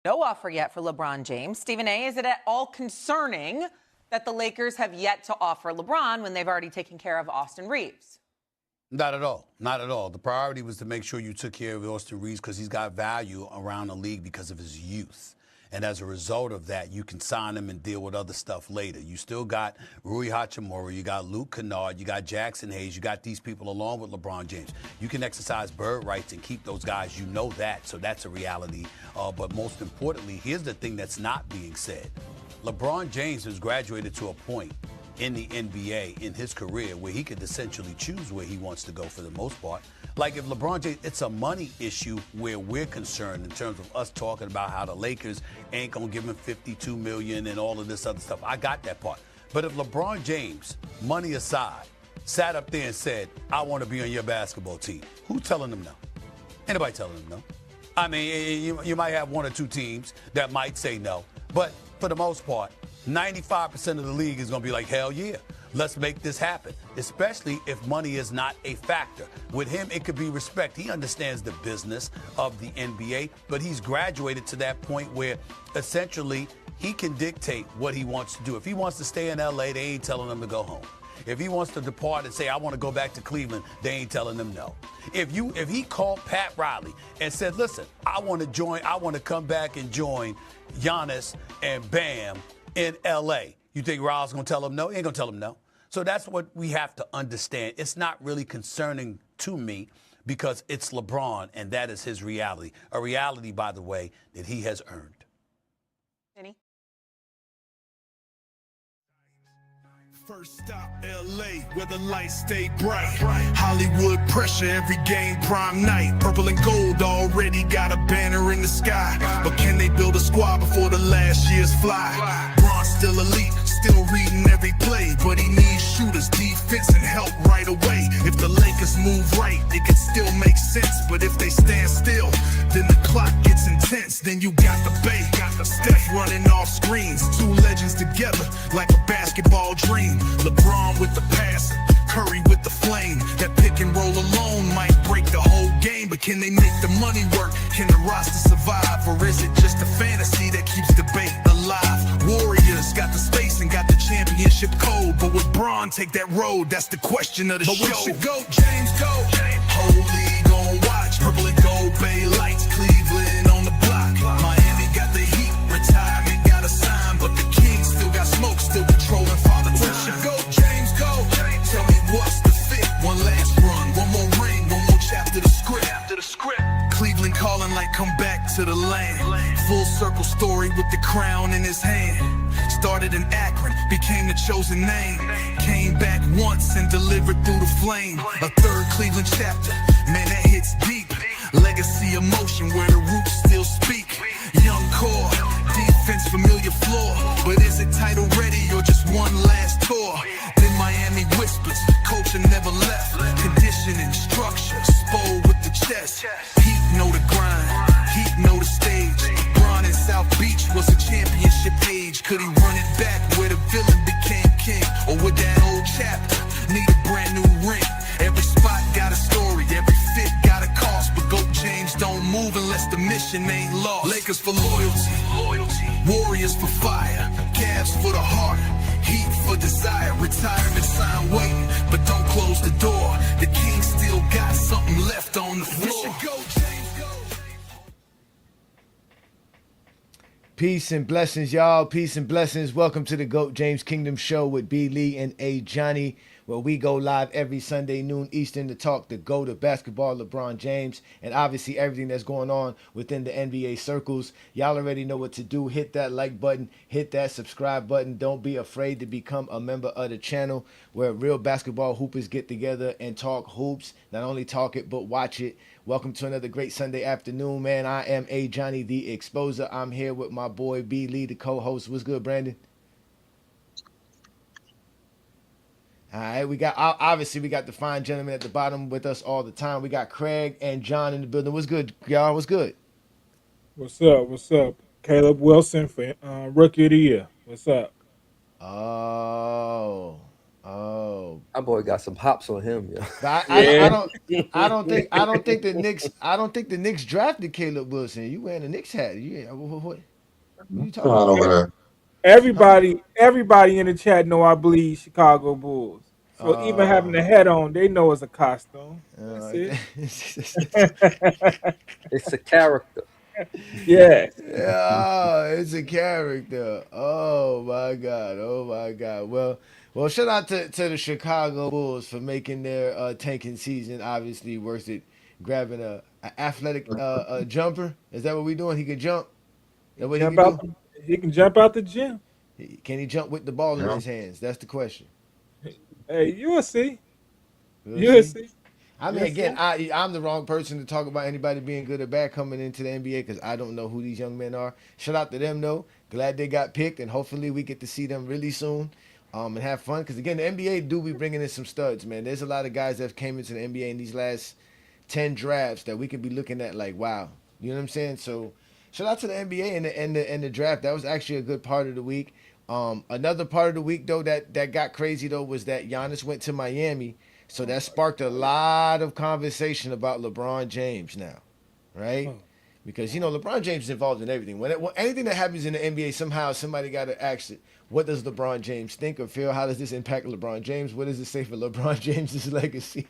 No offer yet for LeBron James. Stephen A., is it at all concerning that the Lakers have yet to offer LeBron when they've already taken care of Austin Reaves? Not at all. Not at all. The priority was to make sure you took care of Austin Reaves because he's got value around the league because of his youth. And as a result of that, you can sign him and deal with other stuff later. You still got Rui Hachimura, you got Luke Kennard, you got Jackson Hayes, you got these people along with LeBron James. You can exercise bird rights and keep those guys. You know that, so that's a reality. But most importantly, here's the thing that's not being said. LeBron James has graduated to a point in the NBA in his career where he could essentially choose where he wants to go for the most part. Like if LeBron James, it's a money issue where we're concerned in terms of us talking about how the Lakers ain't gonna give him $52 million and all of this other stuff. I got that part. But if LeBron James, money aside, sat up there and said, I want to be on your basketball team, who's telling him no? Anybody telling him no? I mean, you might have one or two teams that might say no, but for the most part, 95% of the league is going to be like, hell yeah, let's make this happen, especially if money is not a factor. With him, it could be respect. He understands the business of the NBA, but he's graduated to that point where essentially he can dictate what he wants to do. If he wants to stay in LA, they ain't telling him to go home. If he wants to depart and say, I want to go back to Cleveland, they ain't telling him no. If he called Pat Riley and said, listen, I want to come back and join Giannis and Bam in L.A., you think Riley's going to tell him no? He ain't going to tell him no. So that's what we have to understand. It's not really concerning to me because it's LeBron, and that is his reality. A reality, by the way, that he has earned. Vinny? First stop, L.A., where the lights stay bright. Hollywood pressure, every game, prime night. Purple and gold already got a banner in the sky. But can they build a squad before the last year's fly? Bron's still elite, still reading every play. But he needs shooters, defense, and help right away. If the Lakers move right, it can still make sense. But if they stand still, then the clock gets intense. Then you got the Bay, Steph running off screens. Two legends together like a basketball dream. LeBron with the pass, Curry with the flame. That pick and roll alone might break the whole game. But can they make the money work? Can the roster survive? Or is it just a fantasy that keeps debate alive? Warriors got the space and got the championship code. But would Bron take that road? That's the question of the show. But we should go, James, go. Whole league on watch. Purple and gold, Bay lights, Cleveland on the block. Miami got the heat, retirement got a sign. But the Kings still got smoke, still controlling father time. We should go, James, go. Tell me what's the fit? One last run, one more ring, one more chapter to script. Cleveland calling like come back to the land. Full circle story with the crown in his hand. Started in Akron, became the chosen name. Came back once and delivered through the flame. A third Cleveland chapter, man that hits deep. Legacy emotion where the roots still speak. Young core, defense familiar floor. But is it title ready or just one last tour? Then Miami whispers, culture never left. Conditioning, structure, Spo with the chest. Heat know the grind, Heat know the stage. Bron in South Beach was a championship age. Could he run it back where the villain became king? Or would that old chapter need a brand new ring? Every spot got a story, every fit got a cost. But GOAT James don't move unless the mission ain't lost. Lakers for loyalty, Warriors for fire, Cavs for the heart, Heat for desire. Retirement sign waiting, but don't close the door. The Kings still got something left on the floor. We should go, James, go. Peace and blessings, y'all. Peace and blessings. Welcome to the GOAT James Kingdom Show with B. Lee and A. Johnny, where we go live every Sunday noon Eastern to talk the GOAT of basketball, LeBron James, and obviously everything that's going on within the NBA circles. Y'all already know what to do. Hit that like button. Hit that subscribe button. Don't be afraid to become a member of the channel where real basketball hoopers get together and talk hoops. Not only talk it, but watch it. Welcome to another great Sunday afternoon, man. I am A. Johnny, the Exposer. I'm here with my boy B. Lee, the co-host. What's good, Brandon? All right, we got the fine gentleman at the bottom with us all the time. We got Craig and John in the building. What's good, y'all? What's good? What's up? What's up? Caleb Wilson for Rookie of the Year. What's up? Oh, Oh, My boy got some hops on him, yo. but Yeah. I don't think the Knicks drafted Caleb Wilson. You wearing a Knicks hat? Yeah. What are you talking Going about? over there. Huh? Everybody in the chat know I believe Chicago Bulls. So even having Uh, the hat on, they know it's a costume. That's uh, it. It's a character. Yes. yeah, it's a character. Oh my god. Oh my god. Well, shout out to the Chicago Bulls for making their tanking season obviously worth it. Grabbing a athletic jumper. Is that what we doing? He can jump. He That what he jump can out do? he can jump out the gym. Can he jump with the ball in Yeah. his hands? That's the question. Hey, you will see. We'll You will see. see. I mean, Yes, again, sir. I'm the wrong person to talk about anybody being good or bad coming into the NBA because I don't know who these young men are. Shout out to them though. Glad they got picked, and hopefully we get to see them really soon, and have fun. Because again, the NBA do be bringing in some studs, man. There's a lot of guys that came into the NBA in these last 10 drafts that we could be looking at like, wow, you know what I'm saying? So, shout out to the NBA and the draft. That was actually a good part of the week. Another part of the week though that got crazy though was that Giannis went to Miami, so that sparked a lot of conversation about LeBron James now, right? Oh, Because LeBron James is involved in everything. When anything that happens in the NBA, somehow somebody got to ask it. What does LeBron James think or feel? How does this impact LeBron James? What does it say for LeBron James's legacy?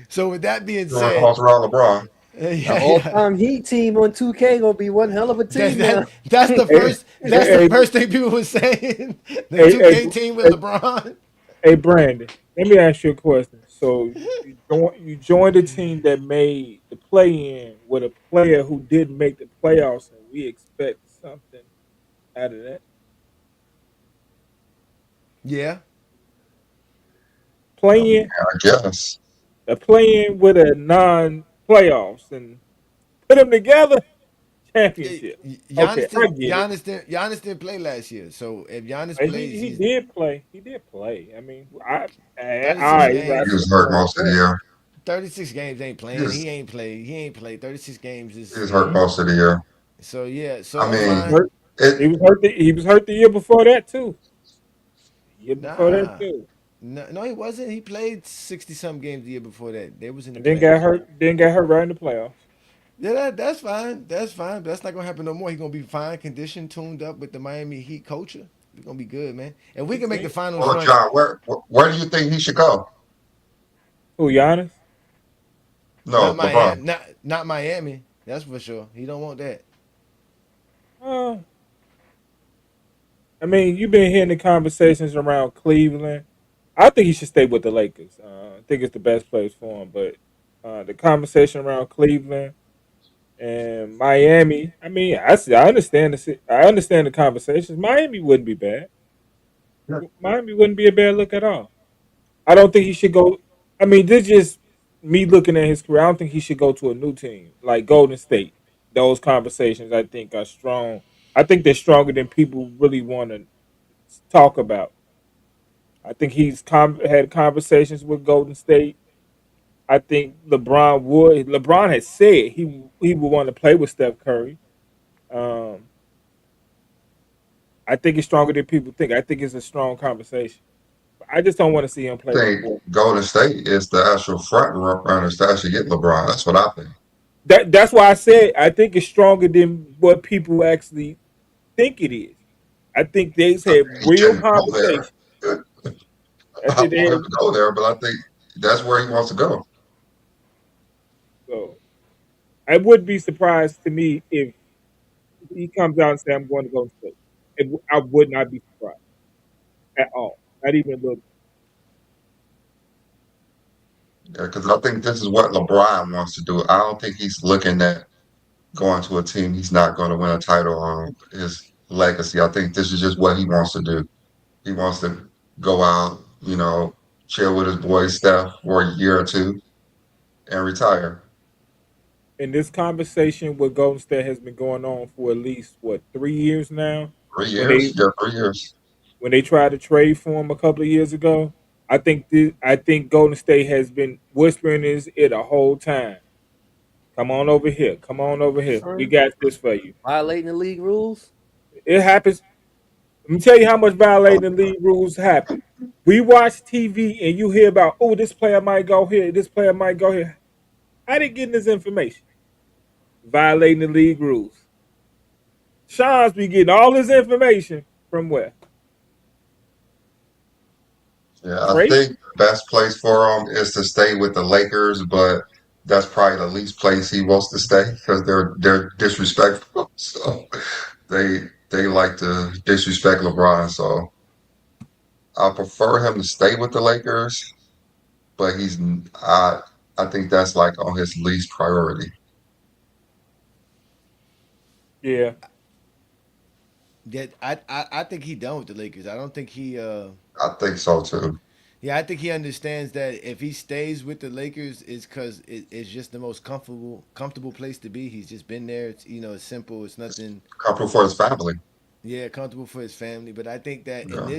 So with that being Doing said, calls around LeBron. The yeah, yeah. all-time Heat team on 2K gonna be one hell of a That, team now. that that's the hey, first that's the hey, first thing people were saying. The hey, hey, 2K team with hey, LeBron. hey, Brandon. Let me ask you a question. So you joined a team that made the play-in with a player who didn't make the playoffs, and we expect something out of that Yeah. play-in. I guess. A play-in with a non-playoffs and put them together. Championship. Okay, I get it. Giannis didn't play last year. So if Giannis But plays, he he's did play. He did play. I mean, all 36 right, I He games. was shouldn't hurt go most of the that. year. 36 games ain't He playing. was, He ain't played 36 games he is was hurt most of the year. so yeah, so I that's He was mean, fine. hurt. it. He was hurt the year before that too. The year before that Nah. too, No, he wasn't. He played 60 some games the year before that. They was in the and then got playoffs. hurt. Then got hurt right in the playoffs. Yeah, that's fine. That's fine. But that's not gonna happen no more. He's gonna be fine, conditioned, tuned up with the Miami Heat culture. We're gonna be good, man. And we We can make the see finals Well, run. John, where do you think he should go? who Giannis. Not No, Miami. LeBron. Not Miami. That's for sure. He don't want that. Uh, I mean, you've been hearing the conversations around Cleveland. I think he should stay with the Lakers. I think it's the best place for him. But the conversation around Cleveland and Miami. I mean, I see. I understand I understand the conversations. Miami wouldn't be bad. Miami wouldn't be a bad look at all. I don't think he should go. I mean, this just me looking at his career. I don't think he should go to a new team like Golden State. Those conversations, I think, are strong. I think they're stronger than people really want to talk about. I think had conversations with Golden State. I think LeBron would. LeBron has said he would want to play with Steph Curry. Um, I think it's stronger than people think. I think it's a strong conversation. I just don't want to see him I play with the think boy. Golden State is the actual front runners to actually get LeBron. That's what I think. That's why I said I think it's stronger than what people actually think it is. I think they've had He real shouldn't go there. conversations. I I think they want him had, to go there, but I think that's where he wants to go. so I would be surprised to me if he comes out and say I'm going to go to state. I would not be surprised at all. Not even a little. Yeah, because I think this is what LeBron wants to do. I don't think he's looking at going to a team he's not going to win a title on his legacy. I think this is just what he wants to do. He wants to go out, chill with his boy Steph for a year or two and retire. And this conversation with Golden State has been going on for at least what 3 years now. Three When years? they Yeah, 3 years. when they tried to trade for him a couple of years ago, I think Golden State has been whispering his ear the whole time. Come on over here. Come on over here. We Son, got this for you. violating the league rules. It happens. Let me tell you how much violating the league rules happen. We watch TV and you hear about, oh, this player might go here, this player might go here. How they getting this information? Violating the league rules. Sean's be getting all his information from where? Yeah, I Trade? think the best place for him is to stay with the Lakers, but that's probably the least place he wants to stay because they're disrespectful. So they like to disrespect LeBron. So I prefer him to stay with the Lakers, but I think that's like on his least priority. Yeah. Yeah, I think he done with the Lakers. I don't think he I think so too. yeah, I think he understands that if he stays with the Lakers, it's because it's just the most comfortable place to be. He's just been there. It's, it's simple. It's It's nothing. comfortable for his family. Yeah, comfortable for his family. But I think that Yeah.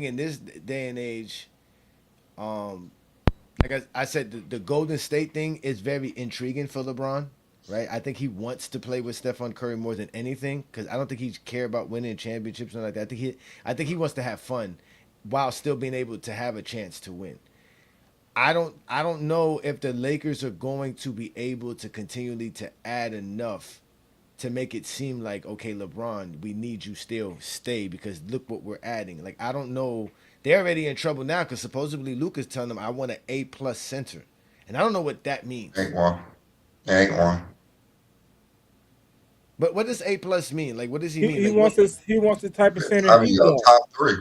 in this day and age, um, like I said, the Golden State thing is very intriguing for LeBron. Right, I think he wants to play with Stephon Curry more than anything because I don't think he care about winning championships and like that. I think he wants to have fun while still being able to have a chance to win. I don't know if the Lakers are going to be able to continually to add enough to make it seem like, okay, LeBron, we need you still stay because look what we're adding. Like I don't know, they're already in trouble now because supposedly Luka's telling them I want an A+ center, and I don't know what that means. Ain't one. Ain't one. But what does A+ mean? Like what does he He, mean? he Like wants what? this. He wants the type of center I he mean, a wants. top three,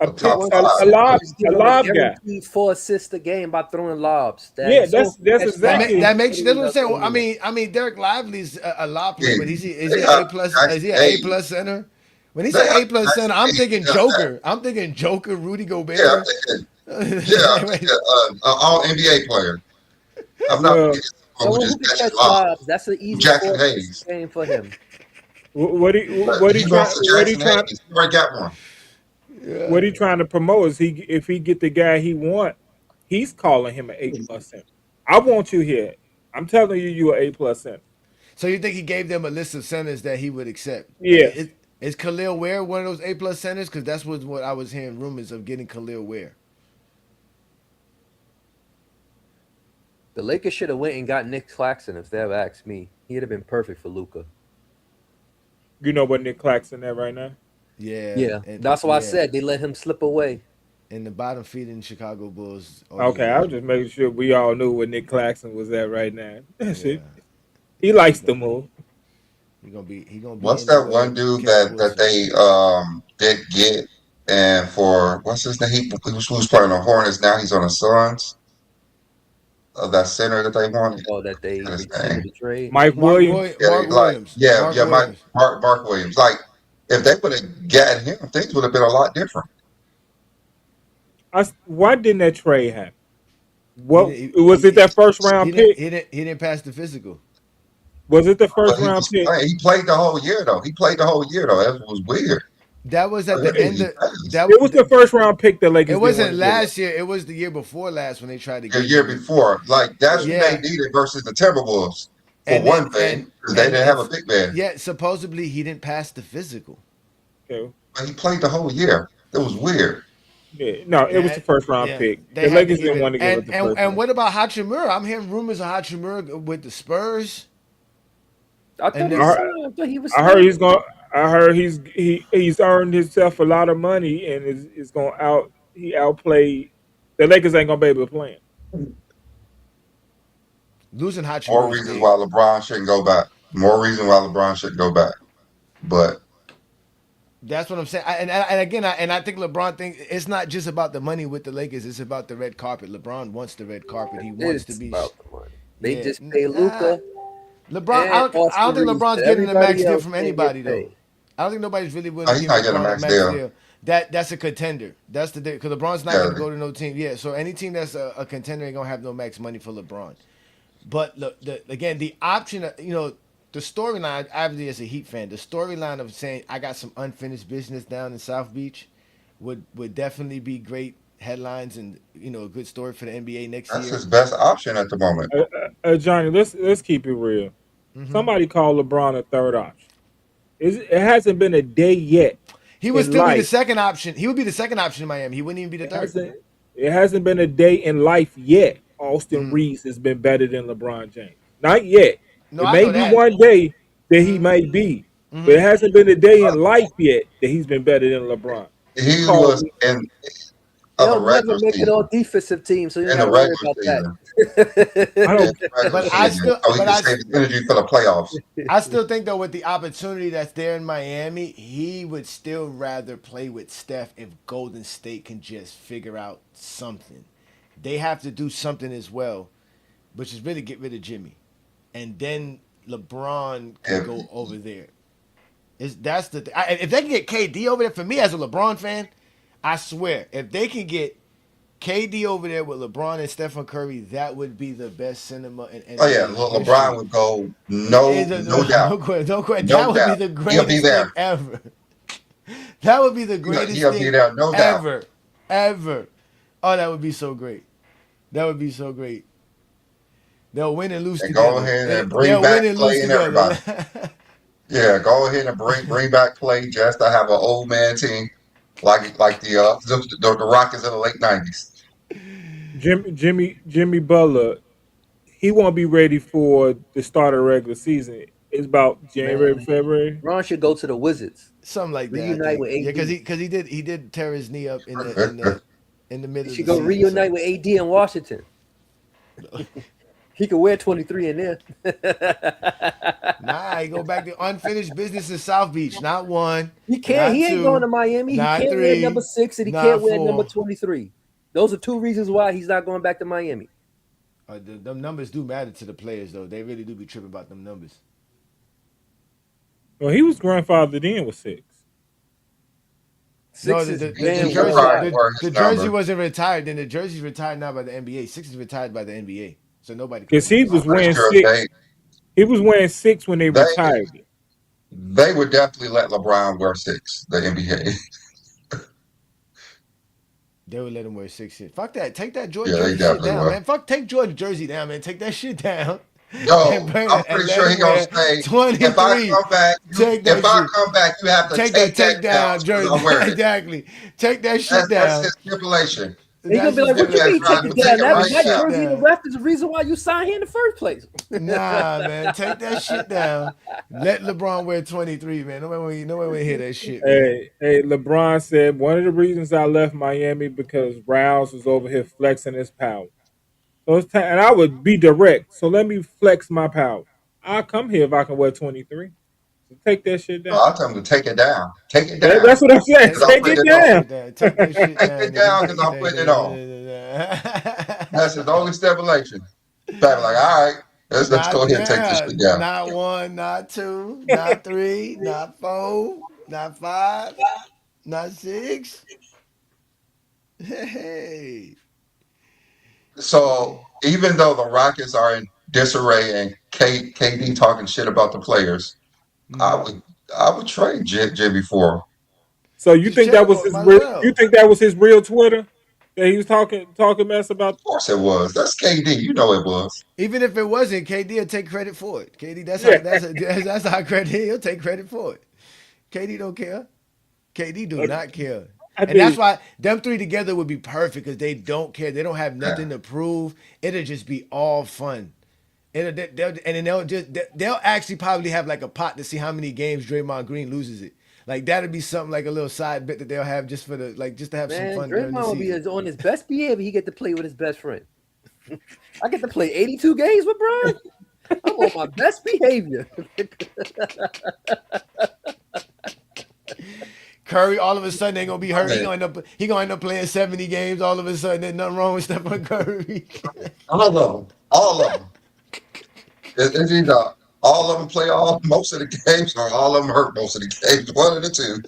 A a He pick, top wants five a somebody lob, to at give a him a lob guy. guaranteed 4 assists a game by throwing lobs. Yeah, That's so that's That exactly. that that's makes that's what I'm what saying. he Well, I means. mean, Derek Lively's a lot player, but least. is They he an got A+? Is Jackson he an Hayes. A+ center? When he They say got A+ center, Jackson I'm Hayes. thinking Yeah, Joker. I'm thinking Joker, Rudy yeah, I'm Gobert. thinking, yeah, I'm Wait, thinking all NBA player. I'm not Well, forgetting someone who Someone just who can catches catch lobs. lobs. That's an easy Jackson 4 assists Hayes. a game for him. But what he he wants trying? a Jackson Hayes. He already got one. What he trying to promote is he if he get the guy he want, he's calling him an A+ center. I want you here. I'm telling you, you an A+ center. so you think he gave them a list of centers that he would accept? Yes. Is Khalil Ware one of those A+ centers? Because that's what I was hearing rumors of getting Khalil Ware. The Lakers should have went and got Nick Claxton if they ever asked me. He'd have been perfect for Luca. You know what Nick Claxton at right now? Yeah, Yeah, and that's why I yeah, said they let him slip away. and the bottom feeding Chicago Bulls Okay, I was organization. just making sure we all knew where Nick Claxton was at right now. That's Yeah, it. He likes he the gonna move. he gonna be What's in that the one dude Kevin that Wilson. they did get and for what's his name? He was playing the Hornets. Now he's on the Suns. That center that they wanted. Oh, that they His name. rescinded the trade. Mike Williams. Yeah, they, Mark like Williams, yeah, Mark yeah, Williams. Mark Williams. Like if they would have gotten him, things would have been a lot different. Why didn't that trade happen? He What didn't. was it? That first round pick? He didn't pass the physical. Was it the first But he round was pick? playing. He played the whole year though. He played the whole year though. That was weird. That was at the end It of that. was the first round pick the It Lakers didn't want wasn't to give up. last year. It was the year before last when they tried to The give year him. before, like that's who they Yeah, needed versus the Timberwolves for and one then thing because they didn't have a and big man. yeah, supposedly he didn't pass the physical. Okay. But he played the whole year. It was weird. Yeah, no, it was Yeah, the first round yeah, pick. they The had to Lakers give didn't it. want to give up the first And round. what about Hachimura? I'm hearing rumors of Hachimura with the Spurs. I And thought I he then heard, signed. I thought he was I heard signed. he's going. I heard he's earned himself a lot of money and is going out. He outplayed the Lakers. Ain't gonna be able to play him. losing More Hachimura is reasons big. why LeBron shouldn't go back. More reason why LeBron shouldn't go back. But That's what I'm saying. And again, I think LeBron thinks it's not just about the money with the Lakers. It's about the red carpet. LeBron wants the red carpet. He wants to It's be. about the money. They Yeah, just pay Luca LeBron. and I don't Austin think Reaves, LeBron's but getting a max everybody deal else from can't get anybody though. paid. I don't think nobody's really willing to he's give not getting a LeBron a max max deal. deal. That's a contender. That's the because LeBron's not Yeah, going to go to no team. Yeah, so any team that's a contender ain't gonna have no max money for LeBron. But look, again, the option, the storyline. Obviously, as a Heat fan, the storyline of saying I got some unfinished business down in South Beach would definitely be great headlines and a good story for the NBA next that's year. his best option at the moment. Johnny, let's keep it real. Hmm. Somebody called LeBron a third option. It hasn't been a day yet He would in still be the life. second option. He would be the second option in Miami. He wouldn't even be the It third. hasn't it hasn't been a day in life yet. Austin Mm-hmm. Reaves has been better than LeBron James. Not yet. No, It I may know be that. one day that he may be, but it hasn't been a day in life yet that he's been better than LeBron. You He call was me in of the They'll never regular make an season. all defensive team, so you In don't got the to worry regular about season. that. I In don't the regular But I season. still, So he but can save his energy for the playoffs. I still think though with the opportunity that's there in Miami, he would still rather play with Steph if Golden State can just figure out something. They have to do something as well, which is really get rid of Jimmy, and then LeBron can If go over there. That's the thing. If they can get KD over there, for me as a LeBron fan, I swear, if they can get KD over there with LeBron and Stephen Curry, that would be the best cinema in oh yeah, NBA history. LeBron would go no doubt. No question. No That would be doubt. the He'll be greatest there. thing ever. That would be the greatest He'll be thing there, no doubt. ever. Oh, that would be so great. That would be so great. They'll win and lose And go together. ahead and They'll bring back win and lose Clay and everybody. together. Yeah, go ahead and bring back Clay just to have an old man team like the Rockets in the late '90s. Jimmy Butler, he won't be ready for the start of the regular season. It's about January, Man, February. Ron should go to the Wizards. Something like that. I Reunite think. with Yeah, AD. because he did tear his knee up in the middle He of should the go season. reunite with AD in Washington. He could wear 23 in there. Nah, he go back to unfinished business in South Beach. Not one. He can't. Not He ain't two, going to Miami. He not can't three, wear number 6, and he not can't wear number 4. 23. Those are two reasons why he's not going back to Miami. Them numbers do matter to the players, though. They really do be tripping about them numbers. Well, he was grandfathered in with 6. No, 6 is the damn He well probably high. wear his jersey number. wasn't retired. Then the jersey's retired now by the NBA. 6 is retired by the NBA, so nobody can Because wear he it. was I'm pretty wearing sure 6. He was wearing 6 when they they retired it. they would definitely let LeBron wear 6. The NBA. They would let him wear 6 shit. Fuck that. Take that Jordan Yeah, they jersey shit definitely down, will. man. Take Jordan jersey down, man. Take that shit down. No, And bring I'm it and pretty let sure he him gonna wear say, 23. if I come back, Take that if I shit. come back, you have to Take take that that down takedown because jersey. I'm wearing it. Exactly. Take that shit That's down. his stipulation. And he's going That's to be his like, what you That's mean right. take I'm it gonna down? take it right That now. jersey in the ref is the reason why you signed here in the first place. Nah, man. Take that shit down. Let LeBron wear 23, man. Nobody want to hear that shit, man. Hey, LeBron said one of the reasons I left Miami because Rouse was over here flexing his power. So it's time, and I would be direct. So let me flex my power. I'll come here if I can wear 23. So take that shit No, down. I'll tell him to take it down. Take it down. That's what I'm saying. Because I'm Take putting it it on. down. Take that shit Take down. it nigga. down because I'm putting it on. That's his only stipulation. Pat like, all right, let's go ahead and take this shit down. Not 1, not 2, not 3, not 4, not 5, not 6. Hey. So even though the Rockets are in disarray and KD talking shit about the players, I would trade Jimmy for him. So you Just think chill, that was his might as real? well. You think that was his real Twitter that he was talking mess about? Of course it was. That's KD. You know it was. Even if it wasn't, KD will take credit for it. KD, Yeah, that's how credit. He'll take credit for it. KD don't care. KD do not care. I And that's did. why them three together would be perfect because they don't care. They don't have nothing to prove. It'll just be all fun. And then they'll actually probably have like a pot to see how many games Draymond Green loses it. Like that'd be something like a little side bit that they'll have just for just to have some Man, fun during the Draymond will be season. on his best behavior. He get to play with his best friend. I get to play 82 games with Brian. I'm on my best behavior. Curry all of a sudden ain't gonna be hurt. He gonna end up playing 70 games all of a sudden. There's nothing wrong with Stephen Curry. All of them. All of them. It's either all of them play most of the games or all of them hurt most of the games. One of the two.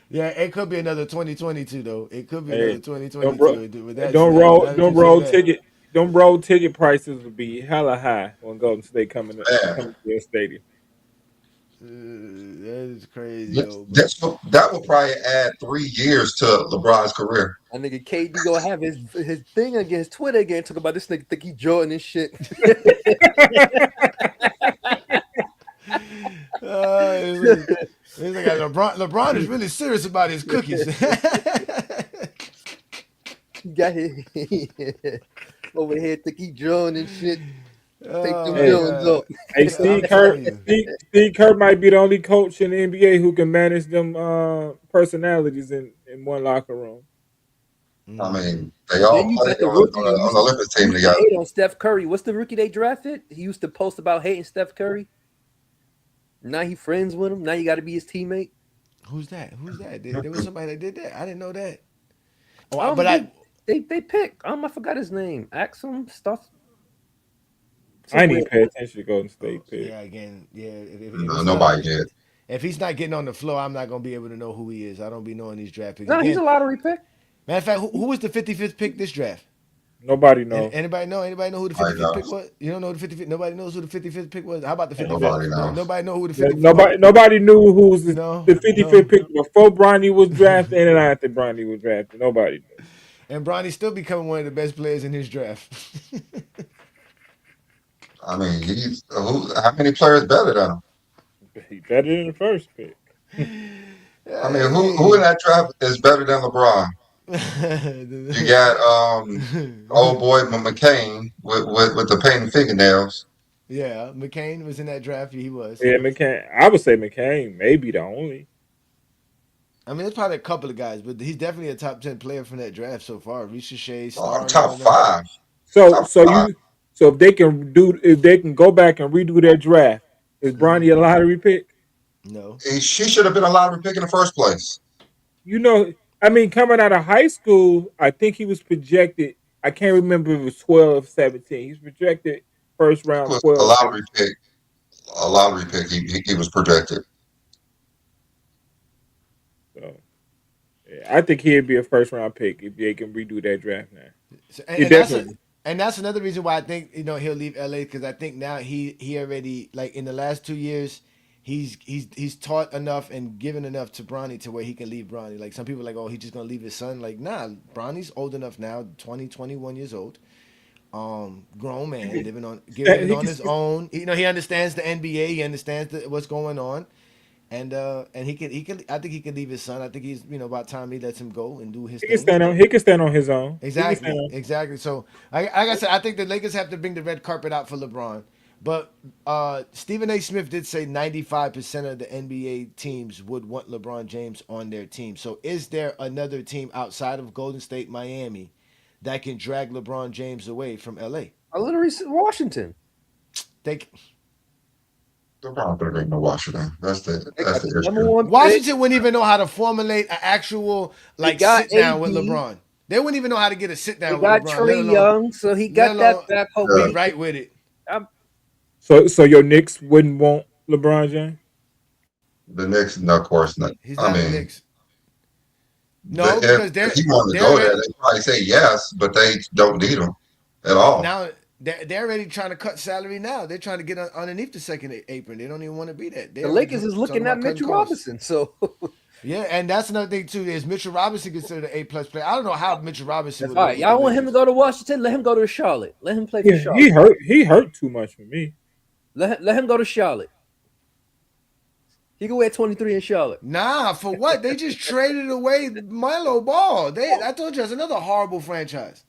Yeah, it could be another 2022 though. It could be Hey, another 2022 with that. don't shit. roll. Now that Don't you roll say that. ticket. Don't roll ticket prices would be hella high when Golden State coming to their stadium. That is crazy though. That will probably add 3 years to LeBron's career. That nigga KD gonna have his thing again, his Twitter again, talk about this nigga think he Jordan and shit. It's like LeBron LeBron is really serious about his cookies. He got his over here to keep drawing and shit. Take them Hey, Jones up. Hey, I'm Steve telling Kerr. you. Steve Kerr might be the only coach in the NBA who can manage them personalities in one locker room. I mean, they But then all you play got the on, rookie on, who the, on the Olympics team used to together. hate on Steph Curry. What's the rookie they drafted? He used to post about hating Steph Curry. Now he friends with him. Now you got to be his teammate. Who's that? There was somebody that did that. I didn't know that. They pick. I forgot his name. Axum stuff. I Some ain't even weird. pay attention to Golden State pick. Yeah, again, yeah. If No, it's nobody did. if he's not getting on the floor, I'm not gonna be able to know who he is. I don't be knowing these draft picks. No, he's Again, a lottery pick. matter of fact, who was the 55th pick this draft? Nobody knows. Anybody know? Anybody know who the I 55th know. pick was? You don't know the 55th. Nobody knows who the 55th pick was. How about the 55th? Nobody knows. Nobody know who the Yeah, 55th. nobody knew who was the No, 55th pick before Bronny was drafted and after Bronny was drafted. Nobody knew. And Bronny's still becoming one of the best players in his draft. I mean, how many players better than him? He better than the first pick. I mean, who in that draft is better than LeBron? You got old boy McCain with the painted fingernails. Yeah, McCain was in that draft. He was. Yeah, McCain. I would say McCain maybe the only. I mean, there's probably a couple of guys, but he's definitely a top 10 player from that draft so far. Risha Shea, Star, Top five. So Top so five. you so if they can go back and redo that draft, is Bronny a lottery pick? No. She should have been a lottery pick in the first place. You know, I mean, coming out of high school, I think he was projected. I can't remember if it was 12, 17. He's projected first He round was 12. a lottery pick. A lottery pick. He was projected. So, yeah, I think he'd be a first round pick if they can redo that draft now. So, Definitely. and that's another reason why I think he'll leave LA, because I think now he already, like, in the last 2 years he's taught enough and given enough to Bronny to where he can leave Bronny. Like, some people are like, oh, he's just gonna leave his son. Like, nah, Bronny's old enough now, 20, 21 years old. Grown man living on his own. He understands the NBA. He understands what's going on, and he can. I think he can leave his son. I think he's about time he lets him go and do his He thing. can stand on his own. Exactly. So, like I said, I think the Lakers have to bring the red carpet out for LeBron. But Stephen A. Smith did say 95% of the NBA teams would want LeBron James on their team. So, is there another team outside of Golden State, Miami, that can drag LeBron James away from LA? I literally said Washington. They're not going to bring to Washington. That's the Number issue. one Washington pick. wouldn't even know how to formulate an actual got sit down with AD. LeBron. They wouldn't even know how to get a sit They down with got LeBron. Trey Young, so he got that back. Be right with it. So your Knicks wouldn't want LeBron James? The Knicks, no, of course not. He's not the Knicks. No, if he wanted to go there, they probably say yes, but they don't need him at all. Now they're already trying to cut salary now. They're trying to get underneath the second apron. They don't even want to be that. The Lakers is looking at Mitchell Robinson. So yeah, and that's another thing too. Is Mitchell Robinson considered an A+ player? I don't know how Mitchell Robinson. All right, y'all want him to go to Washington? Let him go to Charlotte. Let him play for Charlotte. He hurt too much for me. Let him go to Charlotte. He can wear 23 in Charlotte. Nah, for what? They just traded away Milo Ball. I told you, it's another horrible franchise.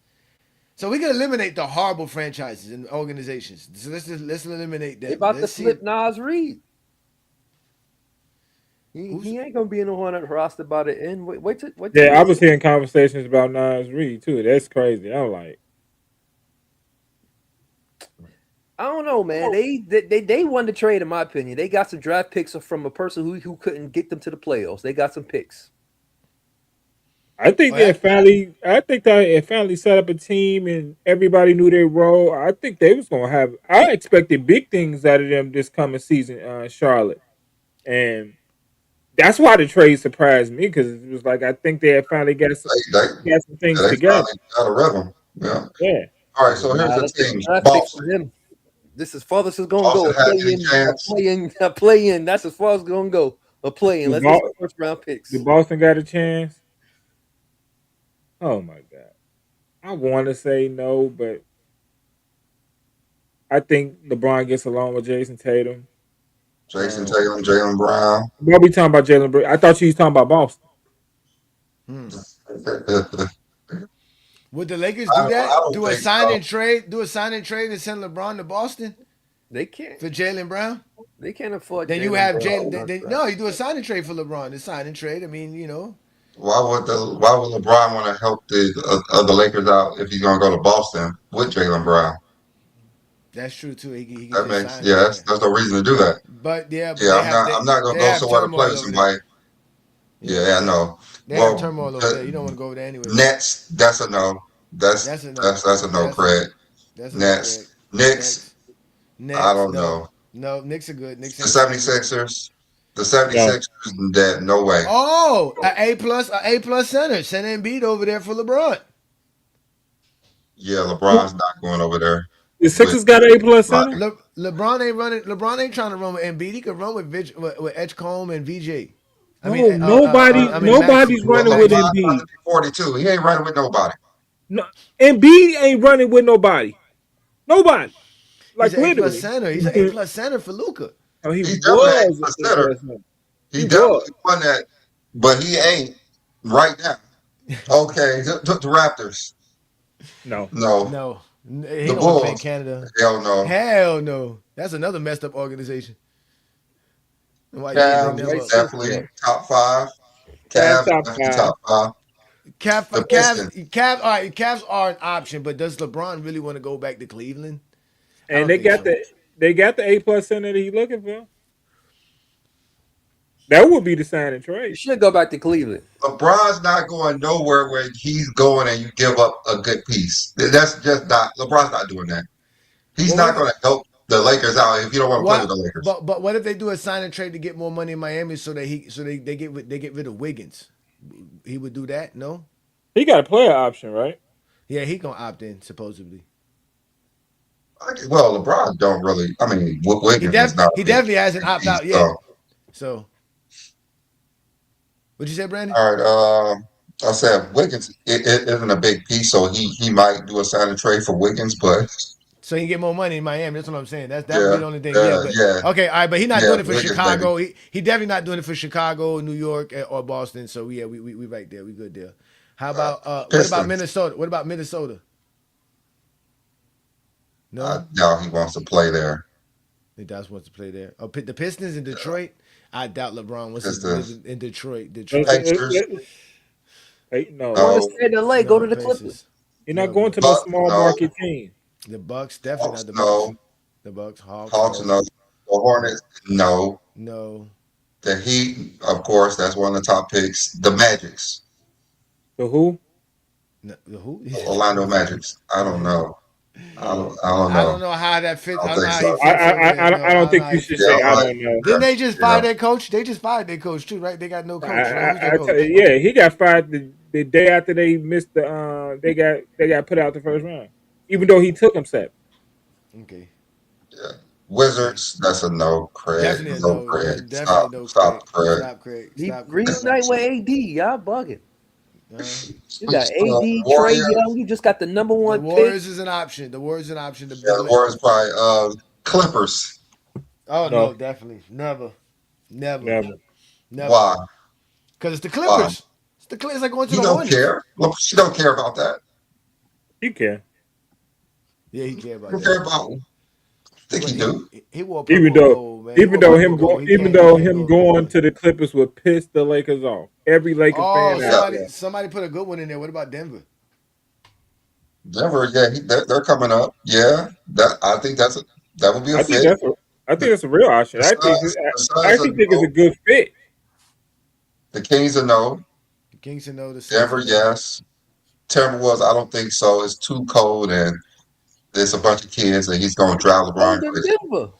So we can eliminate the horrible franchises and organizations. So let's eliminate them. They about to flip Nas Reed. He ain't gonna be in the Hornet roster by the end. Wait. Yeah, I was hearing conversations about Nas Reed too. That's crazy. I'm like, I don't know, man. They won the trade, in my opinion. They got some draft picks from a person who couldn't get them to the playoffs. They got some picks. I think they finally set up a team and everybody knew their role. I think they was gonna have. I expected big things out of them this coming season, Charlotte, and that's why the trade surprised me, because it was like I think they had finally got some things together. Got a rhythm. Yeah. All right, so here's the team. Boston. This is far as it's gonna go. A play in. That's as far as it's gonna go. A play in. Let's get some first round picks. Did Boston got a chance? Oh my God. I want to say no, but I think LeBron gets along with Jason Tatum. Jason Tatum, Jaylen Brown. What we talking about Jalen Brown? I thought you was talking about Boston. Would the Lakers do I that? don't Do a think sign so. and trade? Do a sign and trade and send LeBron to Boston They can't. for Jaylen Brown? They can't afford. Then you Jaylen have Brown Jalen. contract. No, you do a sign and trade for LeBron. The sign and trade. I mean, you know, Why would LeBron want to help the Lakers out if he's gonna go to Boston with Jaylen Brown? that's true too. He can That just makes sign him. yeah. Yeah, That's no reason to do that. but Yeah, they I'm not gonna they go have somewhere to play turmoil with over there. somebody. Yeah, I know. They have Well, turmoil over there. You don't want to go over there anyways. Nets. That's a no. That's a no. That's a no. That's a no. Craig. That's a no, Craig. Nets. Knicks. Next. I Next. don't No. know. No, Knicks are good. Knicks The ain't signing LeBron. 76ers. The 76ers. That no way. Oh, a A+ center. Send Embiid over there for LeBron. Yeah, LeBron's not going over there. The Sixers got an A+ center. LeBron ain't running. LeBron ain't trying to run with Embiid. He could run with Edgecombe and VJ. Nobody's Maxey. running with LeBron's about Embiid. to be 42. He ain't running with nobody. No, Embiid ain't running with nobody. Nobody. Like He's an A+ literally. center. He's an A+ center for Luka. Oh, he He's definitely was a center. He definitely won that, but he ain't right now. Okay, the Raptors. No. No. He The don't want to play in Bulls. Canada. Hell no. Hell no. That's another messed up organization. Why you bring them Cavs up? definitely top five. Cavs Cavs top definitely five. top five. The Pistons. All right, Cavs are an option, but does LeBron really want to go back to Cleveland? And they got the A+ center that he's looking for. That would be the sign and You trade. should go back to Cleveland. LeBron's not going nowhere where he's going and you give up a good piece. That's just not. LeBron's not doing that. He's not going to help the Lakers out if you don't want to play with the Lakers. But what if they do a sign and trade to get more money in Miami so they get rid of Wiggins? He would do that? No. He got a player option, right? Yeah, he gonna opt in supposedly. Well, LeBron don't really. I mean, Wiggins is not. He definitely hasn't opted out yet. So, what'd you say, Brandon? All right. I said Wiggins it isn't a big piece, so he might do a sign and trade for Wiggins, but so he can get more money in Miami. That's what I'm saying. That would be the only thing. Yeah. Okay, all right, but he's not doing it for Wiggins, Chicago. He definitely not doing it for Chicago, New York, or Boston. So yeah, we right there. We good there. How about what about Minnesota? What about Minnesota? No, no, he wants to play there. He does want to play there. Oh, the Pistons in Detroit. I doubt LeBron wants to live in Detroit. Pacers. Hey, no. Want to stay in LA? Go to the Clippers. You're not going to no small market team. The Bucks definitely Hawks, not the Bucks. The Bucks, Hawks, no. The Hornets, no. No. The Heat, of course, that's one of the top picks. The Magics. The who? No, the who? Orlando Magics. I don't know. I don't know. I don't know how that fits. I don't think you should say I don't know. Didn't they just fire their coach? They just fired their coach too, right? They got no coach. Yeah, he got fired the day after they missed the. They got put out the first round, even though he took them seven. Okay. Yeah. Wizards. That's a no. Craig. Definitely no. No. Craig. Definitely no. Stop, Craig. Stop, Craig. Stop, Craig. Reunite with AD. Y'all bugging. You got AD, Warriors. Trae Young. You just got the number one The Warriors pick. is an option. The Warriors is an option. The Warriors probably Clippers. Oh no, definitely never. Why? Because it's the Clippers. It's the Clippers. Like going to he the don't Hornets. care. Look, she don't care about that. He care. Yeah, he care about He that. care about. I think he do. He wore even though him going to the Clippers would piss the Lakers off. Every Lakers fan out. Somebody put a good one in there. What about Denver? Denver, yeah, they're coming up. Yeah, I think that would be a fit. I think that's a real option. I actually think it's a good fit. The Kings are no. The Kings are no. Denver, yes. Timberwolves, I don't think so. It's too cold and there's a bunch of kids and he's going to drive LeBron crazy. Denver.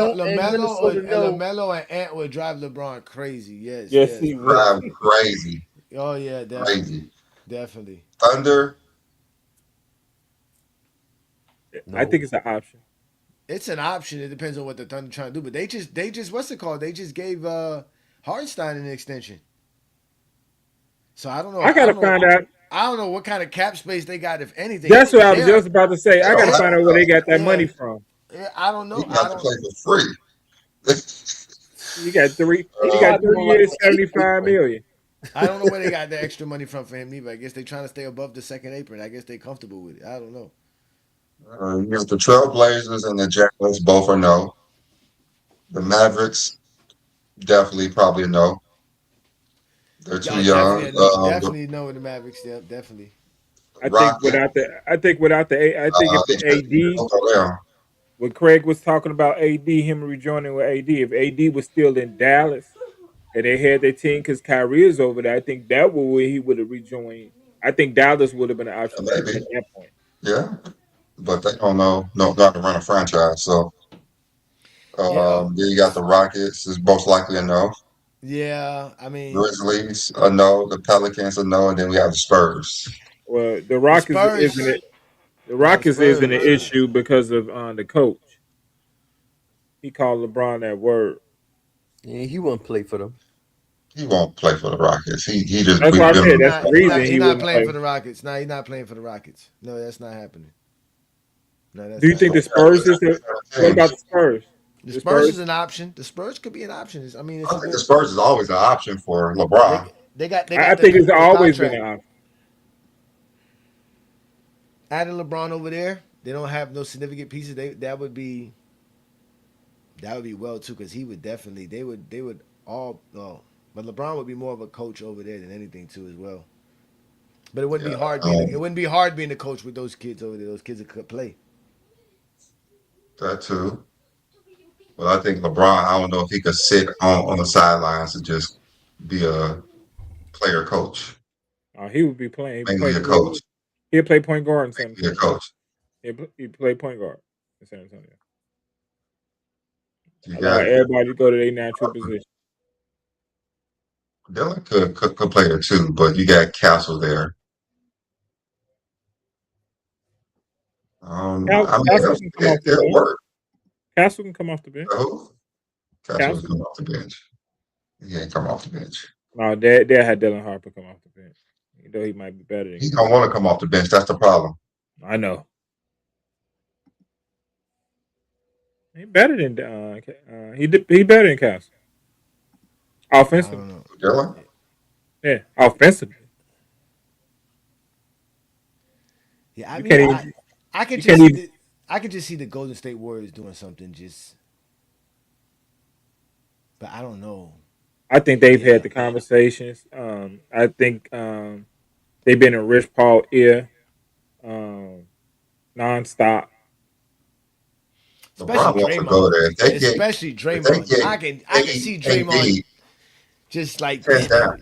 LaMelo and Ant would drive LeBron crazy. Yes, he would. Drive crazy. Oh yeah, definitely. Crazy. Definitely. Thunder. I think it's an option. It's an option. It depends on what the Thunder trying to do. But they just what's it called? They just gave Hartenstein an extension. So I don't know. I gotta find out. I don't know what kind of cap space they got, if anything. That's what I was just about to say. I gotta find out where they got that money from. Yeah, I don't know. He got to play for free. He got three. They He Uh, got probably three want like years, an 8 $75 apron. million. I don't know where they got the extra money from for him either. I guess they're trying to stay above the second apron. I guess they're comfortable with it. I don't know. you got the Trailblazers and the Jazz, both are no. The Mavericks, definitely probably a no. They're too Y'all young. The definitely know the Mavericks. Yeah, definitely. Rockets, I think if the AD, both are there. when Craig was talking about AD, him rejoining with AD, if AD was still in Dallas and they had their team because Kyrie is over there, I think that was where he would have rejoined. I think Dallas would have been an option at Maybe, that point. yeah. But they don't know how to run a franchise. So Yeah, then you got the Rockets is most likely a no. yeah. I mean, Grizzlies a no. The Pelicans a no, and then we have the Spurs. Well, the Spurs. the Now the Rockets isn't an Spurs. issue because of the coach. He called LeBron that word. Yeah, he wouldn't play for them. He won't play for the Rockets. He just That's why we've I been said on that's this the whole reason He he not wouldn't playing play. for the Rockets. No, he's not playing for the Rockets. No, that's not happening. No, Do that's you not think the happening. Spurs is the? What about teams. the Spurs? The The Spurs is Spurs. an option. The Spurs could be an option. I mean, it's I a think the good. Spurs is always an option for They LeBron. they I got think it's the always been contract. an option. Adding LeBron over there, they don't have no significant pieces. That would be well too because he would definitely they would all oh, but LeBron would be more of a coach over there than anything too as well. But Yeah, it wouldn't be hard being a coach with those kids over there. Those kids that could play. that too. But I think LeBron, I don't know if he could sit on the sidelines and just be a player coach. He would be playing. Mainly a coach. He'll play point guard in San Mainly a Antonio. coach. He'll play point guard in San Antonio. You Allow got everybody to go to their natural position. Dylan could play there too, but you got Castle there. I mean, Castle can come off the it'll bench. work. Castle can come off the bench. Who? Castle was Castle. coming off the bench. He ain't come off the bench. No, they had Dylan Harper come off the bench. Though he might be better than He Castle. don't want to come off the bench. That's the problem. I know. He better than he better than Castle. I Offensively. don't know. Dylan? Yeah, offensively. Yeah, I You mean, can't even. I could You just can't even. I could just see the Golden State Warriors doing something just, but I don't know. I think they've Yeah, had the conversations. I think they've been in Rich Paul ear um, nonstop. especially LeBron wants to go Draymond, there. especially If they Draymond. get I can see Draymond AD just like, hands yeah, man. down.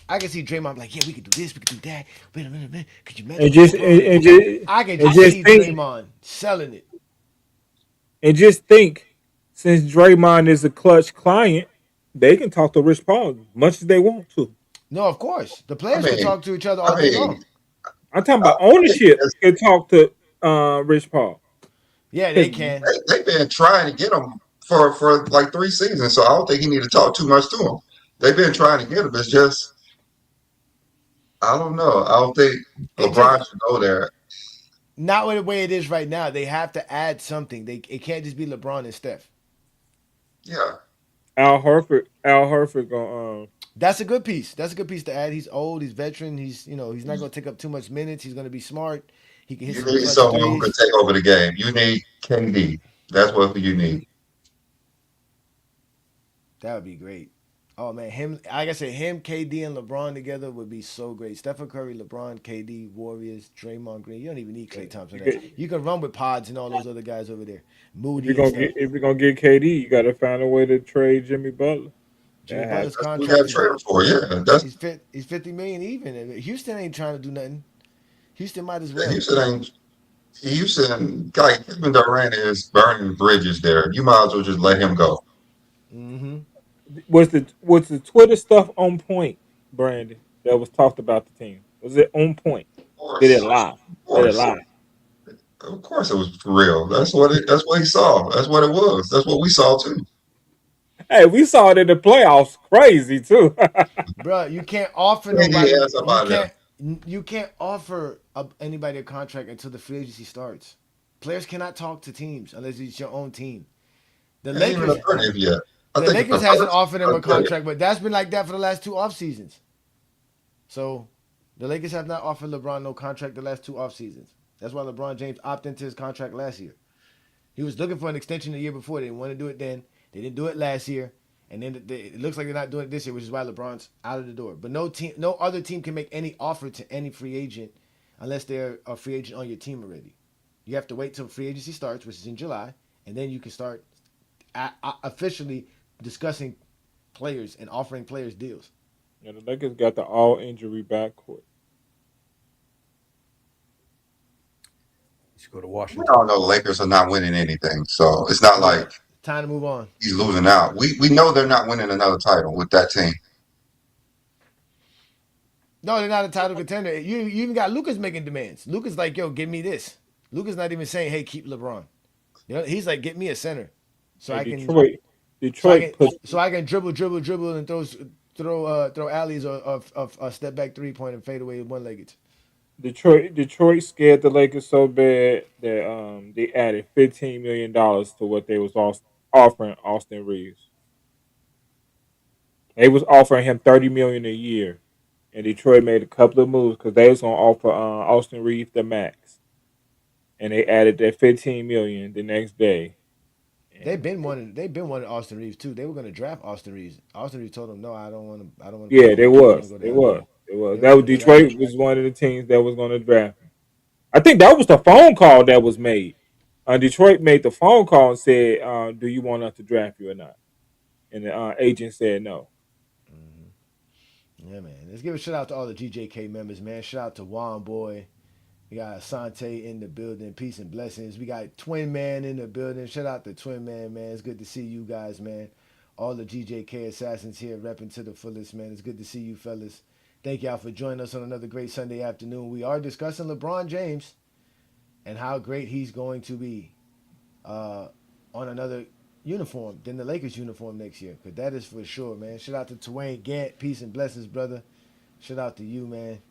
I can see Draymond like, yeah, we could do this, we could do that. Wait a minute, man. Could you And imagine just LeBron? I can and just just see think Draymond selling it. and just think, since Draymond is a clutch client, they can talk to Rich Paul as much as they want to. No, of course. The I players can mean, talk to each other all I day mean, long. I'm talking I about ownership think can talk to Rich Paul Yeah, they because can. they've been trying to get him for like 3 seasons, so I don't think he need to talk too much to him. They've been trying to get him. It's just I don't know. I don't think It just LeBron should go there. not the way it is right now. They have to add something. It can't just be LeBron and Steph. Yeah, Al Horford going That's a good piece. That's a good piece to add. He's old. He's veteran. He's not going to take up too much minutes. He's going to be smart. He can hit you some need clutch someone who can threes. take over the game. You need KD. That's what you need. That would be great. Oh man, him. Like I said, him, KD, and LeBron together would be so great. Stephen Curry, LeBron, KD, Warriors, Draymond Green. You don't even need Klay Thompson. you There. get, You can run with Pods and all those other guys over there, Moody and stuff. if you're gonna get KD, you got to find a way to trade Jimmy Butler. Jimmy That Butler's happens. That's what we got contract to trade him for. Yeah, that's he's 50 million even. And Houston ain't trying to do nothing. Houston might as well. Houston ain't. Houston, like Kevin Durant is burning bridges there. You might as well just let him go. Of Mm-hmm. Was the Twitter stuff on point, Brandon? That was talked about the team. Was it on point? Did it course, lie? of Did it course, lie? of course, it was real. That's what it. That's what he saw. That's what it was. That's what we saw too. Hey, we saw it in the playoffs. Crazy too. Bro, you can't offer KD nobody. has up out of there. You can't offer anybody a contract until the free agency starts. Players cannot talk to teams unless it's your own team. The Ain't even the Lakers, 30th yet. I the think it's the Lakers hasn't first offered him or a 30th. contract, but that's been like that for the last two off seasons. So the Lakers have not offered LeBron no contract the last two off seasons. That's why LeBron James opted into his contract last year. He was looking for an extension the year before. They didn't want to do it then. They didn't do it last year, and then it looks like they're not doing it this year, which is why LeBron's out of the door. But no other team can make any offer to any free agent unless they're a free agent on your team already. You have to wait till free agency starts, which is in July, and then you can start officially discussing players and offering players deals. Yeah, the Lakers got the all injury backcourt. You should go to We Washington. all know the Lakers are not winning anything, so it's not Yeah, like time to move on. he's losing out. We know they're not winning another title with that team. No, they're not a title contender. You even got Luka's making demands. Luka's like, yo, give me this. Luka's not even saying, hey, keep LeBron. You know, he's like, get me a center, so And I can, Detroit put dribble, and throw alleys or step back 3 point and fade away one legged. Detroit scared the Lakers so bad that they added $15 million to what they was offering Austin Reaves. They was offering him $30 million a year, and Detroit made a couple of moves because they was gonna offer Austin Reeves the max, and they added that $15 million the next day. They've been wanting Austin Reaves too. They were going to draft Austin Reaves. Austin Reaves told them, no, I don't want to play Yeah, for you. they I want to was, go to they LA. was, they was. They were That was going to draft Detroit him. was one of the teams that was gonna draft him. I think that was the phone call that was made. Detroit made the phone call and said, "Do you want us to draft you or not?" And the agent said no. Yeah, man. Let's give a shout out to all the GJK members, man. Shout out to Juan Boy. We got Asante in the building. Peace and blessings. We got Twin Man in the building. Shout out to Twin Man, man. It's good to see you guys, man. All the GJK assassins here repping to the fullest, man. It's good to see you, fellas. Thank y'all for joining us on another great Sunday afternoon. We are discussing LeBron James and how great he's going to be on another uniform than the Lakers uniform next year. Because that is for sure, man. Shout out to Twain Gant. Peace and blessings, brother. Shout out to you, man.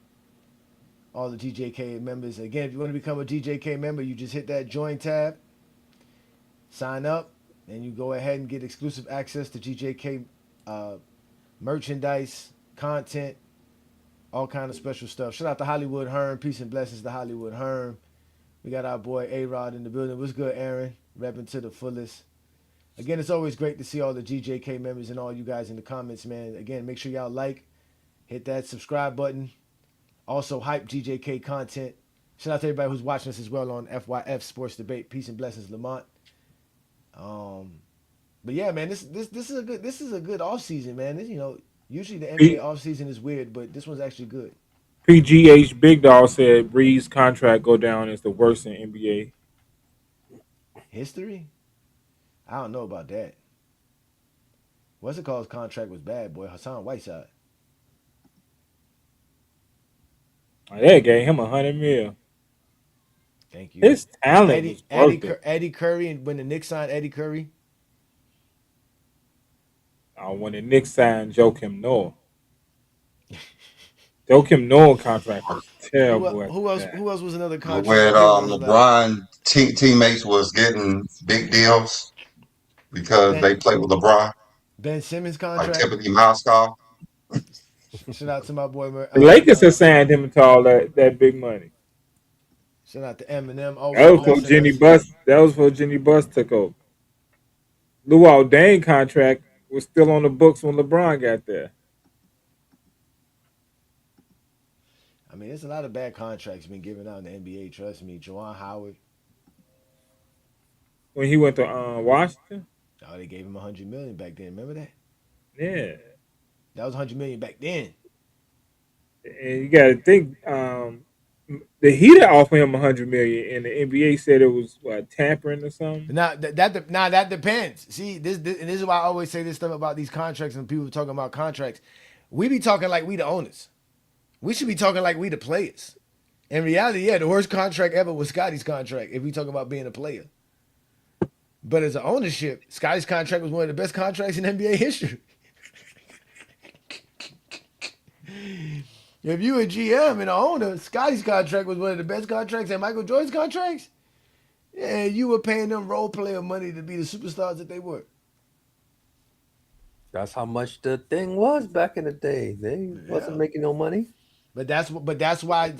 All the GJK members. Again, if you want to become a GJK member, you just hit that join tab, sign up, and you go ahead and get exclusive access to GJK merchandise, content, all kind of special stuff. Shout out to Hollywood Herm. Peace and blessings to Hollywood Herm. We got our boy A-Rod in the building. What's good, Aaron? Repping to the fullest. Again, it's always great to see all the GJK members and all you guys in the comments, man. Again, make sure y'all like, hit that subscribe button. Also, hype GJK content. Shout out to everybody who's watching us as well on FYF Sports Debate. Peace and blessings, Lamont. But yeah, man, this is a good off season, man. Usually the NBA off season is weird, but this one's actually good. PGH Big Dog said Reeves' contract go down as the worst in NBA. History? I don't know about that. What's it called? Contract was bad, boy. Hassan Whiteside. They gave him $100 million. Thank you. His talent was worth it. Eddie Curry, and when the Knicks signed Eddie Curry. When the Knicks signed Joakim Noah. Joakim Noah contract was terrible. Who else was another contract? When Like, LeBron teammates was getting big deals because they played with LeBron, Ben Simmons like contract. Timothy Mozgov. Shout out to my boy. The Lakers have signed him to all that big money. Shout out to Eminem. That was for Jenny Buss. That was for Jenny Buss took over. Luol Deng contract was still on the books when LeBron got there. I mean, there's a lot of bad contracts being given out in the NBA. Trust me, Juwan Howard. When he went to Washington. Oh, they gave him $100 million back then. Remember that? Yeah, that was $100 million back then. And you got to think, the Heat offered him $100 million, and the NBA said it was tampering or something. Now that depends. See, this is why I always say this stuff about these contracts and people talking about contracts. We be talking like we the owners. We should be talking like we the players. In reality, yeah, the worst contract ever was Scotty's contract. If we talk about being a player, but as an ownership, Scotty's contract was one of the best contracts in NBA history. If you a GM and an owner, Scotty's contract was one of the best contracts, and Michael Jordan's contracts. Yeah, you were paying them role player money to be the superstars that they were. That's how much the thing was back in the day. They wasn't Yeah. making no money. But that's why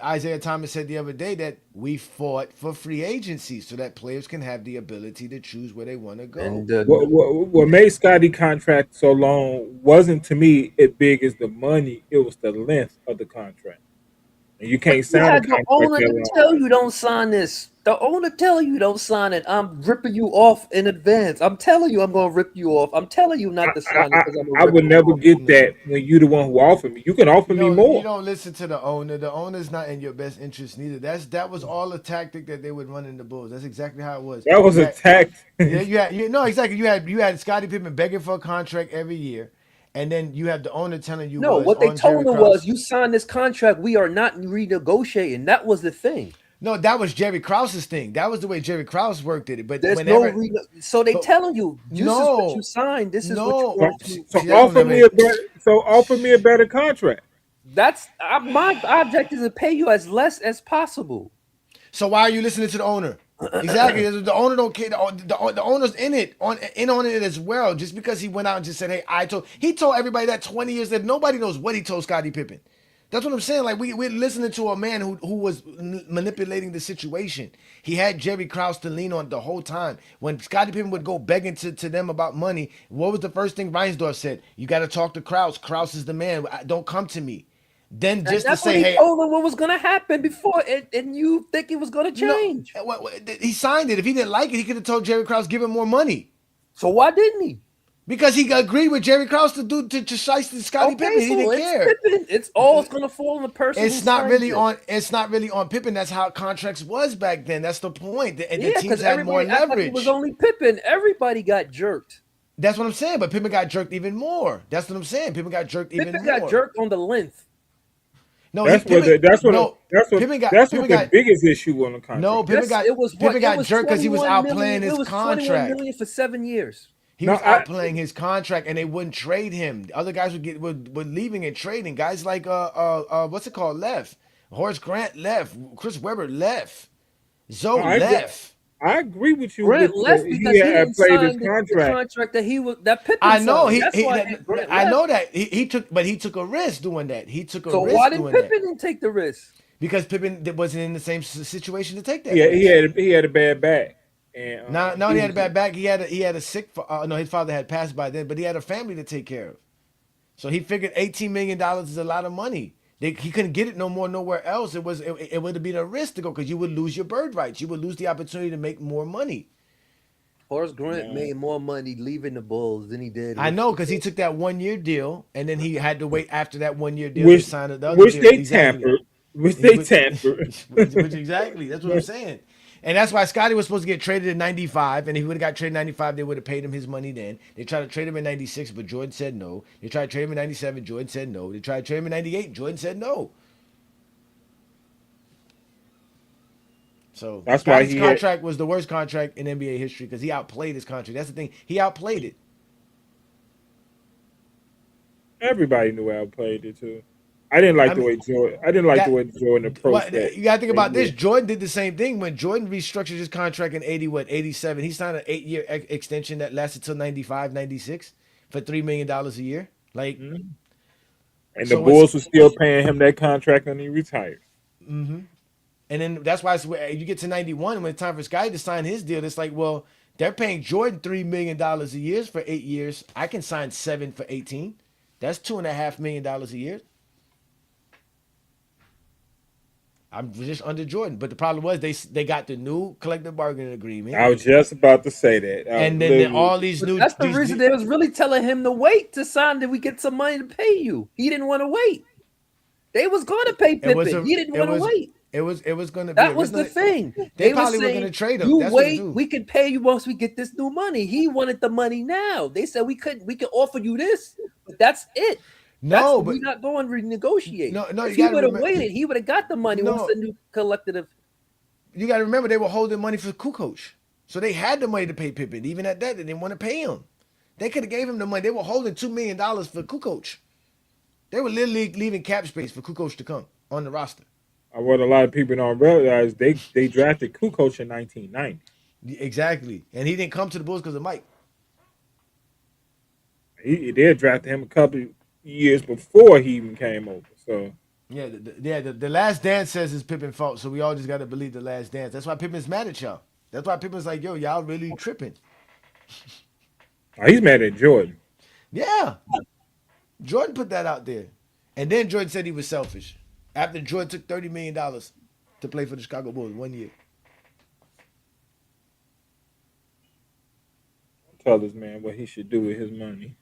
Isaiah Thomas said the other day that we fought for free agency so that players can have the ability to choose where they want to go. And What made Scotty contract so long wasn't to me as big as the money; it was the length of the contract, and you but can't you sign a had the contract owner that to long. tell you don't sign this. The owner tell you don't sign it. I'm ripping you off in advance. I'm telling you I'm gonna rip you off. I'm telling you I, not to I, sign it I because I'm gonna I rip would you never off. get No. that when you the one who offered me. You can offer me You more. don't listen to the owner. The owner's not in your best interest neither. That was all a tactic that they would run in the Bulls. That's exactly how it was. That was You a had tact. Yeah, no, exactly. You had Scottie Pippen begging for a contract every year, and then you have the owner telling you No, was what they on Jerry told him was Krause. you signed this contract. We are not renegotiating. That was the thing. No, that was Jerry Krause's thing. That was the way Jerry Krause worked it. But There's no whenever, so they but telling you this is what you no, signed. This is what you're no. So, going to. so That's what I mean. offer me a better contract. That's my object is to pay you as less as possible. So why are you listening to the owner? Exactly. The owner don't care. The owner's in it on it as well. Just because he went out and just said, "Hey, he told everybody that 20 years that nobody knows what he told Scottie Pippen. That's what I'm saying. Like we're listening to a man who was manipulating the situation. He had Jerry Krause to lean on the whole time. When Scottie Pippen would go begging to them about money, what was the first thing Reinsdorf said? You got to talk to Krause. Krause is the man. Don't come to me. Then And just to that's what say, he hey, told them what was going to happen before, and you think it was going to no, change. he signed it. If he didn't like it, he could have told Jerry Krause give him more money So why didn't he? because he agreed with Jerry Krause to shiesty Scottie Pippen. He So didn't it's care. Pippen. It's all going to fall on the person who It's not signs really it. on. It's not really on Pippen. That's how contracts was back then. That's the point. And the Yeah, teams because had more everybody act like it was leverage. only Pippen. Everybody got jerked. That's what I'm saying. But Pippen got jerked even more. That's what I'm saying. Pippen got jerked even Pippen got more. jerked on the length. No, That's what Pippen. No, that's what Pippen the got. biggest issue on the No, contract. Pippen Yes, got. it was what Pippen it got was jerked because he was 21 million. outplaying his It was 21 contract. million for 7 years. He No, was outplaying his contract, and they wouldn't trade him. Other guys were leaving and trading. Guys like what's it called? Left. Horace Grant left. Chris Webber left. Zoe I agree, left. I agree with you Grant that left because he he had didn't played his sign the contract. contract that Pippen I signed. know That's why Grant I left. know that he took a risk doing that. He took a So why risk didn't doing that Pippen didn't take the risk? because Pippen wasn't in the same situation to take that Yeah, risk. he had a bad back, and Now he had a bad back. He had a sick. No, his father had passed by then, but he had a family to take care of. So he figured $18 million is a lot of money. He couldn't get it no more nowhere else. It would have been a risk to go because you would lose your bird rights. You would lose the opportunity to make more money. Horace Grant made more money leaving the Bulls than he did. I with know the because he Bulls. took that 1 year deal and then he had to wait after that 1 year deal to which sign the other which deal. they Exactly. tampered, which He they would- tampered. which exactly. That's what I'm saying. And that's why Scotty was supposed to get traded in 95. And if he would have got traded in 95, they would have paid him his money then. They tried to trade him in 96, but Jordan said no. They tried to trade him in 97, Jordan said no. They tried to trade him in 98, Jordan said no. So That's why Scotty's contract was the worst contract in NBA history because he outplayed his contract. That's the thing. He outplayed it. Everybody knew I played it too. I didn't like I the mean, way Jordan. I didn't like the that way Jordan approached that. you gotta think about this. Yeah. Jordan did the same thing when Jordan restructured his contract in 87. He signed an 8 year extension that lasted till 95, 96 for $3 million a year. Like, Mhm. And the so Bulls were still paying him that contract when he retired. and then that's why you get to 91 when it's time for Sky to sign his deal. It's like, well, they're paying Jordan $3 million a year for 8 years. I can sign 7 for 18. That's $2.5 million a year. I'm just under Jordan, but the problem was they got the new collective bargaining agreement, I was just about to say that. and then all these But new. that's the reason they was really telling him to wait to sign that we get some money to pay you. He didn't want to wait. They was going to pay Pippen. He didn't want to wait. It was going to be. That was the thing. They was probably were saying, going to trade him. You That's what wait, it do. we can pay you once we get this new money. He wanted the money now. They said we couldn't. We can offer you this, but that's it. No, but we're not going to renegotiate. No, if you he gotta would have remember- waited, he would have got the money No. once the new collective. you got to remember they were holding money for Kukoc, so they had the money to pay Pippen. Even at that, they didn't want to pay him. They could have gave him the money. They were holding $2 million for Kukoc. They were literally leaving cap space for Kukoc to come on the roster. what a lot of people don't realize, they drafted Kukoc in 1990. Exactly. And he didn't come to the Bulls because of Mike. They had drafted him a couple of years before he even came over. So Yeah, the Last Dance says it's Pippen's fault, so we all just got to believe the Last Dance. That's why Pippen's mad at y'all. That's why Pippen's like, yo, y'all really tripping. he's mad at Jordan. Yeah. Jordan put that out there. And then Jordan said he was selfish. After Jordan took $30 million to play for the Chicago Bulls 1 year. Tell this man what he should do with his money.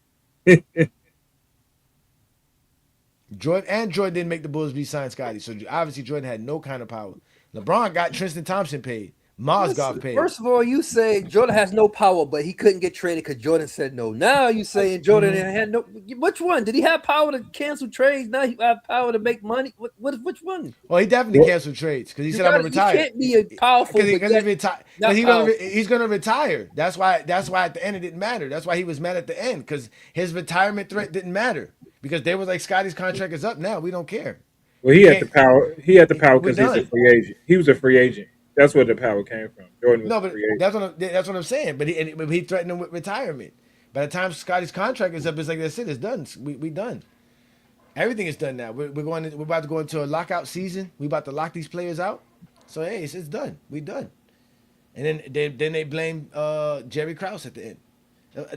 Jordan didn't make the Bulls re-sign Scotty, so obviously Jordan had no kind of power. LeBron got Tristan Thompson paid. Mozgov paid. First of all, you say Jordan has no power, but he couldn't get traded because Jordan said no. Now you saying Jordan had no. Which one? Did he have power to cancel trades? Now he have power to make money. Which one? Well, he definitely canceled trades because he said I'm gonna retire. He can't be a powerful because he's gonna retire. That's why at the end it didn't matter. That's why he was mad at the end because his retirement threat didn't matter because they were like Scotty's contract is up now. We don't care. Well, he had the power. He had the power because he's a free agent. He was a free agent. That's where the power came from. Jordan was free agent. That's what I'm saying. But he threatened him with retirement. By the time Scotty's contract is up, it's like that's it. It's done. We done. Everything is done now. We're about to go into a lockout season. We about to lock these players out. So hey, it's done. We done. And then they blame Jerry Krause at the end,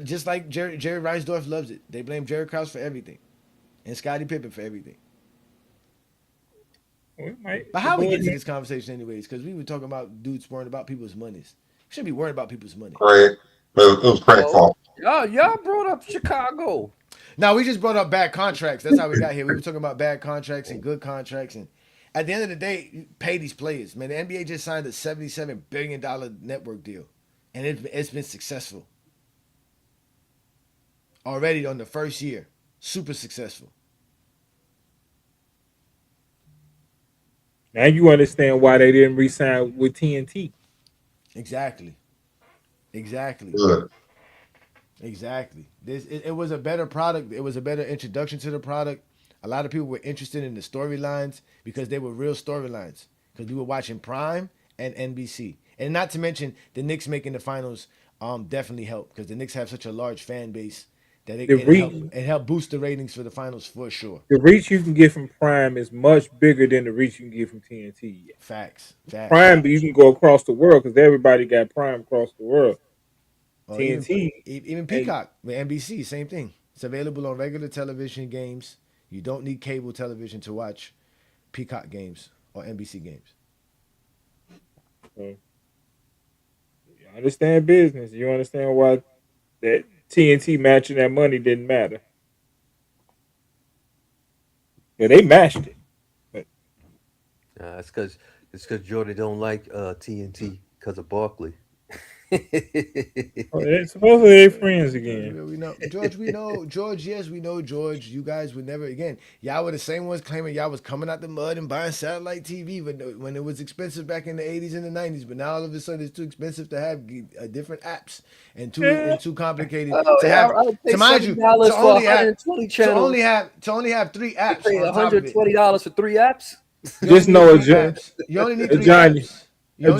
just like Jerry Reinsdorf loves it. They blame Jerry Krause for everything, and Scottie Pippen for everything. But how we get to this conversation anyways? Because we were talking about dudes worrying about people's monies. We shouldn't be worrying about people's money. Craig. It was Craig's fault. Y'all brought up Chicago. No, we just brought up bad contracts. That's how we got here. We were talking about bad contracts and good contracts. And at the end of the day, pay these players. Man, the NBA just signed a $77 billion network deal. And it's been successful. Already on the first year. Super successful. Now you understand why they didn't re-sign with TNT. Exactly. Good. Exactly. It was a better product. It was a better introduction to the product. A lot of people were interested in the storylines because they were real storylines. Because we were watching Prime and NBC. And not to mention the Knicks making the finals definitely helped because the Knicks have such a large fan base that it helped boost the ratings for the finals for sure. The reach you can get from Prime is much bigger than the reach you can get from TNT. Facts. Prime, you can go across the world because everybody got Prime across the world. TNT, even Peacock with NBC, same thing. It's available on regular television games. You don't need cable television to watch Peacock games or NBC games. So, you understand business. You understand why that TNT matching that money didn't matter. Yeah, they matched it. But It's because Jordan don't like TNT because of Barkley. Supposedly they friends again. We know George. Yes, we know George. You guys would never again. Y'all were the same ones claiming y'all was coming out the mud and buying satellite TV when it was expensive back in the 80s and the 90s. But now all of a sudden it's too expensive to have different apps and too complicated to have. To mind you, to only have 3 apps. Pay $120 for 3 apps. Just know it, you only need 3 Johnny. apps.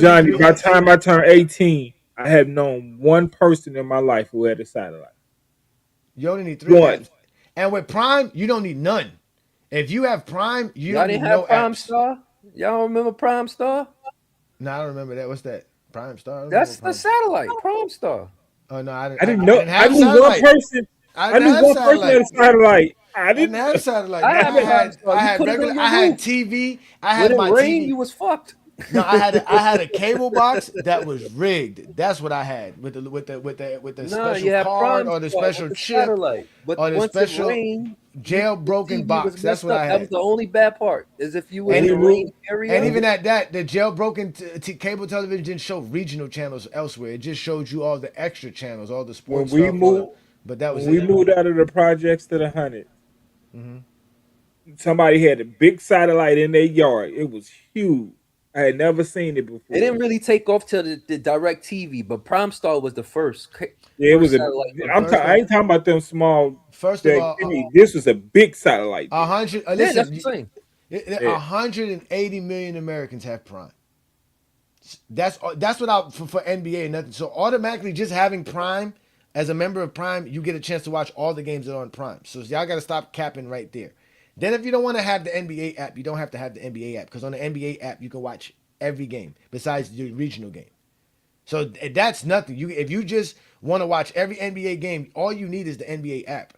Johnny, by the time I turned 18, I have known one person in my life who had a satellite. You only need 3 apps. And with Prime, you don't need none. If you have Prime, you don't need no Prime apps. Star? Y'all remember Prime Star? No, I don't remember that. What's that? Prime Star? That's the satellite, Prime Star. Oh, no, I didn't know. I knew one person. I knew one person had a satellite. I didn't have a satellite. I had regular. I had TV. I had my TV. You was fucked. No, I had a cable box that was rigged. That's what I had with the special card or the special chip satellite. But or the special jailbroken box. That's what I had. That was the only bad part. Is if you were in the rain area. And even at that, the jailbroken cable television didn't show regional channels elsewhere. It just showed you all the extra channels, all the sports stuff. But that was when we moved out of the projects to the 100. Somebody had a big satellite in their yard. It was huge. I had never seen it before. It didn't really take off till the direct TV, but Prime Star was the first. Yeah, it was I ain't talking about them small. First of all, this was a big satellite. 100. Listen, that's what I'm saying. Yeah. 180 million Americans have Prime. That's without for NBA and nothing. So automatically, just having Prime as a member of Prime, you get a chance to watch all the games that are on Prime. So y'all got to stop capping right there. Then if you don't want to have the NBA app, you don't have to have the NBA app because on the NBA app you can watch every game besides the regional game. So that's nothing. If you just want to watch every NBA game, all you need is the NBA app.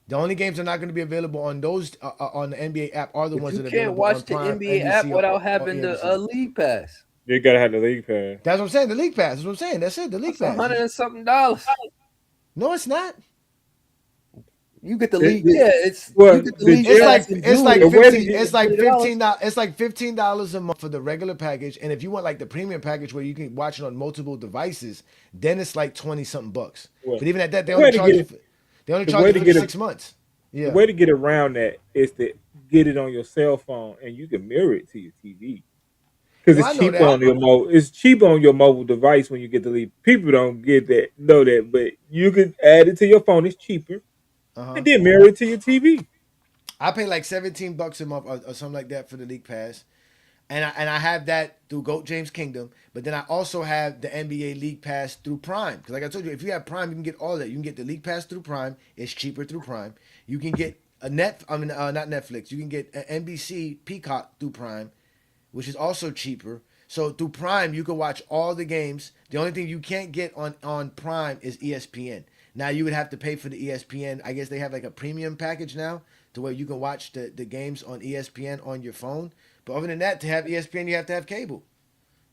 The only games that are not going to be available on those on the NBA app are the But ones you that are can't available on watch the Prime, NBA app NBC, without or having the ESPN. league pass. You gotta have the league pass. That's what I'm saying. The league pass. That's what I'm saying. That's it. The league That's pass. $100 and something dollars. No, it's not. You get the The- league. the- Yeah, it's well, you get the the league It's jail- pass like in it's June. like The way to 15. get- It's like $20. $15. It's like $15 a month for the regular package, and if you want like the premium package where you can watch it on multiple devices, then it's like 20 something bucks. Well, But even at that, they the only way to charge get you. it- They only the charge way you to for get it- 6 months. The Yeah. way to get around that is to get it on your cell phone, and you can mirror it to your TV. Because No, I it's know cheaper that. on your mobile. It's cheaper on your mobile device when you get the lead. People don't get that, know that, but you can add it to your phone. It's cheaper, Uh-huh. and then mirror it to your TV. I pay like $17 a month or something like that for the league pass. And I have that through GOAT James Kingdom, but then I also have the NBA League Pass through Prime. Because like I told you, if you have Prime, you can get all that. You can get the League Pass through Prime. It's cheaper through Prime. You can get not Netflix. You can get an NBC Peacock through Prime, which is also cheaper. So through Prime, you can watch all the games. The only thing you can't get on Prime is ESPN. Now you would have to pay for the ESPN. I guess they have like a premium package now to where you can watch the games on ESPN on your phone. But other than that, to have ESPN, you have to have cable.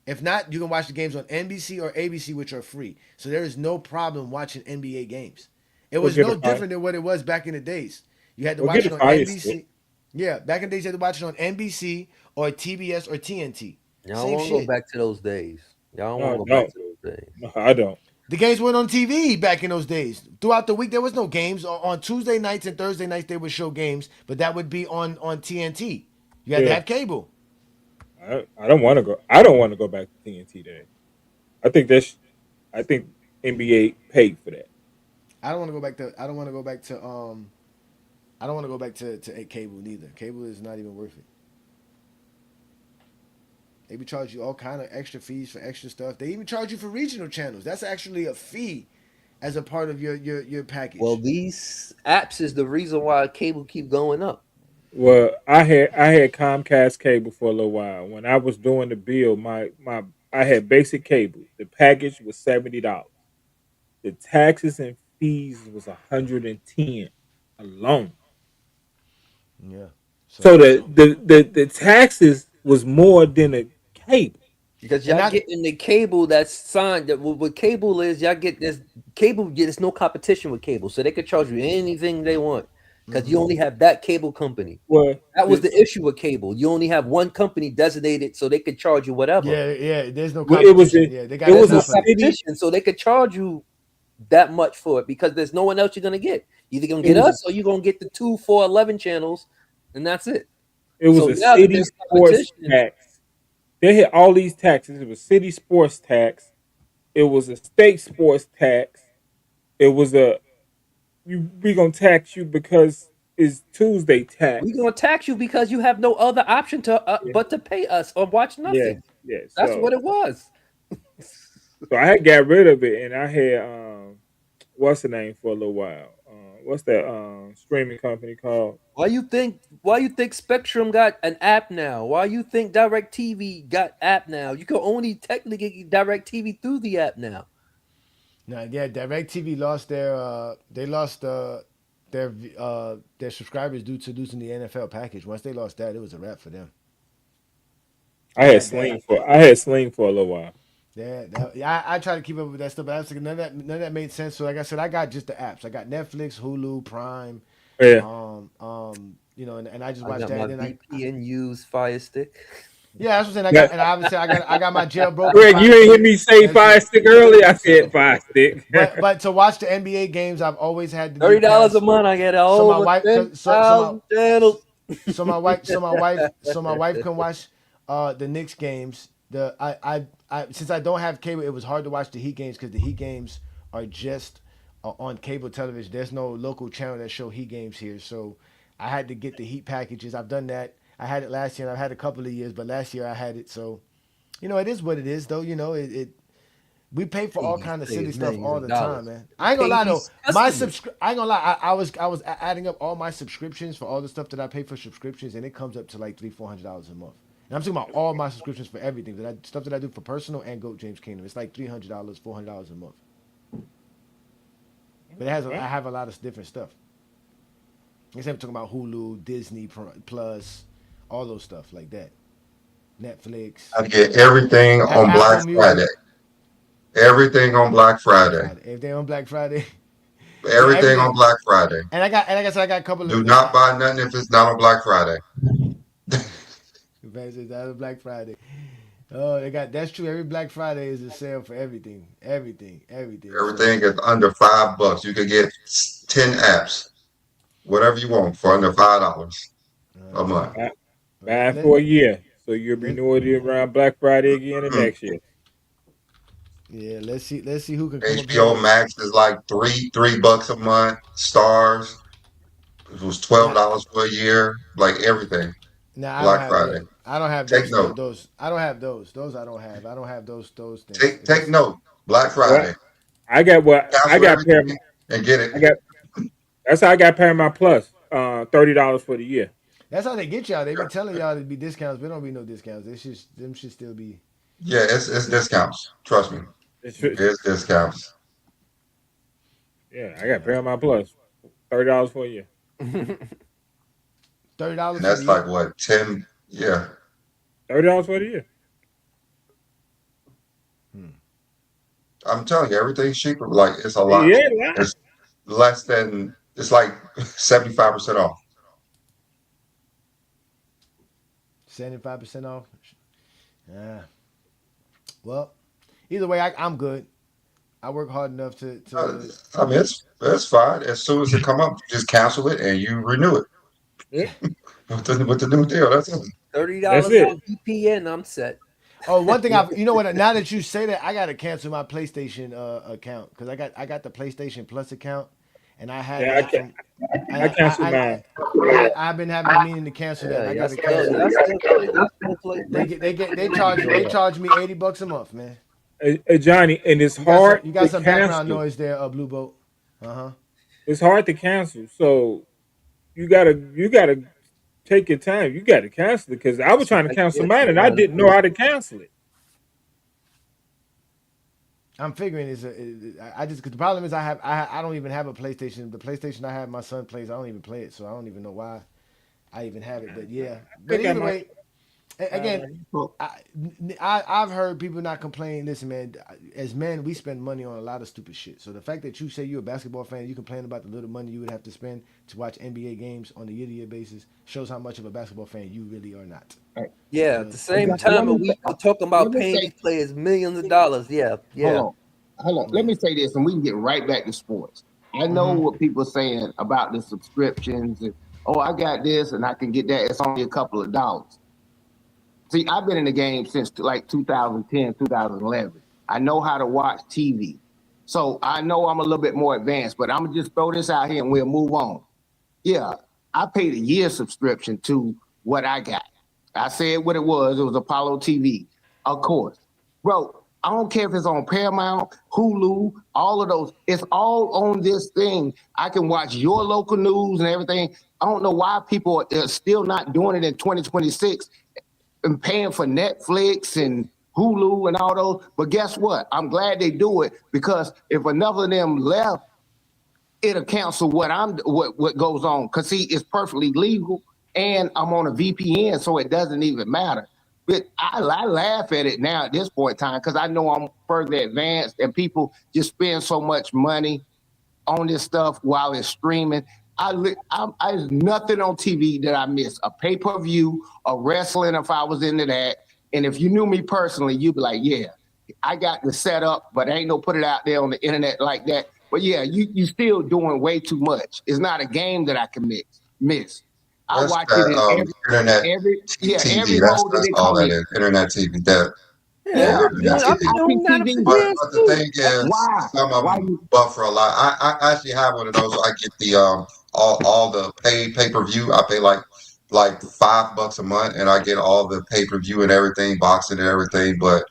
If not, you can watch the games on NBC or ABC, which are free. So there is no problem watching NBA games. It was get no a Fire- different than what it was back in the days. You had to Or watch get it a on Fire NBC. Stick. Yeah, back in the days, you had to watch it on NBC or TBS or TNT. Y'all Same want to go shit. back to those days. Y'all No, want to go back to those days. No, I don't. The games went on TV back in those days. Throughout the week, there was no games. On Tuesday nights and Thursday nights, they would show games, but that would be on TNT. You had to Yeah. have cable. I don't want to go. I don't want to go back to TNT Day. I think that's. I think NBA paid for that. I don't want to go back to. I don't want to go back to. I don't want to go back to cable neither. Cable is not even worth it. They would charge you all kind of extra fees for extra stuff. They even charge you for regional channels. That's actually a fee as a part of your package. Well, these apps is the reason why cable keep going up. Well, I had Comcast cable for a little while. When I was doing the bill, my I had basic cable. The package was $70. The taxes and fees was $110 alone. Yeah. So the taxes was more than a cable. Because y'all getting the cable that's signed. That what cable is, y'all get this cable. There's no competition with cable, so they could charge you anything they want. Because you only have that cable company. Well, that was the issue with cable. You only have one company designated, so they could charge you whatever. Yeah. There's no Well, competition. They got was a enough of it. competition, so they could charge you that much for it because there's no one else you're gonna get. Either gonna get us or you're gonna get the 2, 4, 11 channels, and that's it. It was So a now that city there's sports competition- tax. They had all these taxes. It was city sports tax. It was a state sports tax. It was we gonna tax you because it's Tuesday tax. We're gonna tax you because you have no other option to but to pay us or watch nothing. Yeah. That's So, what it was. so I had got rid of it, and I had what's the name for a little while. What's that streaming company called? Why you think Spectrum got an app now? Why you think DirecTV got app now? You can only technically get DirecTV through the app now. Now, yeah, DirecTV lost their subscribers due to losing the NFL package. Once they lost that, it was a wrap for them. I had Sling for a little while. Yeah, I try to keep up with that stuff, but I was like, none of that made sense. So, like I said, I got just the apps. I got Netflix, Hulu, Prime. Yeah. And I just I watched got that. my And then VPN used Fire Stick. yeah, that's what I'm saying. And obviously, I got my jailbroken. Greg, you Fire ain't hear Stick. me say Fire Stick earlier. I said Fire Stick. But to watch the NBA games, I've always had the $30 a month. I get all So my wife- 10,000 channels. so my wife can watch the Knicks games. I since I don't have cable, it was hard to watch the Heat games because the Heat games are just on cable television. There's no local channel that show Heat games here, so I had to get the Heat packages. I've done that. I had it last year, and I've had it a couple of years, but last year I had it. So, it is what it is, though. We pay for all These kind of silly players stuff millions all of the dollars. time, man. You I ain't gonna pay lie though. these customers. I ain't gonna lie. I was adding up all my subscriptions for all the stuff that I pay for subscriptions, and it comes up to like $300-400 a month. And I'm talking about all my subscriptions for everything stuff that I do for personal and Goat James Kingdom. It's like $300-400 a month. But I have a lot of different stuff. Except talking about Hulu, Disney Plus, all those stuff like that. Netflix. I get everything Have on Apple Black Friday. Music. Everything on Black Friday. Everything on Black Friday. Yeah, Everything on everything. Black Friday. And like I said, I got a couple Do of not buy nothing if it's not on Black Friday. Black Friday. Oh, that's true. Every Black Friday is a sale for everything. Everything. Everything is under $5. You could get 10 apps, whatever you want, for under $5 a month. Buy for a year, so you'll renew it around Black Friday again the next year. Yeah, let's see who can come up HBO here. Max is like $3 a month. Stars, it was $12 for a year. Like everything. Nah, Black Friday. I don't have Take note. those. I don't have those. Those I don't have. I don't have those things. Take note. Black Well, Friday. I got Cancel everything and get it. That's how I got Paramount Plus. $30 for the year. That's how they get y'all. They be telling y'all to be discounts, but don't be no discounts. Them should still be. Yeah, it's discounts. Trust me. It's discounts. Yeah, I got Paramount Plus. $30 for a year. $30. And that's like what, 10? Yeah. $30 for the year. I'm telling you, everything's cheaper. Like it's a lot. Yeah, It's less than. It's like 75% off. 75% off. Yeah. Well, either way, I'm good. I work hard enough to. I mean, it's fine. As soon as it come up, you just cancel it and you renew it. Yeah. with the new deal. That's it. $30 on VPN. I'm set. Oh, one thing you know what? Now that you say that, I got to cancel my PlayStation account because I got the PlayStation Plus account, and I had. Yeah, I canceled mine. I've been having a meaning to cancel that. I got to cancel it. They charge me $80 a month, man. Hey, Johnny, and it's hard. You got some background cancel. noise there, Blue Boat. It's hard to cancel, so you gotta take your time. You gotta cancel it because I was trying to cancel mine and I didn't know how to cancel it. I'm figuring cause the problem is I don't even have a PlayStation. The PlayStation I have, my son plays. I don't even play it, so I don't even know why I even have it. But yeah, but either way, again, I've heard people not complain. Listen, man, as men, we spend money on a lot of stupid shit. So the fact that you say you're a basketball fan, you complain about the little money you would have to spend to watch NBA games on a year-to-year basis, shows how much of a basketball fan you really are not. Yeah, at the same time, we were talking about paying these players millions of dollars. Yeah. Hold on. Let me say this, and we can get right back to sports. I know what people are saying about the subscriptions. And, I got this, and I can get that. It's only a couple of dollars. See, I've been in the game since like 2010, 2011. I know how to watch TV. So I know I'm a little bit more advanced, but I'm going to just throw this out here and we'll move on. Yeah, I paid a year subscription to what I got. I said what it was. It was Apollo TV, of course. Bro, I don't care if it's on Paramount, Hulu, all of those. It's all on this thing. I can watch your local news and everything. I don't know why people are still not doing it in 2026 and paying for Netflix and Hulu and all those. But guess what? I'm glad they do it because if another of them left, it'll cancel what goes on. Because see, it's perfectly legal and I'm on a VPN, so it doesn't even matter. But I laugh at it now at this point in time because I know I'm further advanced and people just spend so much money on this stuff while it's streaming. There's nothing on TV that I miss. A pay-per-view, a wrestling if I was into that. And if you knew me personally, you'd be like, yeah, I got the setup, but I ain't no put it out there on the internet like that. But yeah, you still doing way too much. It's not a game that I can miss. I watch it in internet every TV. mode that That's they all come that in. is. Internet TV. That. Yeah, Internet TV. But the thing is, some of them buffer a lot. I actually have one of those. I get the all the pay-per-view. I pay like like $5 a month, and I get all the pay-per-view and everything, boxing and everything. But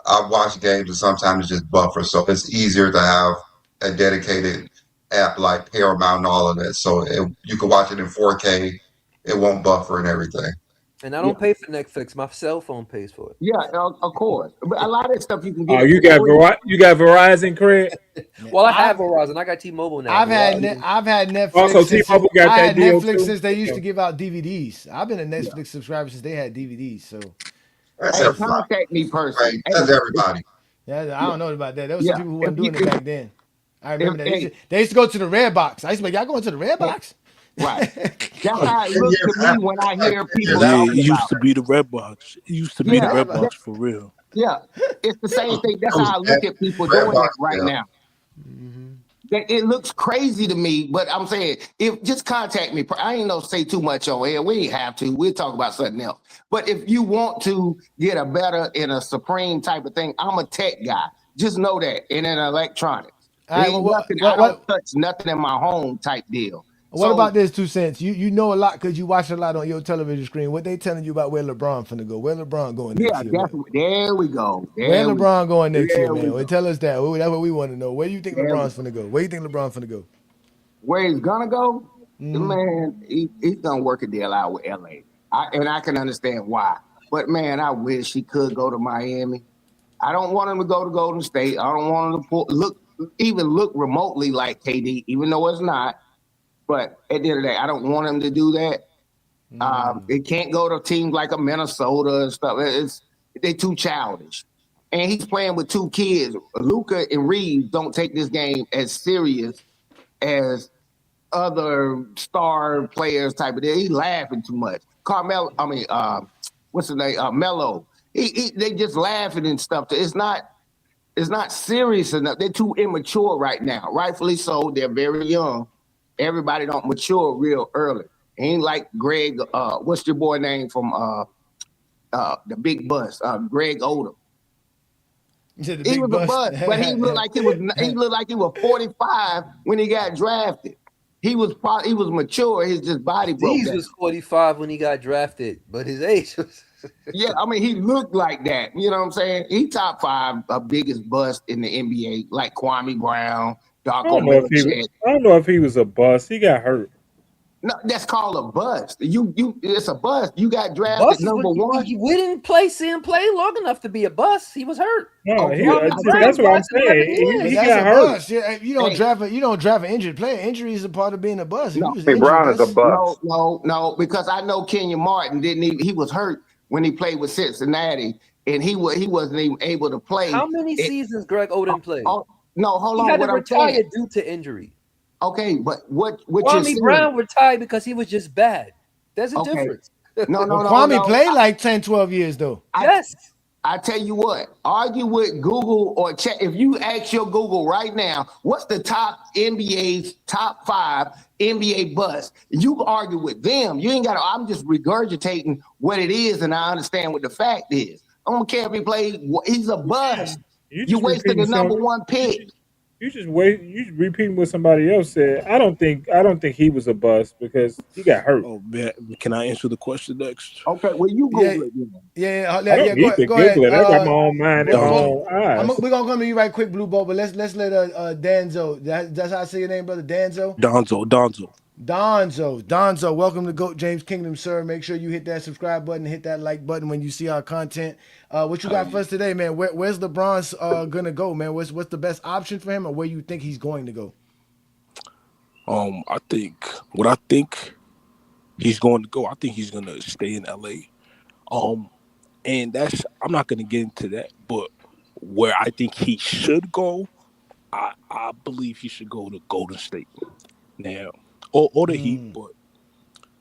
I watch games and sometimes it's just buffer, so it's easier to have a dedicated app like Paramount and all of that. So you can watch it in 4K. It won't buffer and everything. And I don't pay for Netflix. My cell phone pays for it. Yeah, of course. But a lot of that stuff you can Oh, get. you got Verizon, Craig? Well, I have Verizon. I got T-Mobile now. I've had Netflix. Also, T-Mobile got I that had deal Netflix too. since they used to give out DVDs. I've been a Netflix subscriber since they had DVDs. So That's Hey, everybody. contact me personally. Right? That's everybody. yeah, I don't know about that. There was Yeah, some people who if weren't you doing it back then. I remember that. hey, They used to go to the red box. I used to be like, y'all going to the red box? right. That's Like how it 10 looks years to me after, when I like hear 10 years people Yeah, after. talking it used about to be the red box. It used to it. be the Yeah, red Red box for real. yeah. It's the same thing. It That's was how I look at people red doing that box. right Yeah. now. It looks crazy to me, but I'm saying if just contact me. I ain't no say too much on air. We ain't have to. We'll talk about something else. But if you want to get a better and a supreme type of thing, I'm a tech guy. Just know that. And in electronics, All there right, ain't nothing. I don't touch nothing in my home type deal. what So about this 2 cents? You know a lot because you watch a lot on your television screen. What they telling you about where LeBron finna go? Where LeBron going yeah, next year? definitely. There we go. Where LeBron going next year, There we man? Well, go. tell us that. That's what we want to know. Where you think There we LeBron's go. finna go? Where you think LeBron finna go? Where he's gonna go, man, he's gonna work a deal out with LA. And I can understand why. But man, I wish he could go to Miami. I don't want him to go to Golden State. I don't want him to look remotely like KD, even though it's not. But at the end of the day, I don't want him to do that. It can't go to teams like a Minnesota and stuff. They too childish. And he's playing with two kids. Luca and Reeves don't take this game as serious as other star players type of deal. He laughing too much. What's his name? Melo. They just laughing and stuff. It's not serious enough. They're too immature right now. Rightfully so. They're very young. Everybody don't mature real early. Ain't like Greg. What's your boy name from the Big Bus? Greg Odom. He was a bust, but he looked like he was 45 when he got drafted. He was mature. His just body broke Reeves down. was 45 when he got drafted, but his age was. Yeah, I mean, he looked like that. You know what I'm saying? He top 5 biggest bust in the NBA, like Kwame Brown, I Darko don't know if he was a bust. He got hurt. No, that's called a bust. It's a bust. You got drafted Bust number one. We didn't see him play long enough to be a bust. He was hurt. No, Okay. that's what I'm saying. He That's got a hurt. bust. Yeah, you don't draft an injured player. Injury is a part of being a bust. If No. you was Hey, injured, Brown is a that's- bust. No, because I know Kenyon Martin he was hurt when he played with Cincinnati, and he wasn't even able to play. How many seasons Greg Oden played? No, hold on. He had What to I'm retire saying. due to injury. Okay, but what you're Kwame saying? Brown retired because he was just bad. There's a Okay. difference. No. Kwame played like 10, 12 years though. Yes. I tell you what, argue with Google or check. If you ask your Google right now, what's the top 5 NBA busts? You can argue with them. You ain't got to, I'm just regurgitating what it is, and I understand what the fact is. I don't care if he played, he's a bust. You wasted the number one pick. You just repeating what somebody else said. I don't think he was a bust because he got hurt. Oh man, can I answer the question next? Okay, well, you Google it. Yeah. I don't need to Go Google ahead. it. I got my own mind and my own eyes. We're gonna come to you right quick, Blue Ball, but let's let Danzo. That's how I say your name, brother. Danzo. Donzo. Welcome to GOAT James Kingdom, sir. Make sure you hit that subscribe button, hit that like button when you see our content. What you got for us today, man? Where's LeBron gonna go, man? What's the best option for him, or where you think he's going to go? I think he's going to go. I think he's gonna stay in LA. And I'm not gonna get into that, but where I think he should go, I believe he should go to Golden State now, or the Heat. But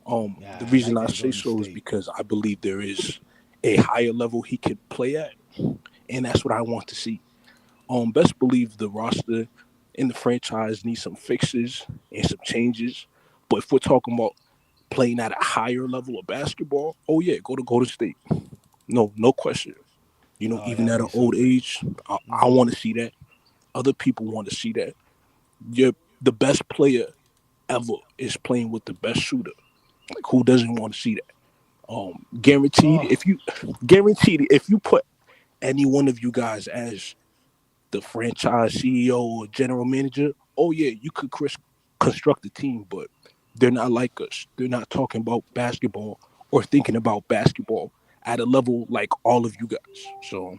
the reason I say so is because I believe there is a higher level he can play at, and that's what I want to see. Best believe the roster and the franchise needs some fixes and some changes. But if we're talking about playing at a higher level of basketball, oh yeah, go to Golden State. No question. Even at an old age, I want to see that. Other people want to see that. The best player ever is playing with the best shooter. Like, who doesn't want to see that? Guaranteed, if you put any one of you guys as the franchise CEO or general manager, oh yeah, you could construct a team, but they're not like us. They're not talking about basketball or thinking about basketball at a level like all of you guys. So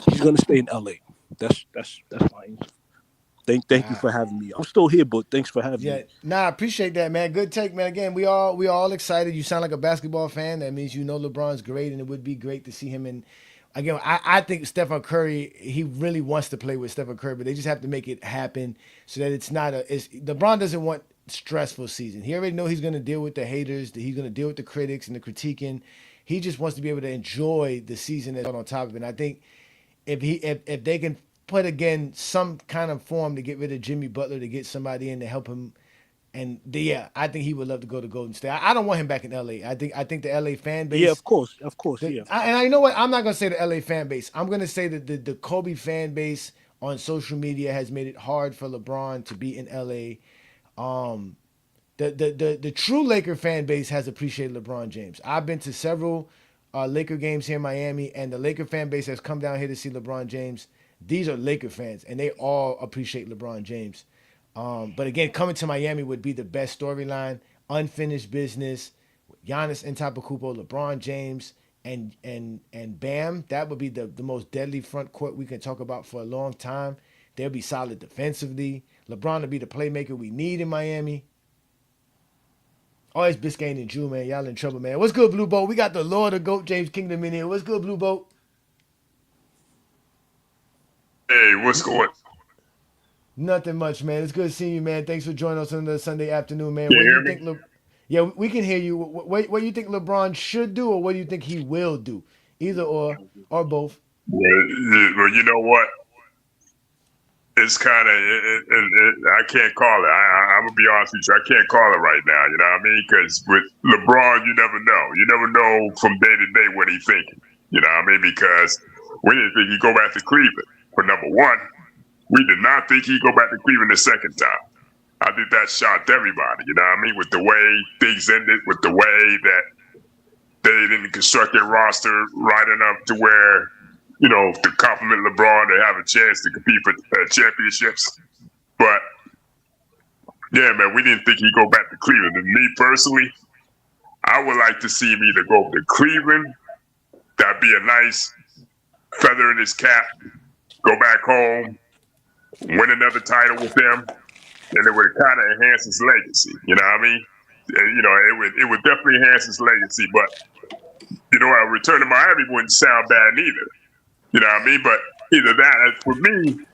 he's gonna stay in LA. That's my answer. Thank you for having me. I'm still here, but thanks for having me. I appreciate that, man. Good take, man. Again, we all excited. You sound like a basketball fan. That means you know LeBron's great, and it would be great to see him in. Again, I think Stephen Curry, he really wants to play with Stephen Curry, but they just have to make it happen so that it's not LeBron doesn't want stressful season. He already know he's going to deal with the haters, that he's going to deal with the critics and the critiquing. He just wants to be able to enjoy the season that's on top of it. And I think if they can put again some kind of form to get rid of Jimmy Butler, to get somebody in to help him, I think he would love to go to Golden State. I don't want him back in LA. I think the LA fan base. Yeah, of course, yeah. And I know what, I'm not gonna say the LA fan base. I'm gonna say that the Kobe fan base on social media has made it hard for LeBron to be in LA. The true Laker fan base has appreciated LeBron James. I've been to several Laker games here in Miami, and the Laker fan base has come down here to see LeBron James. These are Laker fans, and they all appreciate LeBron James. But again, coming to Miami would be the best storyline. Unfinished business. Giannis Antetokounmpo, LeBron James, and Bam. That would be the most deadly front court we can talk about for a long time. They'll be solid defensively. LeBron will be the playmaker we need in Miami. Oh, it's Biscayne and Drew, man. Y'all in trouble, man. What's good, Blue Boat? We got the Lord of GOAT, James Kingdom, in here. What's good, Blue Boat? Hey, what's going on? Nothing much, man. It's good seeing you, man. Thanks for joining us on the Sunday afternoon, man. Can What you do hear you think? Yeah, we can hear you. What do you think LeBron should do, or what do you think he will do? Either or both. Well, you know what? It's kind of, I can't call it. I'm going to be honest with you. I can't call it right now. You know what I mean? Because with LeBron, you never know. You never know from day to day what he's thinking. You know what I mean? Because we didn't think he'd go back to Cleveland. For number one, we did not think he'd go back to Cleveland the second time. I think that shocked everybody. You know what I mean? With the way things ended, with the way that they didn't construct their roster right enough to where, you know, to compliment LeBron to have a chance to compete for championships. But yeah, man, we didn't think he'd go back to Cleveland. And me personally, I would like to see him either go to Cleveland. That'd be a nice feather in his cap. Go back home, win another title with them, and it would kind of enhance his legacy. You know what I mean? And, you know, it would definitely enhance his legacy. But you know, a return to Miami wouldn't sound bad either. You know what I mean? But either that, for me,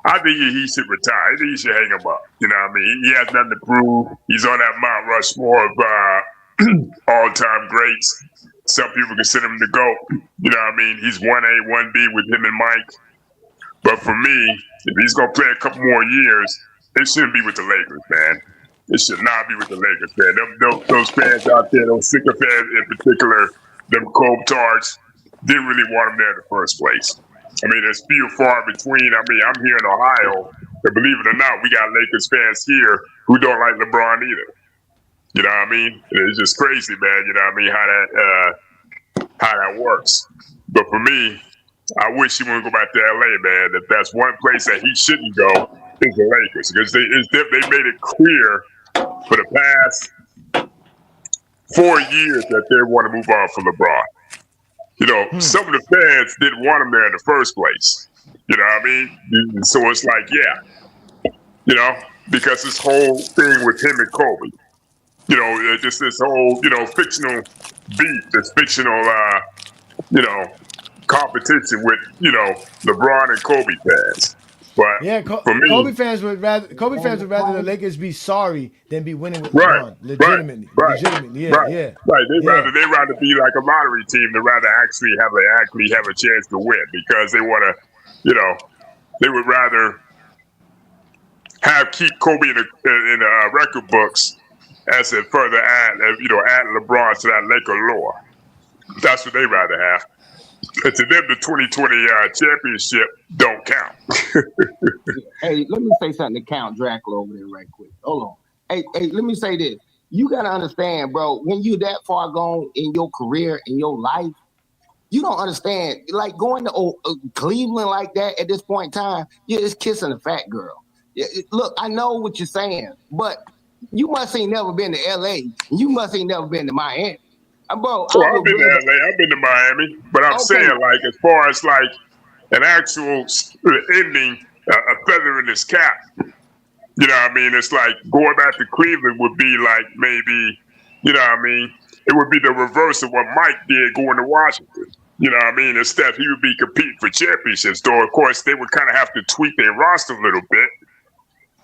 I think he should retire. I think he should hang him up. You know what I mean? He has nothing to prove. He's on that Mount Rushmore of all-time greats. Some people consider him the GOAT. You know what I mean? He's 1A, 1B with him and Mike. But for me, if he's going to play a couple more years, it shouldn't be with the Lakers, man. It should not be with the Lakers, man. Those fans out there, those Sixers fans in particular, them Kobe Tards, didn't really want him there in the first place. I mean, there's few far between. I mean, I'm here in Ohio, and believe it or not, we got Lakers fans here who don't like LeBron either. You know what I mean? It's just crazy, man. You know what I mean? How that works. But for me, I wish he wouldn't go back to LA, man. If that's one place that he shouldn't go, is the Lakers, because they made it clear for the past 4 years that they want to move on from LeBron. You know, some of the fans didn't want him there in the first place. You know what I mean? So it's like, yeah, you know, because this whole thing with him and Kobe, you know, just this whole, you know, fictional beef, this fictional, you know, competition with, you know, LeBron and Kobe fans. But yeah, for me, Kobe fans would rather the Lakers be sorry than be winning with LeBron. Legitimately, yeah. Right. They rather be like a lottery team than rather actually have a chance to win, because they want to, you know, they would rather keep Kobe in the record books as a further add LeBron to that Laker lore. That's what they rather have. And to them, the 2020 championship don't count. Hey, let me say something to Count Dracula over there right quick. Hold on. Hey, let me say this. You got to understand, bro, when you that far gone in your career, in your life, you don't understand. Like going to Cleveland like that at this point in time, you're just kissing a fat girl. Look, I know what you're saying, but you must ain't never been to L.A. You must ain't never been to Miami. Bro, So I've been to LA, I've been to Miami, but I'm saying like as far as like an actual ending, a feather in his cap. You know what I mean? It's like going back to Cleveland would be like maybe, you know what I mean? It would be the reverse of what Mike did going to Washington. You know what I mean? Instead, he would be competing for championships. Though, of course, they would kind of have to tweak their roster a little bit.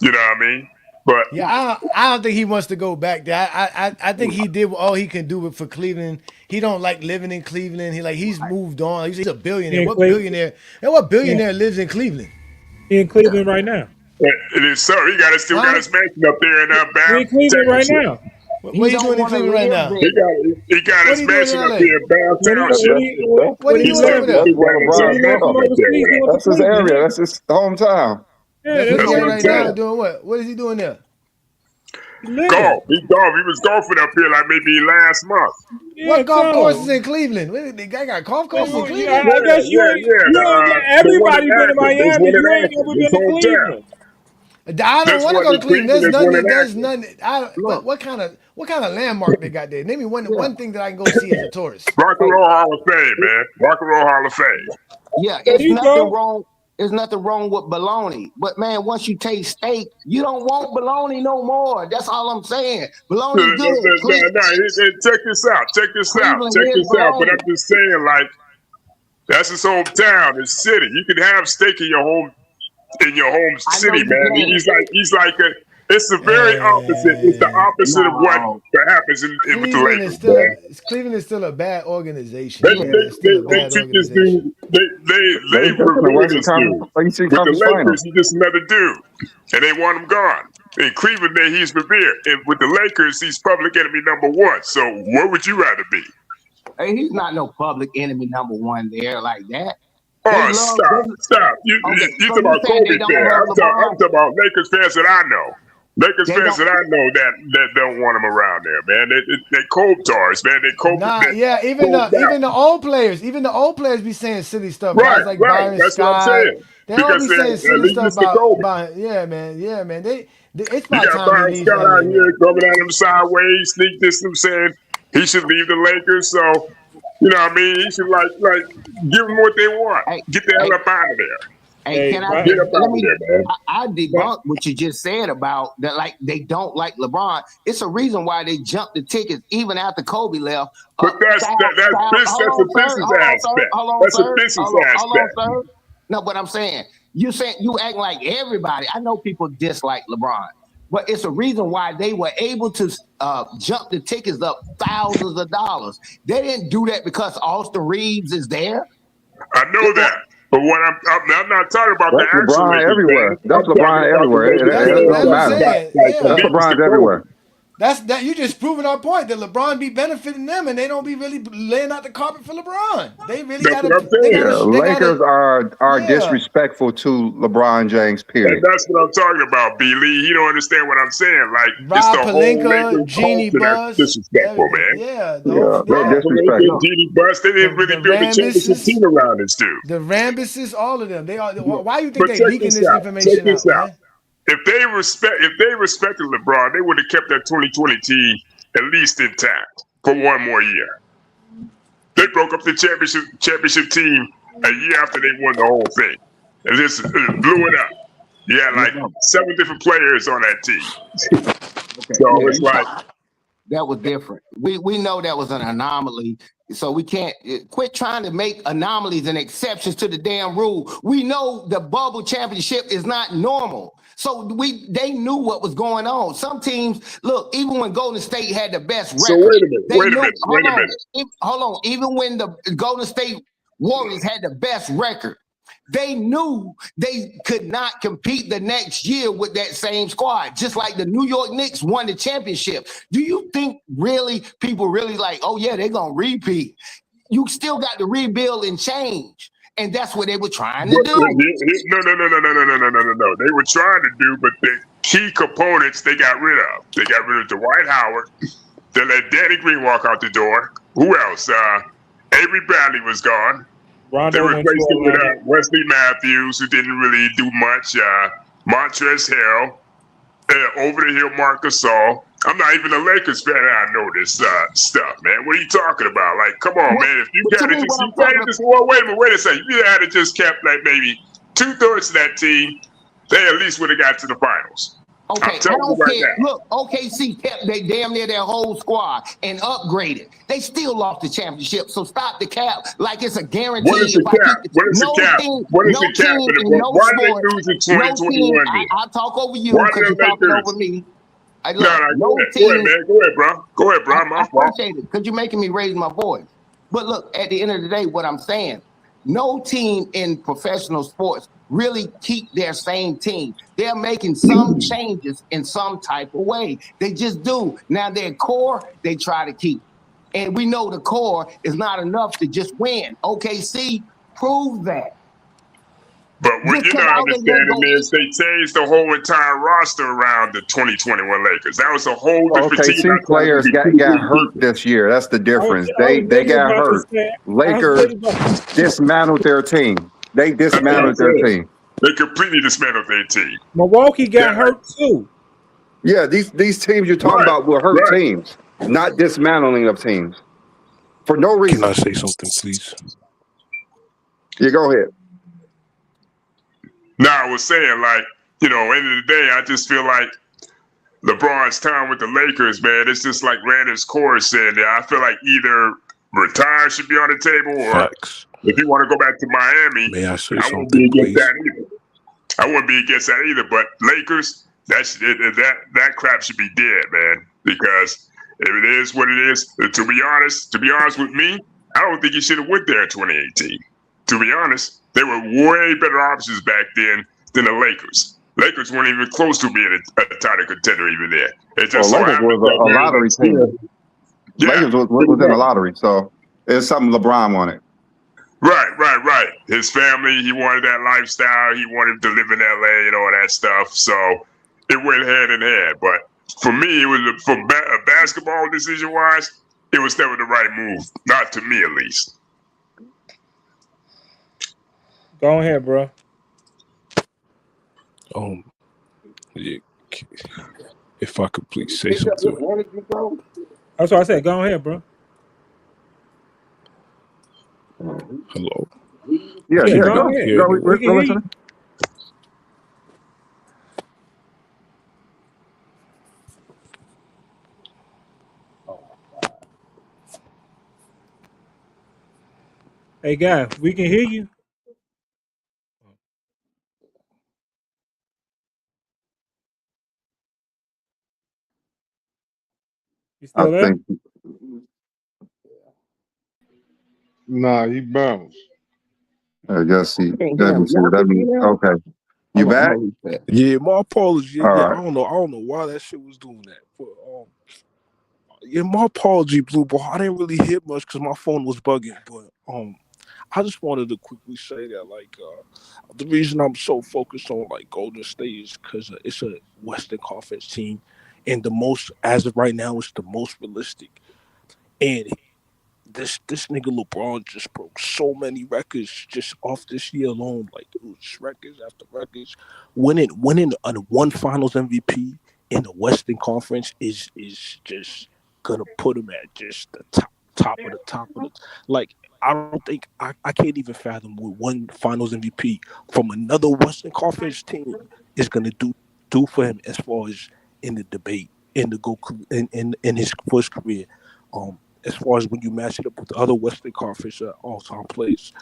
You know what I mean? But yeah, I don't think he wants to go back there. I think he did all he can do for Cleveland. He don't like living in Cleveland. He's moved on. He's a billionaire. What billionaire lives in Cleveland? He in Cleveland right now. It is so. He got still got his mansion up there in He in Cleveland right now. What are you doing in Cleveland right now? He got his mansion up there in Bath Township. What are you doing over there? That's his area. That's his hometown. Yeah, that's right now. Doing what? What is he doing there? Golf. He was golfing up here like maybe last month. What golf courses in Cleveland? The guy got golf courses in Cleveland? I guess everybody been to Miami. You ain't never been to Cleveland. I don't want to go to Cleveland. There's none. What kind of landmark they got there? Name me one thing that I can go see as a tourist. Rock and Roll Hall of Fame, man. Rock and Roll Hall of Fame. Yeah, it's nothing wrong. There's nothing wrong with bologna. But, man, once you taste steak, you don't want bologna no more. That's all I'm saying. Bologna's good. Check this out. But I'm just saying, like, that's his hometown, his city. You can have steak in your home city, man. He's like it's the very opposite. It's the opposite of what happens with the Lakers. Cleveland is still a bad organization. They treat this dude. They revere this dude. With the Lakers, he's just another dude, and they want him gone. In Cleveland, he's revered, and with the Lakers, he's public enemy number one. So, what would you rather be? Hey, he's not no public enemy number one there like that. Oh, stop. You talk about Kobe fans. I'm talking about Lakers fans that I know. Lakers fans that I know that don't want him around there, man. They cold tars, man. They cold. Even the old players, be saying silly stuff. Right, guys like Byron that's Scott, what I'm saying. They all be saying silly stuff about man. It's my time. You got Byron Scott out here coming at him sideways, sneak this him saying he should leave the Lakers. So you know what I mean? He should like give them what they want. Get the hell up out of there. Hey, can I get up out of there, man? I debunk what you just said about that. Like they don't like LeBron. It's a reason why they jumped the tickets even after Kobe left. But that's a business aspect. That's a business aspect. No, but I'm saying you act like everybody. I know people dislike LeBron, but it's a reason why they were able to jump the tickets up thousands of dollars. They didn't do that because Austin Reaves is there. I know that. But what I'm not talking about that's the actual LeBron everywhere. That's LeBron everywhere. It doesn't matter. That's LeBron everywhere. That you just proving our point that LeBron be benefiting them and they don't be really laying out the carpet for LeBron. They really got to. Lakers are disrespectful to LeBron James. Period. And that's what I'm talking about, B. Lee. You don't understand what I'm saying. Like Rob it's the Pelinka, whole Jeannie Buss, disrespectful, man. They're disrespectful. Jeannie Buss, they didn't really build a championship team around this dude. The Rambuses, all of them. They are. Why do you think they're leaking this information Check this out. If they respected LeBron, they would have kept that 2020 team at least intact for one more year. They broke up the championship team a year after they won the whole thing, and just blew it up. You had like 7 different players on that team. So it's like that was different. We know that was an anomaly. So we can't quit trying to make anomalies and exceptions to the damn rule. We know the bubble championship is not normal. So they knew what was going on. Some teams, look, even when Golden State had the best record. So wait a minute. Hold on. Even when the Golden State Warriors had the best record, they knew they could not compete the next year with that same squad, just like the New York Knicks won the championship. Do you think people really like, oh, yeah, they're going to repeat? You still got to rebuild and change. And that's what they were trying to do. No. They were trying to do, but key components they got rid of. They got rid of Dwight Howard. They let Danny Green walk out the door. Who else? Avery Bradley was gone. They Rondo went to replaced him with Atlanta. Wesley Matthews, who didn't really do much. Montrezl Harrell, over the hill Marcus Gasol. I'm not even a Lakers fan, and I know this stuff, man. What are you talking about? Like, come on, man. If you got to just, well, wait a second. You had to just kept like maybe 2/3 of that team, they at least would have got to the finals. Okay, I don't care. Look, OKC kept they damn near their whole squad and upgraded. They still lost the championship. So stop the cap like it's a guarantee. What is the cap? What is the cap? What is the cap? Why did they lose in 2021? I'll talk over you because you're talking over me. Go ahead, man. Go ahead, bro. Go ahead, bro. I appreciate it because you're making me raise my voice. But look, at the end of the day, what I'm saying, no team in professional sports really keep their same team. They're making some changes in some type of way. They just do. Now their core, they try to keep. And we know the core is not enough to just win. OKC proved that. But what you're not understanding is they changed the whole entire roster around the 2021 Lakers. That was a whole different team. OKC players got hurt this year. That's the difference. They got hurt. Lakers dismantled their team. They dismantled their team. They completely dismantled their team. Milwaukee got hurt too. Yeah, these teams you're talking about were hurt teams, not dismantling of teams. For no reason. Can I say something, please? Yeah, go ahead. Now, I was saying, like, end of the day, I just feel like LeBron's time with the Lakers, man, it's just like Randall's course said. I feel like either retire should be on the table or if you want to go back to Miami, I wouldn't be against that either. I wouldn't be against that either. But Lakers, that crap should be dead, man. Because if it is what it is, to be honest with me, I don't think he should have went there in 2018. To be honest, they were way better options back then than the Lakers. Lakers weren't even close to being a title contender even there. It just Lakers was a lottery team. Yeah. Lakers was in a lottery, so it's something LeBron wanted. Right. His family, he wanted that lifestyle. He wanted to live in LA and all that stuff. So it went hand in hand. But for me, it was from a basketball decision wise, it was never the right move. Not to me, at least. Go ahead, bro. Yeah, if I could please say something. That's what I said. Go ahead, bro. Hello. Yeah, go ahead. We're listening. Hey, guy, we can hear you. You still there? Nah, he bounced. I guess he. Okay. You back? Yeah, my apology. All Yeah, right. I don't know why that shit was doing that. But yeah, my apology, Blue Ball. I didn't really hit much because my phone was bugging. But I just wanted to quickly say that the reason I'm so focused on Golden State is because it's a Western Conference team, and as of right now, it's the most realistic. And this nigga LeBron just broke so many records just off this year alone. It was records after records. Winning one Finals MVP in the Western Conference is just gonna put him at just the top of the top of the. I don't think I can't even fathom what one Finals MVP from another Western Conference team is gonna do for him as far as in the debate in his first career. As far as when you match it up with the other Western Conference all-time players,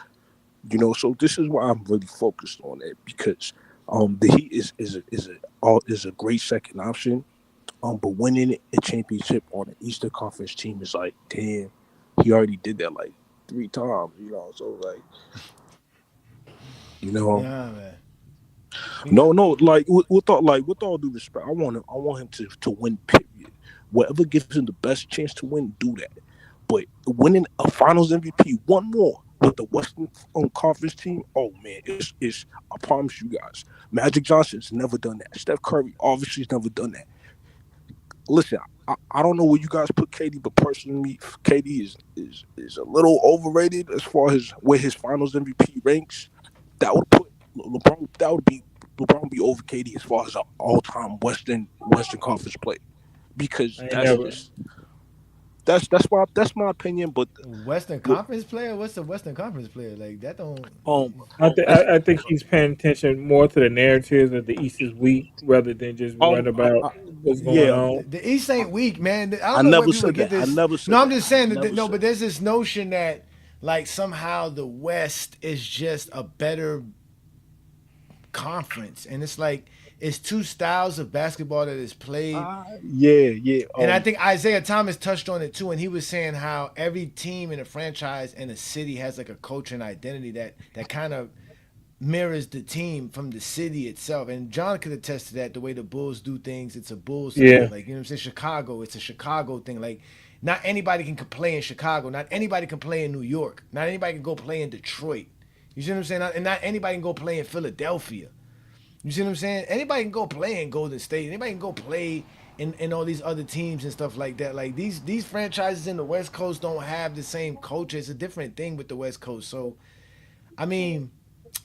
so this is why I'm really focused on it because the Heat is a great second option, but winning a championship on an Eastern Conference team is like, damn, he already did that 3 times, so Yeah, man. No, with all due respect, I want him to win. Period. Whatever gives him the best chance to win, do that. But winning a Finals MVP, one more But the Western Conference team, oh man, it's I promise you guys, Magic Johnson's never done that. Steph Curry obviously has never done that. Listen, I don't know where you guys put KD, but personally, KD is a little overrated as far as where his Finals MVP ranks. That would put LeBron. That would be LeBron be over KD as far as an all-time Western Conference play, because that's my opinion. But Western Conference player? What's the Western Conference player? Like that don't. I think he's paying attention more to the narratives that the East is weak rather than just worrying about what's going on. The East ain't weak, man. I I don't know where never people said get that. this. I never said No, I'm that. just saying I never no, said but there's this notion that like somehow the West is just a better conference, and it's like it's two styles of basketball that is played. Yeah. And I think Isaiah Thomas touched on it too, and he was saying how every team in a franchise and a city has like a culture and identity that kind of mirrors the team from the city itself. And John could attest to that. The way the Bulls do things, it's a Bulls thing. Yeah. Like, you know what I'm saying? Chicago, it's a Chicago thing. Like, not anybody can play in Chicago. Not anybody can play in New York. Not anybody can go play in Detroit. You see what I'm saying? And not anybody can go play in Philadelphia. You see what I'm saying? Anybody can go play in Golden State. Anybody can go play in all these other teams and stuff like that. Like these franchises in the West Coast don't have the same culture. It's a different thing with the West Coast. So, I mean,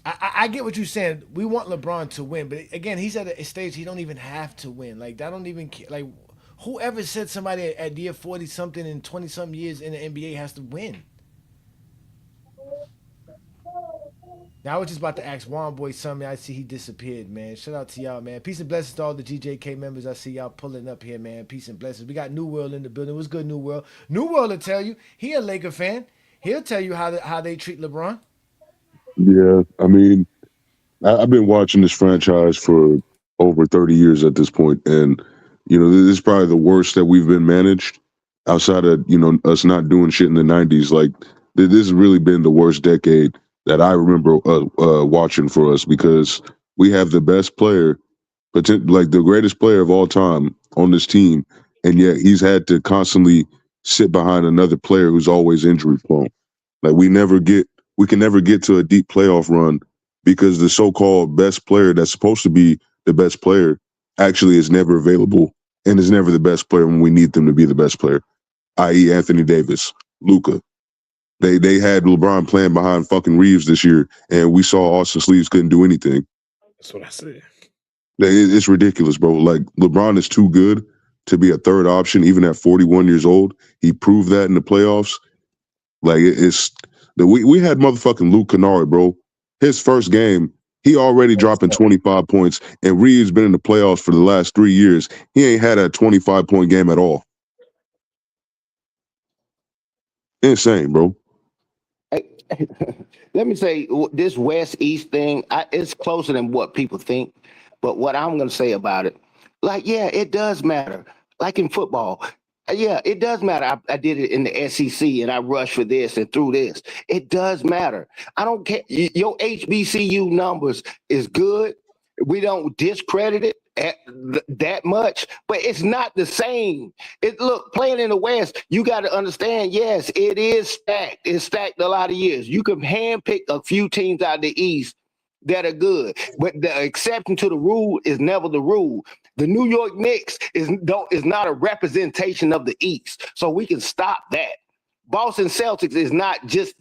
I get what you're saying. We want LeBron to win, but again, he's at a stage he don't even have to win. Like I don't even care. Like whoever said somebody at year 40 something and 20 something years in the NBA has to win. Now, I was just about to ask Juan Boy something. I see he disappeared, man. Shout out to y'all, man. Peace and blessings to all the GJK members. I see y'all pulling up here, man. Peace and blessings. We got New World in the building. What's good, New World? New World will tell you. He a Laker fan. He'll tell you how they treat LeBron. Yeah, I mean, I've been watching this franchise for over 30 years at this point, and this is probably the worst that we've been managed outside of us not doing shit in the 90s. Like this has really been the worst decade that I remember watching for us, because we have the best player, like the greatest player of all time on this team, and yet he's had to constantly sit behind another player who's always injury prone. Like we can never get to a deep playoff run because the so-called best player that's supposed to be the best player actually is never available and is never the best player when we need them to be the best player, i.e. Anthony Davis, Luka. They had LeBron playing behind fucking Reaves this year, and we saw Austin Reaves couldn't do anything. That's what I said. It's ridiculous, bro. Like LeBron is too good to be a third option, even at 41 years old. He proved that in the playoffs. Like we had motherfucking Luke Kennard, bro. His first game, he already dropping 25 points, and Reeves been in the playoffs for the last 3 years. He ain't had a 25-point game at all. Insane, bro. Let me say this West East thing, it's closer than what people think. But what I'm going to say about it, like, yeah, it does matter. Like in football, yeah, it does matter. I did it in the SEC and I rushed for this and through this. It does matter. I don't care. Your HBCU numbers is good. We don't discredit it that much, but it's not the same. Look, playing in the West, you got to understand, yes, it is stacked. It's stacked a lot of years. You can handpick a few teams out of the East that are good, but the exception to the rule is never the rule. The New York Knicks is not a representation of the East, so we can stop that. Boston Celtics is not just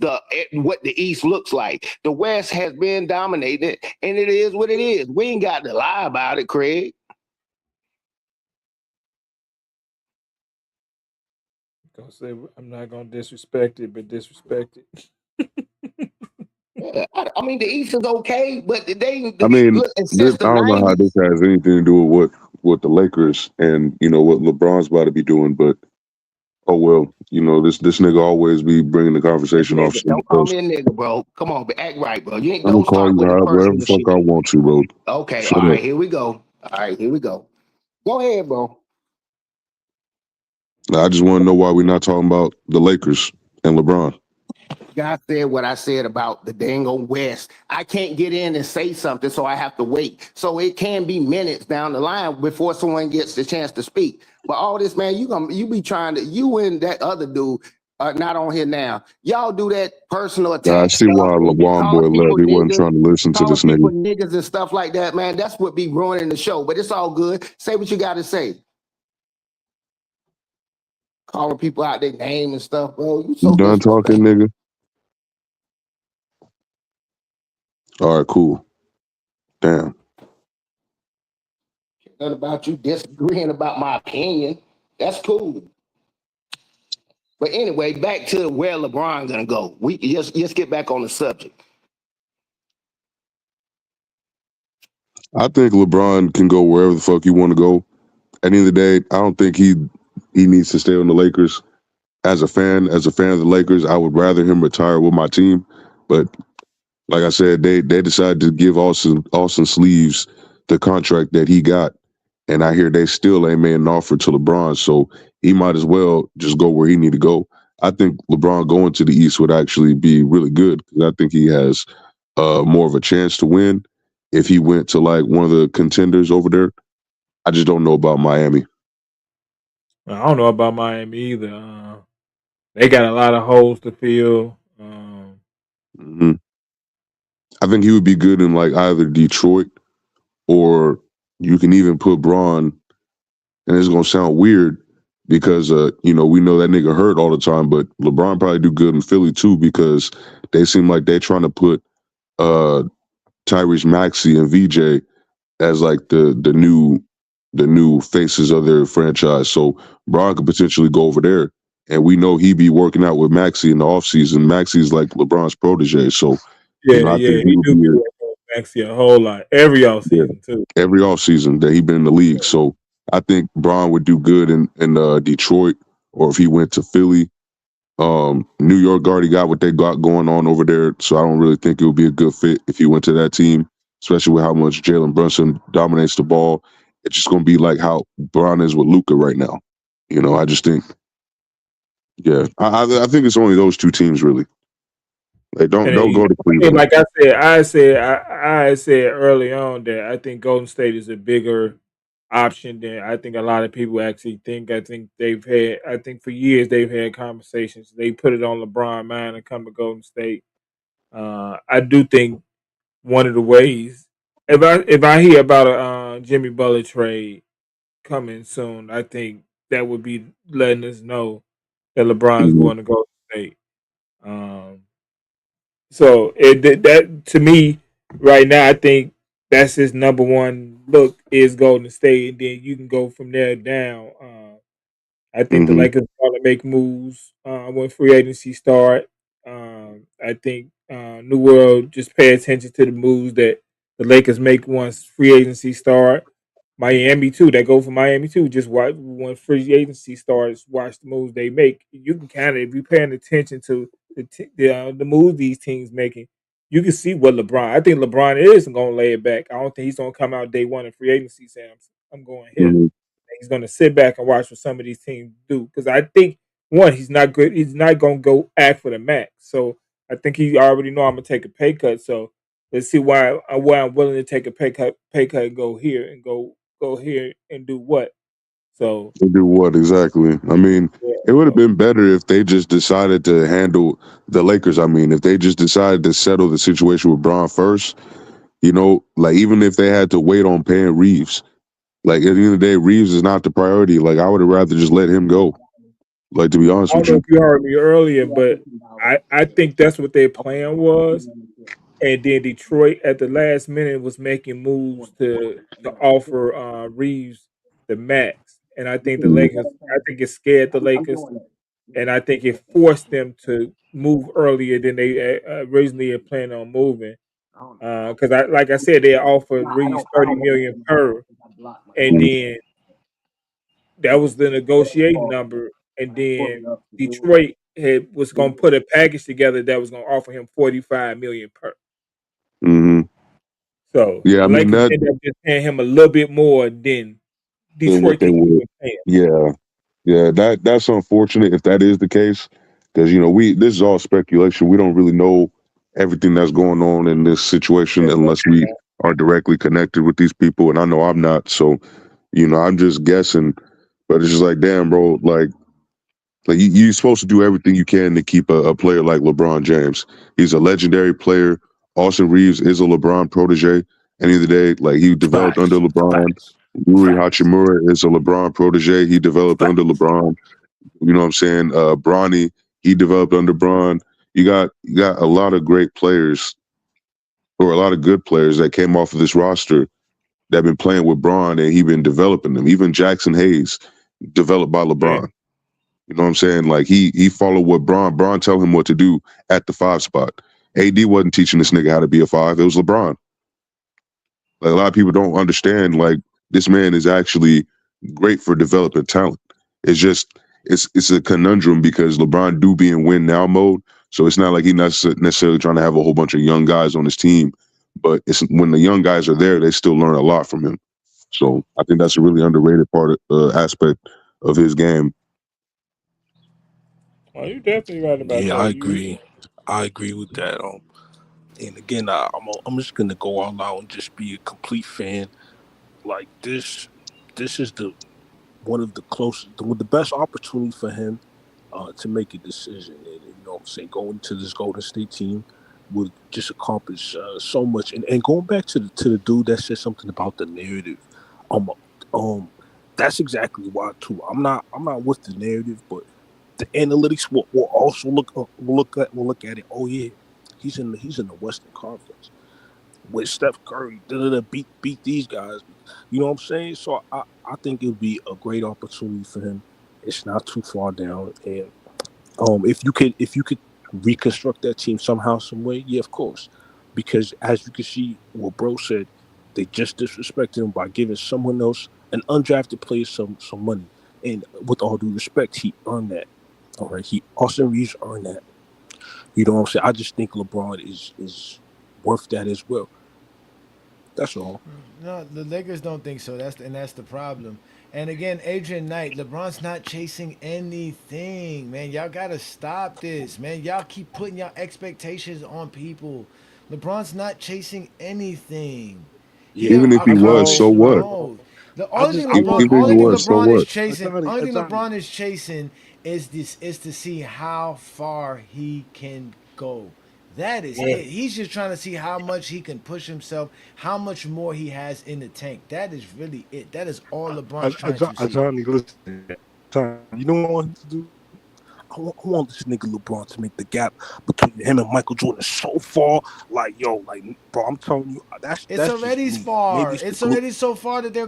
what the East looks like. The West has been dominated, and it is what it is. We ain't got to lie about it, Craig. I'm not gonna disrespect it, but disrespect it. Yeah, I mean, the East is okay, but I mean, look, I don't know how this has anything to do with the Lakers and what LeBron's about to be doing, but oh well, this nigga always be bringing the conversation off. Don't call me a nigga, bro. Come on, act right, bro. You ain't I'm gonna don't call start you with the whatever personal the fuck shit. I want to, bro. Okay, Shut all up. right, here we go. All right, here we go. Go ahead, bro. I just want to know why we're not talking about the Lakers and LeBron. God said what I said about the dang old West. I can't get in and say something, so I have to wait. So it can be minutes down the line before someone gets the chance to speak. But all this, man, you be trying to, you and that other dude, not on here now. Y'all do that personal Yeah, I attack see stuff why and LeBron boy calling left. people He wasn't niggas, trying to listen to this calling people nigga. niggas and stuff like that, man. That's what be ruining the show. But it's all good. Say what you got to say. Calling people out their name and stuff, bro. You so You done talking, disrespectful. nigga? All right, cool. Damn. Nothing about you disagreeing about my opinion. That's cool. But anyway, back to where LeBron gonna go. We just get back on the subject. I think LeBron can go wherever the fuck he want to go. At the end of the day, I don't think he needs to stay on the Lakers. As a fan of the Lakers, I would rather him retire with my team. But like I said, they decided to give Austin Sleeves the contract that he got, and I hear they still ain't made an offer to LeBron, so he might as well just go where he need to go. I think LeBron going to the East would actually be really good because I think he has more of a chance to win if he went to like one of the contenders over there. I just don't know about Miami. I don't know about Miami either. They got a lot of holes to fill. Hmm. I think he would be good in like either Detroit or you can even put Braun, and it's gonna sound weird because we know that nigga hurt all the time, but LeBron probably do good in Philly too because they seem like they're trying to put uh Tyrese Maxey and VJ as like the new faces of their franchise. So Braun could potentially go over there. And we know he be working out with Maxey in the offseason. Maxey's like LeBron's protege. So, Yeah, I think yeah, he he would do be be working with Maxey a whole lot every yeah, offseason too. every offseason that he been in the league. So I think Braun would do good in Detroit, or if he went to Philly. New York already got what they got going on over there, so I don't really think it would be a good fit if he went to that team, especially with how much Jalen Brunson dominates the ball. It's just going to be like how Braun is with Luka right now. I just think, yeah, I think it's only those two teams really. Like, don't And go to I mean, Cleveland. like I said early on that I think Golden State is a bigger option than I think a lot of people actually think. I think for years they've had conversations. They put it on LeBron mind and come to Golden State. I do think one of the ways if I hear about a Jimmy Butler trade coming soon, I think that would be letting us know that LeBron's Hmm. going to Golden State. Um, so that to me right now, I think that's his number one look is Golden State, and then you can go from there down. I think the Hmm. Lakers want to make moves when free agency start. I think New World just pay attention to the moves that the Lakers make once free agency start. Miami too. That go for Miami too. Just watch when free agency starts. Watch the moves they make. You can kind of, if you're paying attention to the moves these teams making, you can see what LeBron. I think LeBron isn't going to lay it back. I don't think he's going to come out day one in free agency saying I'm going here. Hmm. He's going to sit back and watch what some of these teams do because I think one, he's not good. He's not going to go act for the max. So I think he already know I'm going to take a pay cut. So let's see why I'm willing to take a pay cut and go here and do what. So To do what exactly? I mean, yeah, it would have so been better if they just decided to handle the Lakers. I mean, if they just decided to settle the situation with Braun first. Like even if they had to wait on paying Reeves, like at the end of the day, Reeves is not the priority. Like I would have rather just let him go. Like to be honest I don't with know you. if you heard me earlier, but I think that's what their plan was. And then Detroit at the last minute was making moves to offer Reeves the max. And I think the Mhm. Lakers, I think it scared the Lakers, and I think it forced them to move earlier than they originally had planned on moving. Because like I said, they offered Reeves 30 million per, and Mhm. then that was the negotiating number, and then Detroit was going to put a package together that was going to offer him 45 million per. Mhm. So Yeah, the I mean Lakers that. ended up just paying him a little bit more than Than what Detroit they could would. even pay him. Yeah, yeah. That's unfortunate if that is the case, because we this is all speculation. We don't really know everything that's going on in this situation unless we are directly connected with these people, and I know I'm not. So I'm just guessing. But it's just like, damn, bro. Like Like you're supposed to do everything you can to keep a player like LeBron James. He's a legendary player. Austin Reaves is a LeBron protege. End of the day, like he developed under Facts, LeBron. facts, Rui facts, Hachimura is a LeBron protege. He developed under facts. LeBron. You know what I'm saying? Bronny, he developed under Bron. You got a lot of great players or a lot of good players that came off of this roster that been playing with Bron and he been developing them. Even Jackson Hayes, developed by Yeah. LeBron. You know what I'm saying? Like he followed what Bron tell him what to do at the 5 spot. AD wasn't teaching this nigga how to be a 5. It was LeBron. Like a lot of people don't understand. Like this man is actually great for developing talent. It's just it's a conundrum because LeBron do be in win now mode. So it's not like he's not necessarily trying to have a whole bunch of young guys on his team, but it's when the young guys are there, they still learn a lot from him. So I think that's a really underrated aspect of his game. Oh, you're definitely right about Yeah, that. I You agree. I agree with that. And again, I'm just gonna go all out and just be a complete fan. Like this is the one of the closest, the best opportunity for him to make a decision. And you know what I'm saying, going to this Golden State team would just accomplish so much. And going back to the dude that said something about the narrative, um, um, that's exactly why too. I'm not with the narrative, but the analytics will also look at it. Oh yeah, he's in the Western Conference with Steph Curry, beat these guys. You know what I'm saying? So I think it would be a great opportunity for him. It's not too far down, and if you could reconstruct that team somehow, some way, yeah, of course. Because as you can see, what Bro said, they just disrespected him by giving someone else, an undrafted player, some money. And with all due respect, he earned that. All right, Austin Reaves earned that. You know what I'm saying? I just think LeBron is worth that as well. That's all. No, the Lakers don't think so. That's the problem. And again, Adrian Knight, LeBron's not chasing anything, man. Y'all gotta stop this, man. Y'all keep putting y'all expectations on people. LeBron's not chasing anything. He Yeah, Even if he was, Ajani, so accomplished what? no. The I only just thing I LeBron, want Even if he only thing was, so LeBron is what? chasing, Ajani, only thing Ajani. LeBron is chasing is to see how far he can go. That is Yeah. it. He's just trying to see how much he can push himself, how much more he has in the tank. That is really it. That is all LeBron's trying to see. Ajani, listen. Ajani, you know what I want him to do? I want this nigga LeBron to make the gap between him and Michael Jordan so far. Like, yo, like, bro, I'm telling you, It's that's just already me. Maybe far. it's the It's glue. already so far that they're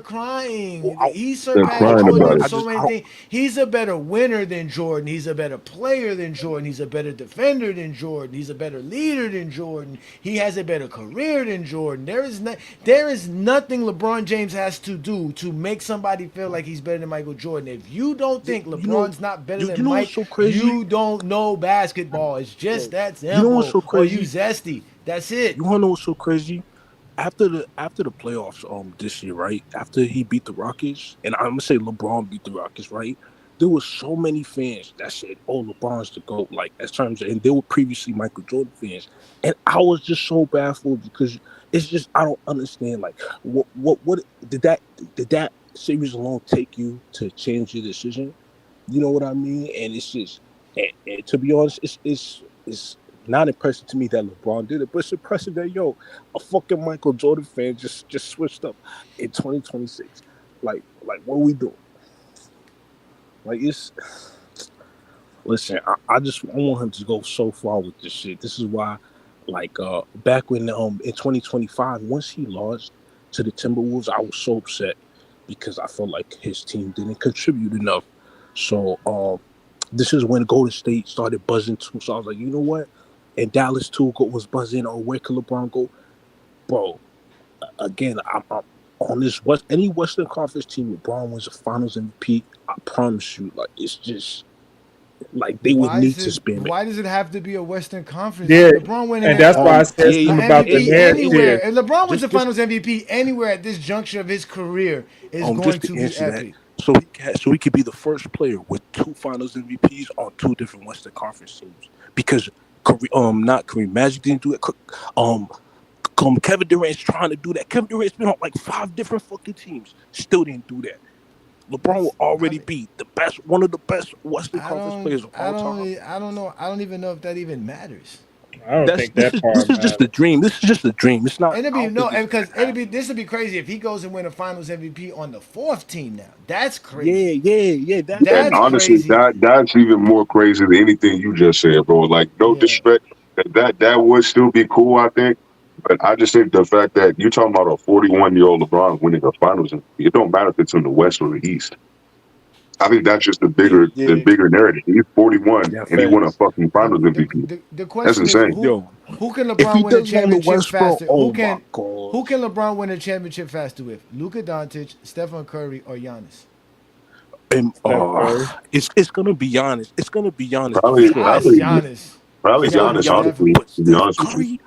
Well, crying. I, He They're surpassed crying Jordan about in it. so many I don't. things. He's a better winner than Jordan. He's a better player than Jordan. He's a better defender than Jordan. He's a better leader than Jordan. He has a better career than Jordan. There is nothing LeBron James has to do to make somebody feel like he's better than Michael Jordan. If you don't think You know, LeBron's not better you than know what's Mike, so crazy? you don't know basketball. It's just Yo, that you know what's simple. so Or you crazy? zesty. That's it. You wanna know what's so crazy? After the playoffs this year, right? After he beat the Rockets, and I'm gonna say LeBron beat the Rockets, right? There was so many fans that said, "Oh, LeBron's the GOAT," like as terms of, and they were previously Michael Jordan fans, and I was just so baffled because it's just I don't understand. Like, what did that series alone take you to change your decision? You know what I mean? And it's just, and to be honest, it's not impressive to me that LeBron did it, but it's impressive that a fucking Michael Jordan fan just switched up in 2026. Like what are we doing? Like it's listen, I want him to go so far with this shit. This is why, like back when in 2025, once he lost to the Timberwolves, I was so upset because I felt like his team didn't contribute enough. So this is when Golden State started buzzing too. So I was like, you know what? And Dallas too was buzzing. Oh, where can LeBron go, bro? Again, I'm on this any Western Conference team. LeBron wins a Finals MVP. I promise you, like it's just like they would need to spam it. Why does it have to be a Western Conference? yeah, LeBron winning and that's why I Yeah, said the something about the MVP anywhere. narrative. And LeBron wins the just Finals MVP anywhere at this juncture of his career is just going to to be answer that, epic. so he could be the first player with two Finals MVPs on two different Western Conference teams because not Kareem Magic didn't do it. Um, Kevin Durant's trying to do that. Kevin Durant's been on like five different fucking teams, still didn't do that. LeBron will already be the best, one of the best Western I Conference don't. players of I all don't. time. I don't know. I don't even know if that even matters. I don't That's think that this part is just a matters. dream. This is just a dream. It's not. And it'd I be don't no, think it's and gonna because it'd be happen. this would be crazy if he goes and win a Finals MVP on the fourth team. Now that's Yeah, crazy. yeah. And That's honestly, crazy. that's even more crazy than anything you just said, bro. Like, no Yeah. disrespect, that would still be cool, I think. But I just think the fact that you're talking about a 41-year-old LeBron winning a Finals, it don't matter if it's in the West or the East. I think that's just Yeah, the yeah, bigger narrative. He's 41 yeah. and he won a Facts. fucking The Finals the MVP. the That's question is insane. Yo, who can if LeBron he win a does it in the championship West, bro, faster? oh my Who gosh. can LeBron win a championship faster with? Luka Doncic, Stephen Curry, or Giannis? And Steph Curry. it's gonna be honest. It's gonna be honest for Probably, sure. Ah, it's probably, Giannis. It's probably gonna be Giannis, Giannis, honest. honestly, definitely. But to be Steph honest with you. Curry,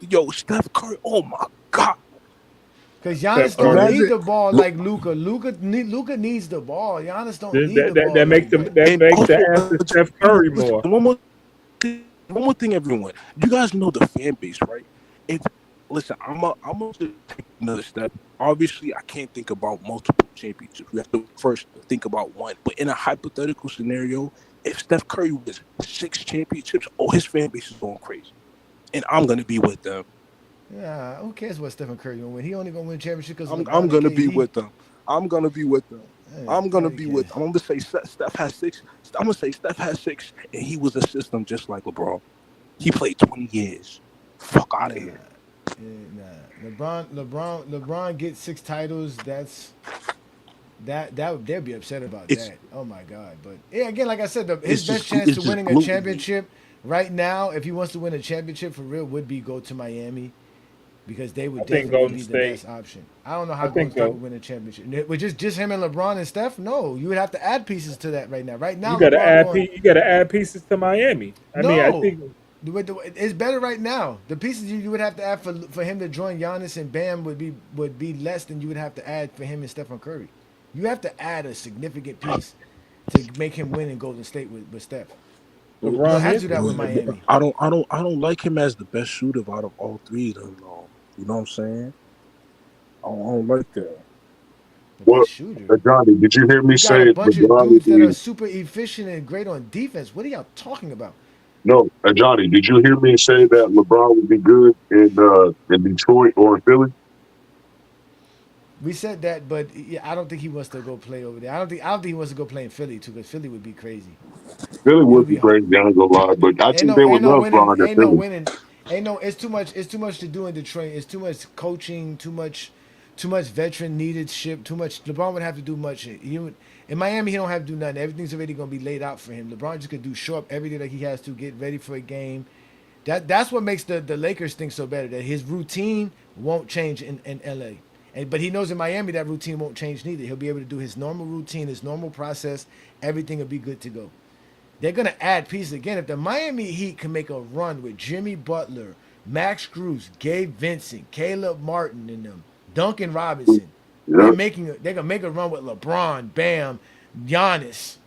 yo, Steph Curry, oh my god. Because Steph Giannis don't Curry. need Imagine the ball look like Luka. Luka needs the ball. Giannis don't That, need that, the that, ball that like make them that. that and makes the also answer Steph Curry listen, more. one more thing, everyone. You guys know the fan base, right? If listen, I'm gonna just take another step. Obviously, I can't think about multiple championships. We have to first think about one. But in a hypothetical scenario, if Steph Curry wins 6 championships, oh, his fan base is going crazy, and I'm gonna be with them. Yeah, who cares what Stephen Curry gonna win? He only gonna win championship because of I'm LeBron and gonna be KD. with them. I'm gonna be with them. I'm gonna Nobody be with cares. them. I'm gonna say Steph has 6. I'm gonna say Steph has 6, and he was a system just like LeBron. He played 20 years. Fuck out Nah, of here. nah. LeBron gets 6 titles. They'll be upset about It's that. Oh my God! But yeah, again, like I said, his it's best just chance it's to just winning a gluten. championship right now, if he wants to win a championship for real, would be go to Miami because they I would think definitely Golden be the State. best option. I don't know I how Golden think State go. would win a championship. With just him and LeBron and Steph, no, you would have to add pieces to that right now. Right now, You got to LeBron add going you got to add pieces to Miami. I mean, I no. think It's better right now. The pieces you would have to add for him to join Giannis and Bam would be less than you would have to add for him and Stephen Curry. You have to add a significant piece to make him win in Golden State with Steph. You don't LeBron have to is do that with winning. Miami. I don't like him as the best shooter out of all three of them. Though. You know what I'm saying? I don't like that. The Well, best shooter. Johnny, did you hear me You got a say bunch of LeBron would dudes that are be? super efficient and great on defense. What are y'all talking about? No, Johnny, did you hear me say that LeBron would be good in Detroit or in Philly? We said that, but yeah, I don't think he wants to go play over there. I don't think he wants to go play in Philly too, because Philly would be crazy. Philly It would would be be hard. great, I ain't gonna lie, but I think they would Ain't no love winning. Bron in Ain't no Philly. winning. Ain't no. It's too much. It's too much to do in Detroit. It's too much coaching. Too much veteran needed ship. Too much. LeBron would have to do much. In Miami, he don't have to do nothing. Everything's already gonna be laid out for him. LeBron just could do show up every day that he has to get ready for a game. That's what makes the Lakers think so better. That his routine won't change in LA. But he knows in Miami that routine won't change neither. He'll be able to do his normal routine, his normal process. Everything will be good to go. They're gonna add pieces again. If the Miami Heat can make a run with Jimmy Butler, Max Strus, Gabe Vincent, Caleb Martin, and them, Duncan Robinson, Yeah, they're gonna make a run with LeBron, Bam, Giannis,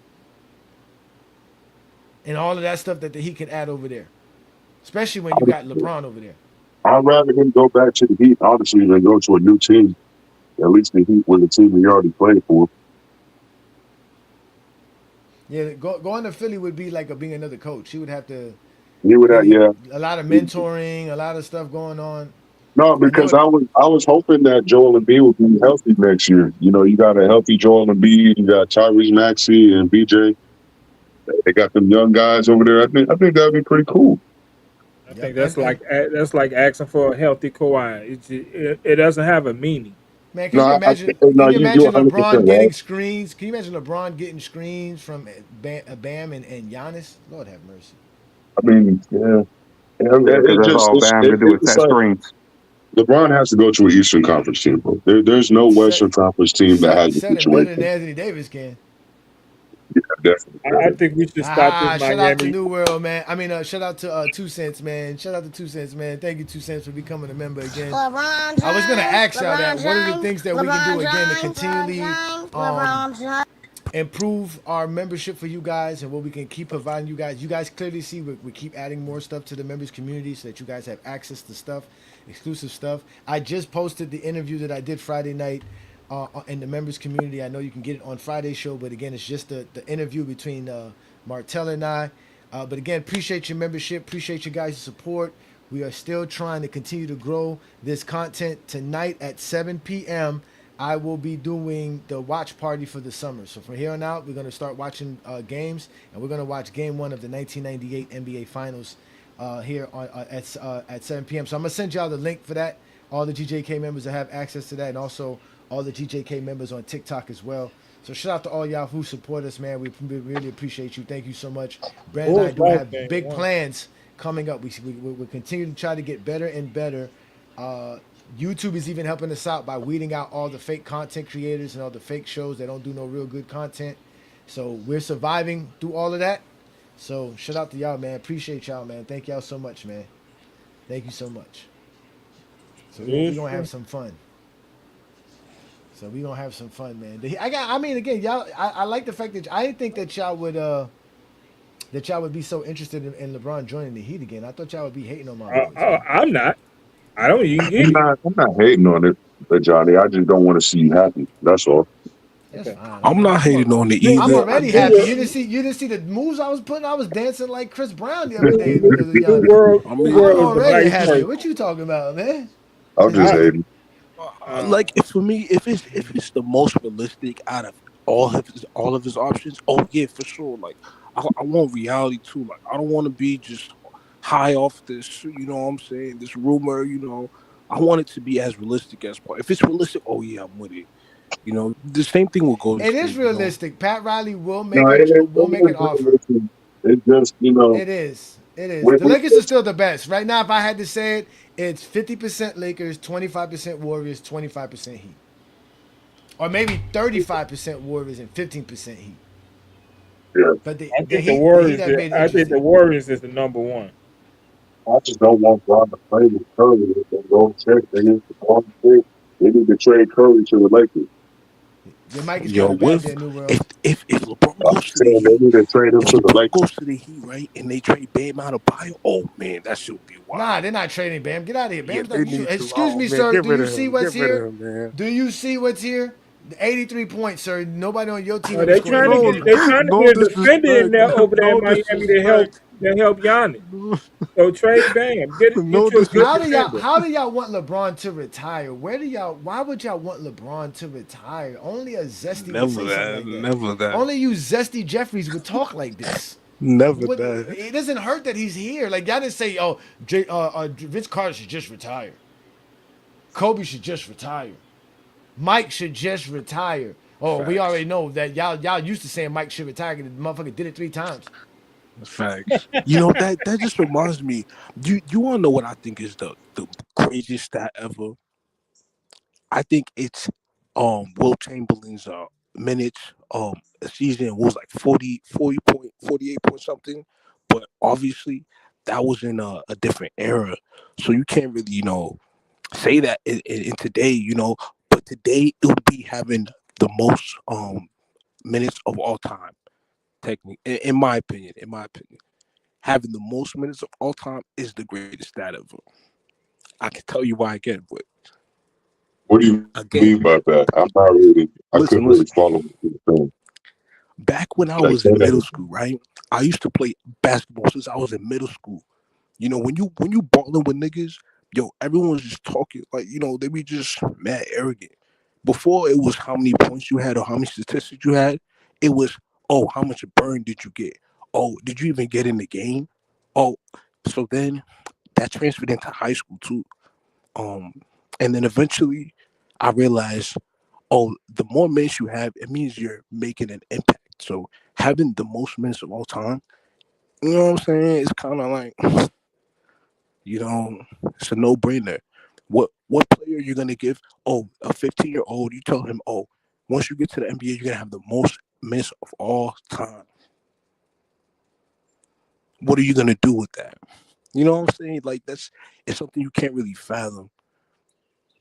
and all of that stuff that the Heat can add over there. Especially when you got LeBron over there. I'd rather him go back to the Heat, honestly, than go to a new team. At least the Heat was a team he already played for. Yeah, going to Philly would be like being another coach. He would have to He would have, really yeah. a lot of mentoring, a lot of stuff going on, No, and they because would. I was hoping that Joel Embiid would be healthy next year. You know, you got a healthy Joel Embiid, you got Tyrese Maxey and BJ. They got them young guys over there. I think that'd be pretty cool. I Yep, think and that's like asking for a healthy Kawhi. It doesn't have a meaning. man, No, can you imagine? no, Can you you're imagine 100% LeBron right. getting screens? Can you imagine LeBron getting screens from Bam and Giannis? Lord have mercy. I mean, yeah, Yeah, because it that's just all Bam could do is it's set like screens. LeBron has to go to an Eastern Conference team, bro. There's no Set, Western Conference team that has a set it better than situation. Anthony Davis can. Yeah, definitely I better. think we should stop this Ah, shout out to Miami. New World, man. I mean, shout out to 2 Cents, man. Shout out to 2 Cents, man. Thank you, 2 Cents, for becoming a member again. LeBron James, I was gonna ask y'all LeBron that. What are the James, things that we can do LeBron again to James, LeBron continually James, um, LeBron James. improve our membership for you guys and what we can keep providing you guys. You guys clearly see we keep adding more stuff to the members community so that you guys have access to stuff, exclusive stuff. I just posted the interview that I did Friday night in the members community. I know you can get it on Friday's show, but again, it's just the interview between Martell and I. But again, appreciate your membership, appreciate you guys' support. We are still trying to continue to grow this content. Tonight at 7 p.m., I will be doing the watch party for the summer. So from here on out, we're going to start watching games, and we're going to watch Game 1 of the 1998 NBA Finals here at 7 p.m. So I'm going to send y'all the link for that. All the GJK members that have access to that, and also all the GJK members on TikTok as well. So shout out to all y'all who support us, man. We really appreciate you. Thank you so much. Brandon and I do have big plans coming up. We continue to try to get better and better. YouTube is even helping us out by weeding out all the fake content creators and all the fake shows that don't do no real good content. So we're surviving through all of that. So shout out to y'all, man. Appreciate y'all, man. Thank y'all so much, man. Thank you so much. So we're gonna have some fun. Man. Again, y'all. I like the fact that I didn't think that y'all would be so interested in LeBron joining the Heat again. I thought y'all would be hating on my boys. I'm not. I don't even get it. I'm not hating on it, but Johnny, I just don't want to see you happy. That's all. That's fine. I'm not hating on it either. I'm already happy. You didn't see the moves I was putting. I was dancing like Chris Brown the other day because of y'all. I'm already happy. What you talking about, man? I'm just hating. Like for me, if it's the most realistic out of all of his options, oh yeah, for sure. Like I want reality too. Like I don't want to be just high off this. You know what I'm saying? This rumor. You know, I want it to be as realistic as possible. If it's realistic, oh yeah, I'm with it. You know, the same thing will go. It is realistic. You know? Pat Riley will make an offer. It's just, you know. It is. The Lakers are still the best. Right now, if I had to say it, it's 50% Lakers, 25% Warriors, 25% Heat. Or maybe 35% Warriors and 15% Heat. Yeah. But I think the Warriors is the number one. I just don't want Bron to play with Curry. They need to trade Curry to the Lakers. Your mic is kind of bad there, New World. If LeBron goes to the Heat, they need to trade him to the Lakers. Goes to the Heat, right, and they trade Bam out of Bio, oh man, that should be wild. Nah, they're not trading Bam. Get out of here, Bam. Yeah, excuse me, sir. Do you see what's here? Do you see what's here? 83 points, sir. Nobody on your team. They're trying to get a defender in there over there in Miami to help Giannis. So trade Bam. How do y'all want LeBron to retire? Why would y'all want LeBron to retire? Only a zesty would say something like that. Never that. Only you zesty Jeffries would talk like this. That. It doesn't hurt that he's here. Like y'all didn't say, Vince Carter should just retire. Kobe should just retire. Mike should just retire. Oh, facts. We already know that y'all used to saying Mike should retire because the motherfucker did it 3 times. Facts. You know, that just reminds me. You want to know what I think is the craziest stat ever? I think it's Will Chamberlain's minutes a season was like 40 point 48 point something, but obviously that was in a different era, so you can't really say that in today, but today it would be having the most minutes of all time, technically, in my opinion. Having the most minutes of all time is the greatest stat ever. I can tell you why again, but what do you mean by that? I'm not really. I couldn't really follow the thing. Back when I was in middle school, right? I used to play basketball since I was in middle school. You know, when you balling with niggas, everyone was just talking like, they be just mad arrogant. Before it was how many points you had or how many statistics you had. It was, oh, how much burn did you get? Oh, did you even get in the game? Oh, so then that transferred into high school too. And then eventually I realized, oh, the more minutes you have, it means you're making an impact. So having the most minutes of all time, you know what I'm saying? It's kind of like, it's a no-brainer. What player are you going to give? Oh, a 15-year-old, you tell him, oh, once you get to the NBA, you're going to have the most minutes of all time. What are you going to do with that? You know what I'm saying? Like, it's something you can't really fathom.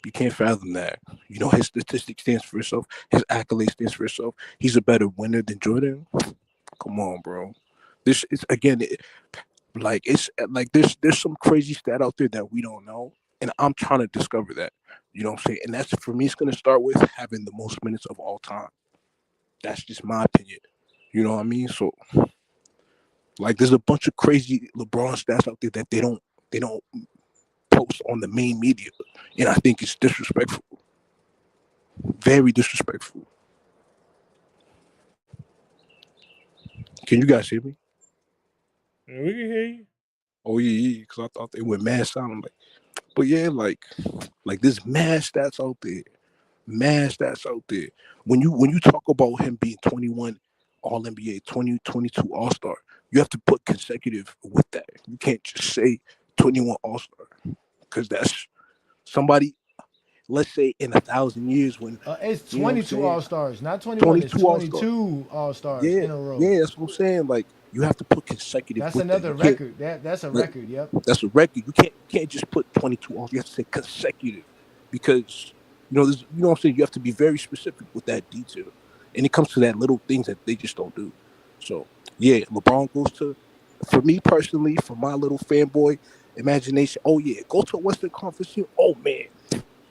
You can't fathom that. His statistic stands for itself. His accolade stands for itself. He's a better winner than Jordan. Come on, bro. This is, again, there's some crazy stat out there that we don't know, and I'm trying to discover that. You know what I'm saying? And that's for me. It's gonna start with having the most minutes of all time. That's just my opinion. You know what I mean? So like, there's a bunch of crazy LeBron stats out there that they don't post on the main media, and I think it's disrespectful. Very disrespectful. Can you guys hear me? Yeah, we can hear you. Oh yeah, because I thought they went mad sound. Like, but yeah, like there's mad stats out there. Mad stats out there. When you talk about him being 21 All NBA, 2022 All Star, you have to put consecutive with that. You can't just say 21 All Star because that's somebody. Let's say in 1,000 years when It's you know what I'm 22 saying, All Stars, not 21. It's 22 All Star. 22 All Stars Yeah, in a row. yeah, that's what I'm saying. Like you have to put consecutive That's with that. another You can't. record. That's a Like, record. Yep. that's a record. You can't just put 22 off. You have to say consecutive because you know what I'm saying. You have to be very specific with that detail, and it comes to that little things that they just don't do. So yeah, LeBron goes to, for me personally, for my little fanboy imagination. Oh yeah, go to a Western Conference team. Oh man,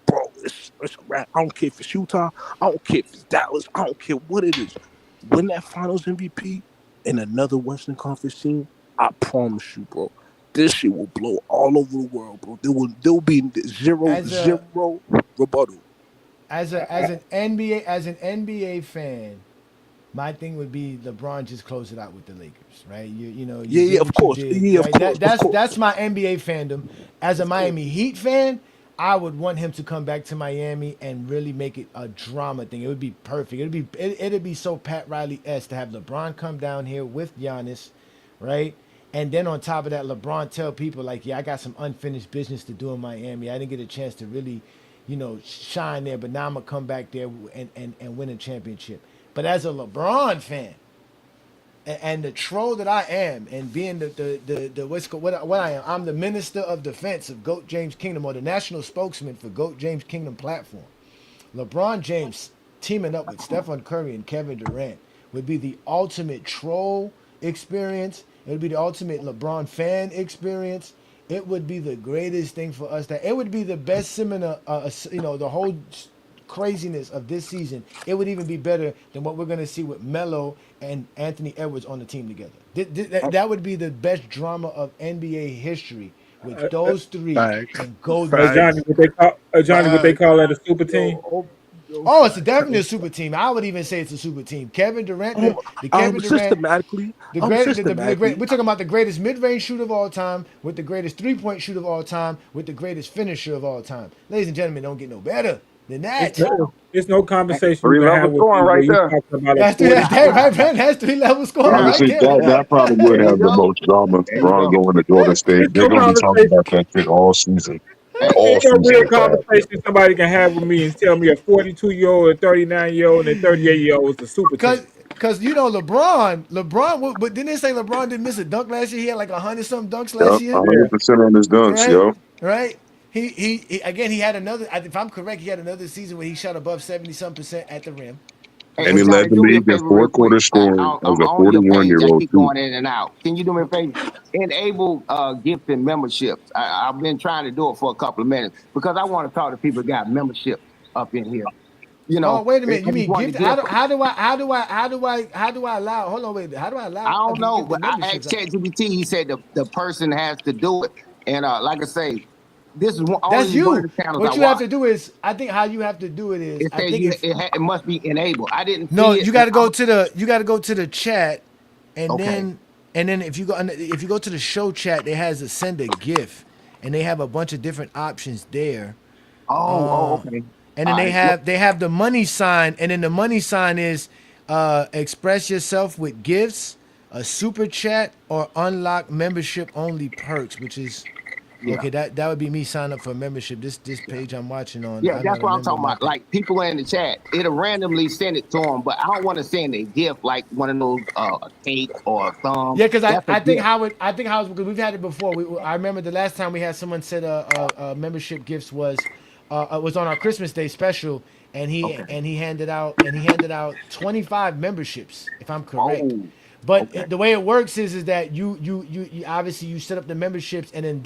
bro, it's a wrap. I don't care if it's Utah. I don't care if it's Dallas. I don't care what it is. Win that Finals MVP and another Western Conference team. I promise you, bro. This shit will blow all over the world, bro. There will be zero As a zero rebuttal. as an NBA fan, my thing would be LeBron just close it out with the Lakers, right? You Yeah, yeah, did of what you course. did, Yeah, of right? course, of course, That's my NBA fandom. As a of course. Miami Heat fan, I would want him to come back to Miami and really make it a drama thing. It would be perfect. It'd be so Pat Riley-esque to have LeBron come down here with Giannis, right? And then on top of that, LeBron tell people like, yeah, I got some unfinished business to do in Miami. I didn't get a chance to really, shine there, but now I'm gonna come back there and win a championship. But as a LeBron fan, and the troll that I am, and being what I am, I'm the minister of defense of GOAT James Kingdom, or the national spokesman for GOAT James Kingdom platform. LeBron James teaming up with Stephen Curry and Kevin Durant would be the ultimate troll experience. It would be the ultimate LeBron fan experience. It would be the greatest thing for us. That it would be the best seminar. The whole craziness of this season. It would even be better than what we're going to see with Melo and Anthony Edwards on the team together. That would be the best drama of NBA history with Uh, uh, those three Facts, and Golden Johnny, facts, State. What they facts. call that, a super team? Yo, Oh, it's facts. definitely a super team. I would even say it's a super team. Kevin Durant, Um, the Kevin Durant, systematically, the great. We're talking about the greatest mid-range shooter of all time, with the greatest three-point shooter of all time, with the greatest finisher of all time. Ladies and gentlemen, don't get no better than that. It's no conversation you Three can level have with me scoring where right you there. talking about a That's three. 40 That's that right, man. That's three-level scoring Yeah, right Honestly, there. that probably would there you have the go. most drama. There you Bron go. going to Golden State. It's They're no going to be talking conversation. about that shit all season. All It's no season real with that. conversation somebody can have with me and tell me a 42-year-old, a 39-year-old, and a 38-year-old is a super Cause, team. cause but didn't they say LeBron didn't miss a dunk last year? He had like 100 some dunks last Yep, year, 100% on his dunks, right? yo. Right. He again. He had another. If I'm correct, he had another season where he shot above 70-some% at the rim. Hey, And hey, he led Johnny, the do me a league in favor real four quick. quarter scoring as a On your page, 41-year-old, I keep too. going in and out. Can you do me a favor? Enable gifting memberships. I've been trying to do it for a couple of minutes because I want to talk to people that got memberships up in here. Oh, wait a I minute. You just mean wanted gift? to gift them. How do I allow? Hold on, wait. How do I I allow don't know, but gifted I memberships? asked ChatGPT. He said the person has to do it. And like I say, this is only That's one of you. the channels I What you have watch. to do is, I think how you have to do it is, It I says think if it must be enabled. I didn't no, see it. you got to go to the chat, and Okay. then if you go to the show chat, it has a send a GIF, and they have a bunch of different options there. Okay. And then All they right. have the money sign, and then the money sign is express yourself with gifts, a super chat, or unlock membership only perks, which is Yeah. okay. That would be me sign up for a membership. This page I'm watching on, Yeah, I'm that's not a what I'm member talking of my about. thing. Like people in the chat, it'll randomly send it to them, but I don't want to send a gift like one of those a cake or a thumb. Yeah, because That's a gift. I think how it, because we've had it before. I remember the last time we had someone said membership gifts was on our Christmas Day special, and Okay. he handed out 25 memberships, if I'm correct. Oh, But okay. the way it works is that you obviously you set up the memberships, and then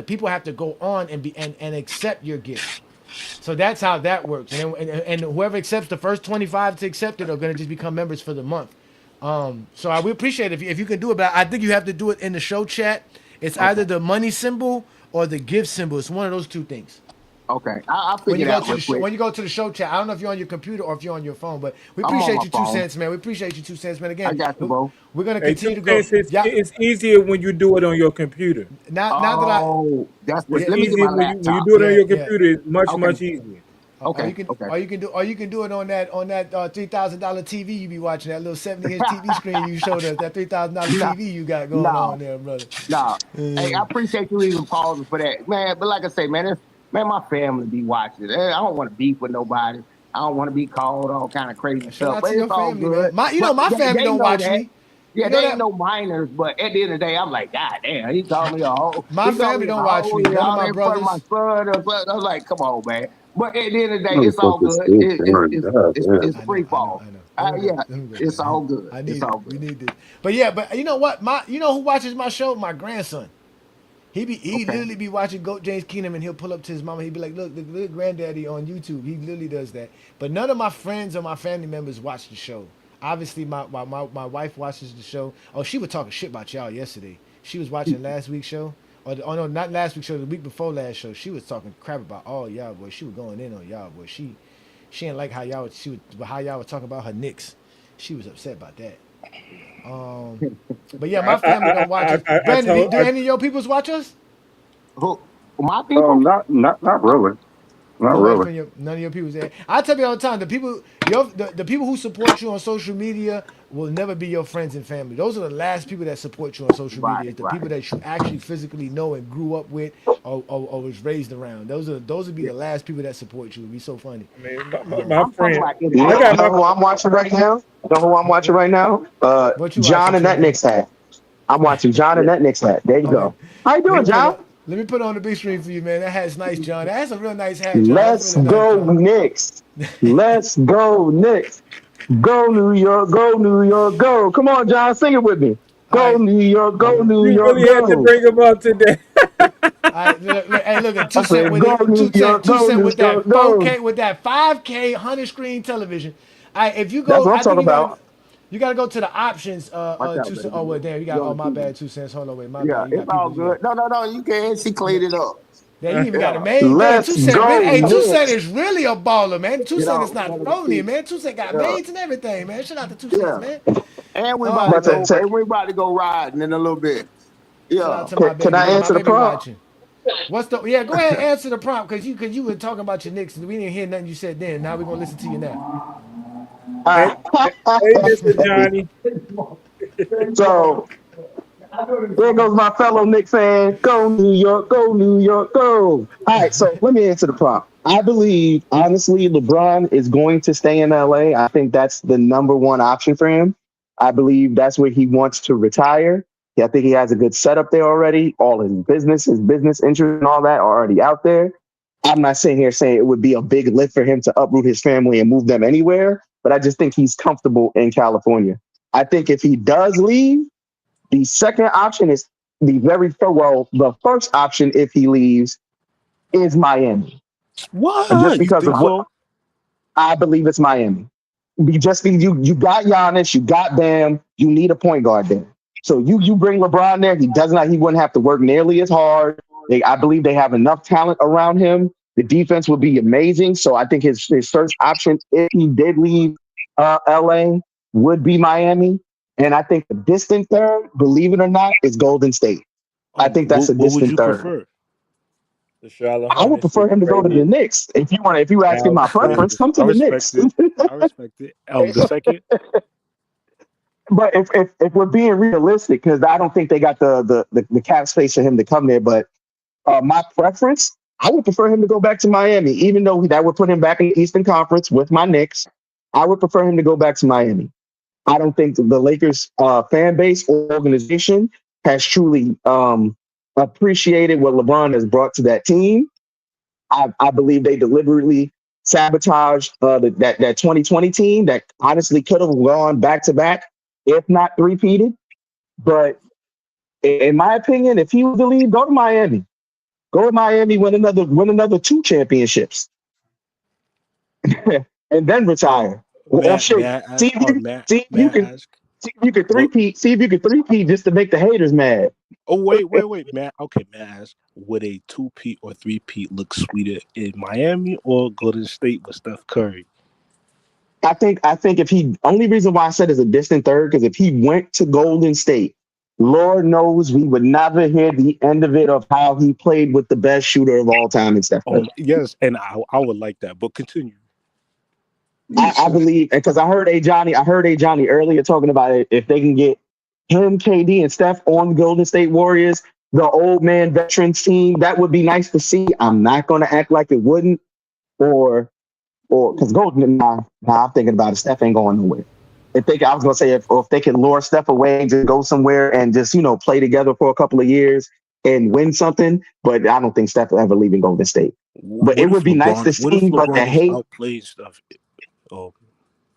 people have to go on and accept your gift. So that's how that works. And whoever accepts the first 25 to accept it are going to just become members for the month. So we appreciate it if you can do it, but I think you have to do it in the show chat. It's either the money symbol or the gift symbol. It's one of those two things. Okay, I'll figure it out real quick. When you go to the show chat, I don't know if you're on your computer or if you're on your phone, but we I'm on appreciate my you 2 phone. cents, man. We appreciate you 2 cents, man. Again, I got you, bro. we're gonna Hey, continue to go. it's easier when you do it on your computer. Now that I That's It's let me get easier my when you laptop. do it on your computer. It's much Okay. easier. Okay. Or you can do it on that $3,000 TV you be watching, that little 70-inch TV screen you showed us, that $3,000 TV you got going on there, brother. No. Hey, I appreciate you even pausing for that, man. But like I say, man, my family be watching it. I don't want to beef with nobody. I don't want to be called all kind of crazy Shout stuff. out But to your it's all family, good. man. But My family they don't know watch that. me. Yeah, You know they ain't that? no minors, but at the end of the day, I'm like, God damn, he called me a hoe. My He called family me a don't watch hoe, me. None of all my in front of my brothers. son or something. I was like, come on, man. But at the end of the day, it's all Motherfucker good. still carrying. God damn. It's free fall. Let me go. Yeah, Let me go, it's man. all good. I It's need it. all We good. need this. But you know what? You know who watches my show? My grandson. He literally be watching Goat James Kingdom and he'll pull up to his mama. He'd be like, look granddaddy on YouTube. He literally does that. But none of my friends or my family members watch the show. Obviously, my wife watches the show. Oh, she was talking shit about y'all yesterday. She was watching last week's show. Oh no, not last week's show, the week before last show. She was talking crap about all y'all, boy. She was going in on y'all, boy. She didn't like how y'all were talking about her Knicks. She was upset about that. But yeah, my family don't watch us. Brandon, do any of your peoples watch us? Who? My people? Not really. Not really. None of your people there. I tell you all the time, the people who support you on social media will never be your friends and family. Those are the last people that support you on social media. It's the people that you actually physically know and grew up with or was raised around. Those would be the last people that support you. It'd be so funny. I mean, my friend. You know who I'm watching right now? You know who I'm watching right now? What you John watching, and that King? Knicks hat. I'm watching John and that Knicks hat. There you go. How you doing, John? Let me put it on the big screen for you, man. That hat's nice, John. That's a real nice hat, John. Let's Really go nice, Knicks. Let's go Knicks. Go New York, go New York, go. Come on, John, sing it with me. Go New York, go New You York, really had to go. bring him up today. Hey, look at 2 I cent said, with go it. New 2 York, cent, 2 go cent New with that York, go. 4K, with that 5K 100 screen television. If you That's go, what I'm I think talking about. you gotta go to the options. Watch out, 2 cent. baby. Oh well, damn, you got. You're on Oh the my TV. bad, 2 cents. Hold on, wait, my Yeah, bad. You it's got all people. You got. good. No, you can. She cleaned it up. Yeah, you even got a Yeah. man. Man, 2 Let's cent. go Hey, 2 cent Knicks. is really a baller, man. 2 You cent is know, not one of the phony, few. man. 2 cent got Yeah. maids and everything, man. Shout out to 2 cents, Yeah. man. And we Oh about to man. go. And we about to go riding in a little bit. Shout Yeah. out to my Can baby. I Yeah, my answer the baby prompt? watching. Yeah, go ahead and answer the prompt because you were talking about your Knicks and we didn't hear nothing you said then. Now we're gonna listen to you now. Hey, Mr. Johnny. So there goes my fellow Knicks fan. Go New York, go New York, go. All right, so let me answer the prompt. I believe, honestly, LeBron is going to stay in LA. I think that's the number one option for him. I believe that's where he wants to retire. I think he has a good setup there already. All his business interests and all that are already out there. I'm not sitting here saying it would be a big lift for him to uproot his family and move them anywhere, but I just think he's comfortable in California. I think if he does leave, the second option is the first option if he leaves is Miami. Just What? You because of think what so? I believe it's Miami. You got Giannis, you got Bam, you need a point guard there. So you bring LeBron there, he wouldn't have to work nearly as hard. I believe they have enough talent around him. The defense would be amazing. So I think his first option, if he did leave LA, would be Miami. And I think the distant third, believe it or not, is Golden State. I think that's a What would distant you third. prefer? The Charlotte I would Hornets prefer is him to go to the crazy. Knicks. If you asking my preference, come I to the Knicks. respect it. I respect it. The second. But if we're being realistic, because I don't think they got the cap space for him to come there, but my preference, I would prefer him to go back to Miami, even though that would put him back in the Eastern Conference with my Knicks. I would prefer him to go back to Miami. I don't think the Lakers fan base or organization has truly appreciated what LeBron has brought to that team. I believe they deliberately sabotaged that 2020 team that honestly could have gone back to back, if not three-peated. But in my opinion, if he was to leave, go to Miami. Go to Miami, win another two championships. and then retire. Or May shit. I See ask? if you May see if I you can ask? see if you can What? three-peat. See if you can three-peat just to make the haters mad. Oh wait. May I ask? Would a 2-peat or 3-peat look sweeter in Miami or Golden State with Steph Curry? I think if he only reason why I said is a distant third, because if he went to Golden State, Lord knows we would never hear the end of it of how he played with the best shooter of all time in Steph Curry. Yes, and I would like that, but continue. I believe because I heard A Johnny earlier talking about it. If they can get him, KD, and Steph on the Golden State Warriors, the old man veterans team, that would be nice to see. I'm not gonna act like it wouldn't, or because Golden now I'm thinking about it, Steph ain't going nowhere. I was gonna say if they can lure Steph away and just go somewhere and just play together for a couple of years and win something, but I don't think Steph will ever leaving Golden State. But it What if would be nice to LeBron? What if see. But the LeBron is hate, outplaying stuff? Oh,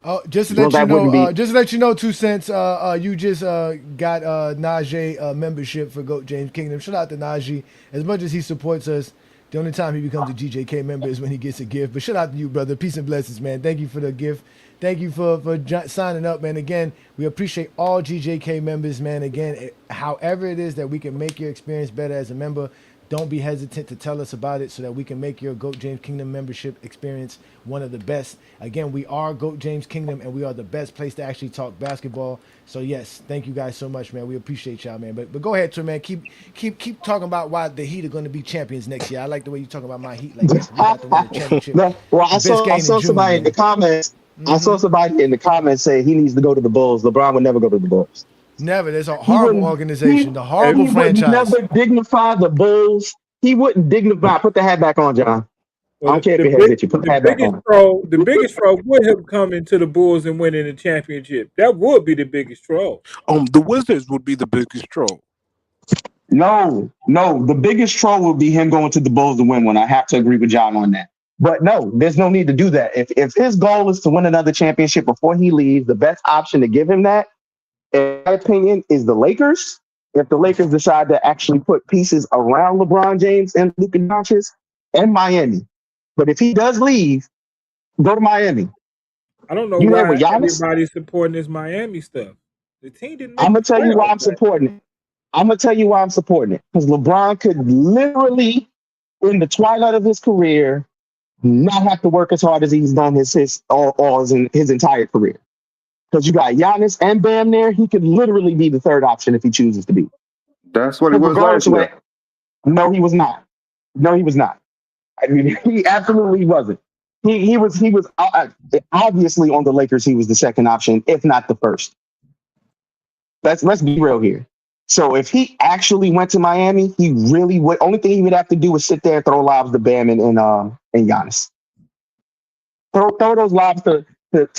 Oh, just to well, let you that know, wouldn't be. just to let you know, 2 cents. You just got Najee membership for Goat James Kingdom. Shout out to Najee. As much as he supports us, the only time he becomes a GJK member is when he gets a gift. But shout out to you, brother. Peace and blessings, man. Thank you for the gift. Thank you for signing up, man. Again, we appreciate all GJK members, man. Again, however it is that we can make your experience better as a member, don't be hesitant to tell us about it so that we can make your GOAT James Kingdom membership experience one of the best. Again, we are GOAT James Kingdom, and we are the best place to actually talk basketball. So yes, thank you guys so much, man. We appreciate y'all, man. But go ahead, Trey, man. Keep talking about why the Heat are going to be champions next year. I like the way you talk about my Heat like that. We about to win the championship. No, well, I saw I Biscayne saw in June, somebody in the man. comments. I saw somebody in the comments say he needs to go to the Bulls. LeBron would never go to the Bulls. Never. There's a He horrible wouldn't. organization, the Hey, horrible He would franchise. never dignify the Bulls. He wouldn't dignify. Put the hat back on, John. I well, don't care if your head's itchy. Put the hat back on. the biggest troll would have come into the Bulls and winning the championship. That would be the biggest troll. the Wizards would be the biggest troll. No. The biggest troll would be him going to the Bulls to win one. I have to agree with John on that. But no, there's no need to do that. If his goal is to win another championship before he leaves, the best option to give him that, in my opinion, is the Lakers. If the Lakers decide to actually put pieces around LeBron James and Luka Doncic, and Miami. But if he does leave, go to Miami. I don't know You there why with Giannis? everybody's supporting this Miami stuff. The team didn't I'm make gonna the tell you why playoffs I'm last supporting year. it. I'm gonna tell you why I'm supporting it. Because LeBron could literally, in the twilight of his career, not have to work as hard as he's done his entire career. Because you got Giannis and Bam there, he could literally be the third option if he chooses to be. That's what he But was regardless last of year. what, no, he was not. No, he was not. I mean, he absolutely wasn't. He was obviously on the Lakers. He was the second option, if not the first. Let's be real here. So if he actually went to Miami, he really would. Only thing he would have to do is sit there and throw lobs to Bam and Giannis. Throw those lobs to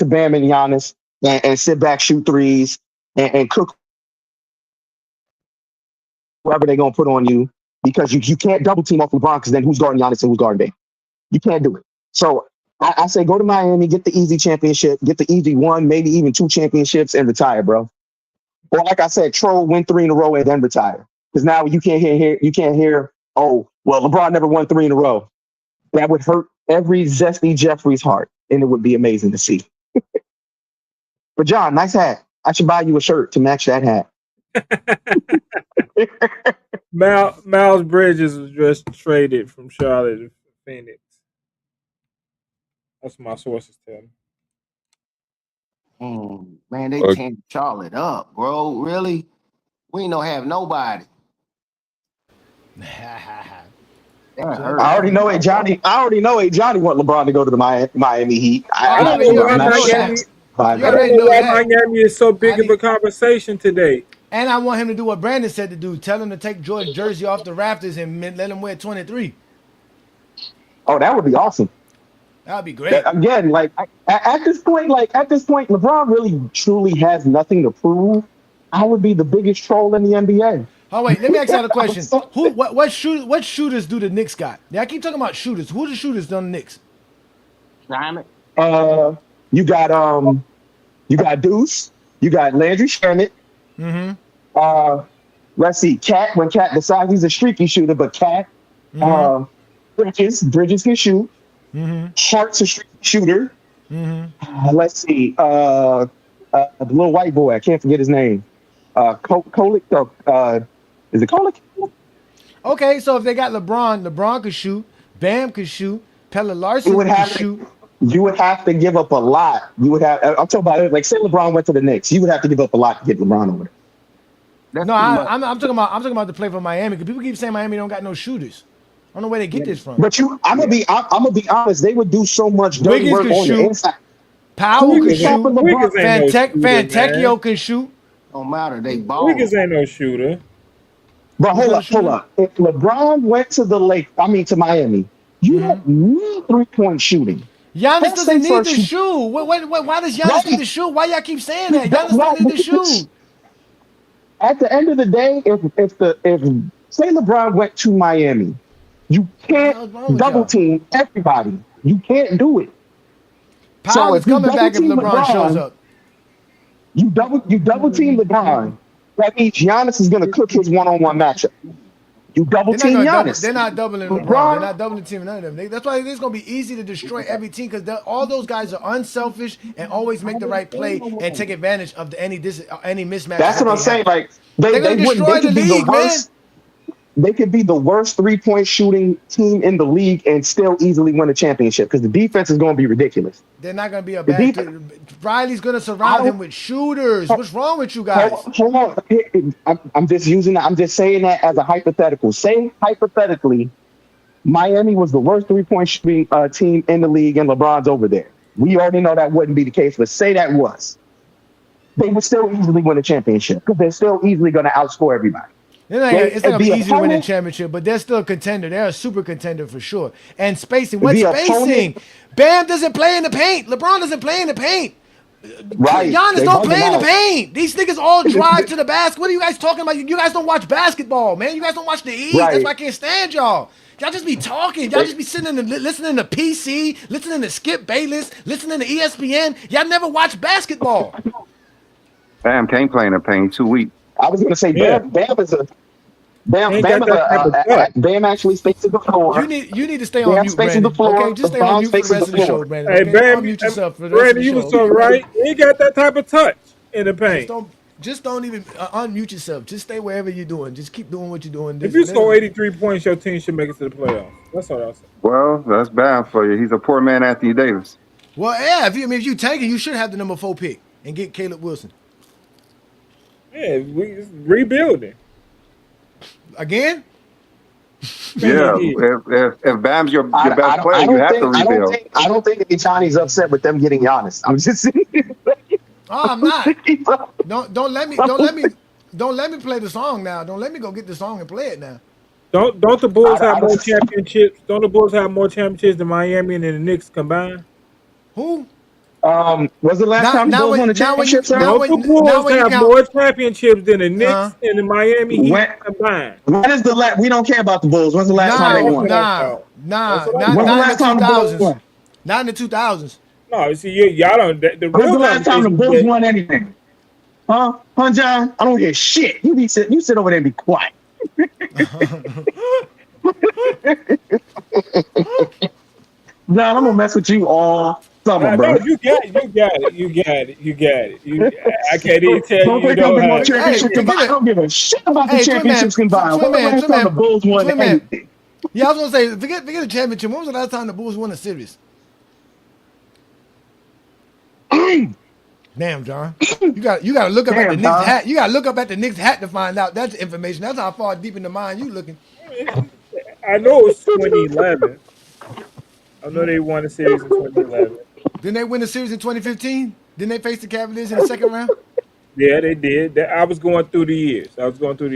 Bam and Giannis and sit back, shoot threes, and cook whoever they're gonna put on you because you can't double team off LeBron because then who's guarding Giannis and who's guarding Bam? You can't do it. So I say go to Miami, get the easy championship, get the easy one, maybe even two championships, and retire, bro. Or like I said, troll, win three in a row and then retire. Because now you can't hear, oh, well, LeBron never won three in a row. That would hurt every zesty Jeffrey's heart, and it would be amazing to see. But John, nice hat. I should buy you a shirt to match that hat. Miles Bridges was just traded from Charlotte to Phoenix. That's what my sources tell me. Man, they Uh, tearing Charlotte up, bro. Really? We ain't no have nobody. That hurt. I already know Johnny want LeBron to go to the Miami Heat. I don't know You why I'm already not know Miami. that. by You I that. don't already know know why that. Miami is so big I of a need, conversation today. and I want him to do what Brandon said to do. Tell him to take Jordan jersey off the rafters and let him wear 23. Oh, that would be awesome. That would be great. Again, at this point, LeBron really truly has nothing to prove. I would be the biggest troll in the NBA. Oh wait, let me ask y'all a question. So- What shooters do the Knicks got? Yeah, I keep talking about shooters. Who the shooters on the Knicks? Diamond. uh, you got Deuce, you got Landry Shamet. Uh, let's see, Cat. When Cat decides he's a streaky shooter, but Cat, Bridges can shoot. Hart's a shooter. Let's see. The little white boy. I can't forget his name. Kolick. Is it Kolick? Okay, so if they got LeBron could shoot. Bam could shoot. Pella Larson could shoot. You would have to give up a lot. You would have. I'm talking about it. Like, say LeBron went to the Knicks, you would have to give up a lot to get LeBron over there. I'm talking about the play for Miami, because people keep saying Miami don't got no shooters. I don't know where they get this from. But I'm gonna be honest. They would do so much dirty work on the inside. Powell can shoot. Fantecchio can shoot. Don't matter. They ball. Wiggins ain't no shooter. But hold up. If LeBron went to to Miami, you don't need 3-point shooting. Giannis doesn't need to shoot. Why does Giannis need to shoot? Why y'all keep saying that? Giannis don't need to shoot. At the end of the day, if say LeBron went to Miami, you can't double team everybody. You can't do it. Powell is coming back if LeBron shows up. You double team LeBron. That means Giannis is going to cook his one-on-one matchup. You double team Giannis. They're not doubling LeBron. They're not doubling team none of them. That's why it's going to be easy to destroy every team, because all those guys are unselfish and always make the right play and take advantage of any mismatch. That's what I'm saying. Like they could be the worst. They could be the worst 3-point shooting team in the league and still easily win a championship, because the defense is going to be ridiculous. They're not going to be a bad. Riley's going to surround him with shooters. What's wrong with you guys? Hold on. I'm just saying that as a hypothetical. Say hypothetically, Miami was the worst 3-point shooting team in the league, and LeBron's over there. We already know that wouldn't be the case, but say that was. They would still easily win a championship, because they're still easily going to outscore everybody. It's not going to be easy to win a championship, but they're still a contender. They're a super contender for sure. And spacing. What spacing? Bam doesn't play in the paint. LeBron doesn't play in the paint. Right. Giannis don't play in the paint. These niggas all drive to the basket. What are you guys talking about? You guys don't watch basketball, man. You guys don't watch the East. Right. That's why I can't stand y'all. Y'all just be talking. Y'all just be sitting and listening to PC, listening to Skip Bayless, listening to ESPN. Y'all never watch basketball. Bam can't play in the paint. Too weak. I was gonna say Bam actually spaces the floor. You need to stay on mute, Brandon. Okay, just stay on mute for the rest of the show, Brandon. Hey, okay? Bam, Unmute yourself for the rest of the show. You was so right. He ain't got that type of touch in the paint. Just don't even unmute yourself. Just stay wherever you're doing. Just keep doing what you're doing. If you score 83 points, your team should make it to the playoffs. That's all I'll say. Well, that's bad for you. He's a poor man, Anthony Davis. Well, yeah. If you take it, you should have the number 4 pick and get Caleb Wilson. Yeah, we rebuilding. Again? Yeah, if Bam's your best player, you have to rebuild. I don't think Johnny's upset with them getting Giannis. I'm just saying. Oh, I'm not. Don't let me play the song now. Don't let me go get the song and play it now. Don't the Bulls have more championships? Don't the Bulls have more championships than Miami and the Knicks combined? Who? Was the last time the Bulls won a championship? Don't the Bulls have more championships than the Knicks and the Miami Heat combined? When is the last? We don't care about the Bulls. When's the last time they won? Not in the 2000s. No, see, y'all don't. When's the last time the Bulls won anything? Huh, John? I don't hear shit. You sit over there and be quiet. John, I'm gonna mess with you all summer, bro. No, you got it. I can't even tell you. I don't give a shit about the championships combined. When was the last time the Bulls won anything? Yeah, I was gonna say, forget the championship. When was the last time the Bulls won a series? Damn, John. You got to look up at the Knicks hat. You got to look up at the Knicks hat to find out that information. That's how far deep in the mind you looking. I know it was 2011. I know they won a series in 2011. Didn't they win the series in 2015? Didn't they face the Cavaliers in the second round? Yeah, they did. I was going through the years. You were going through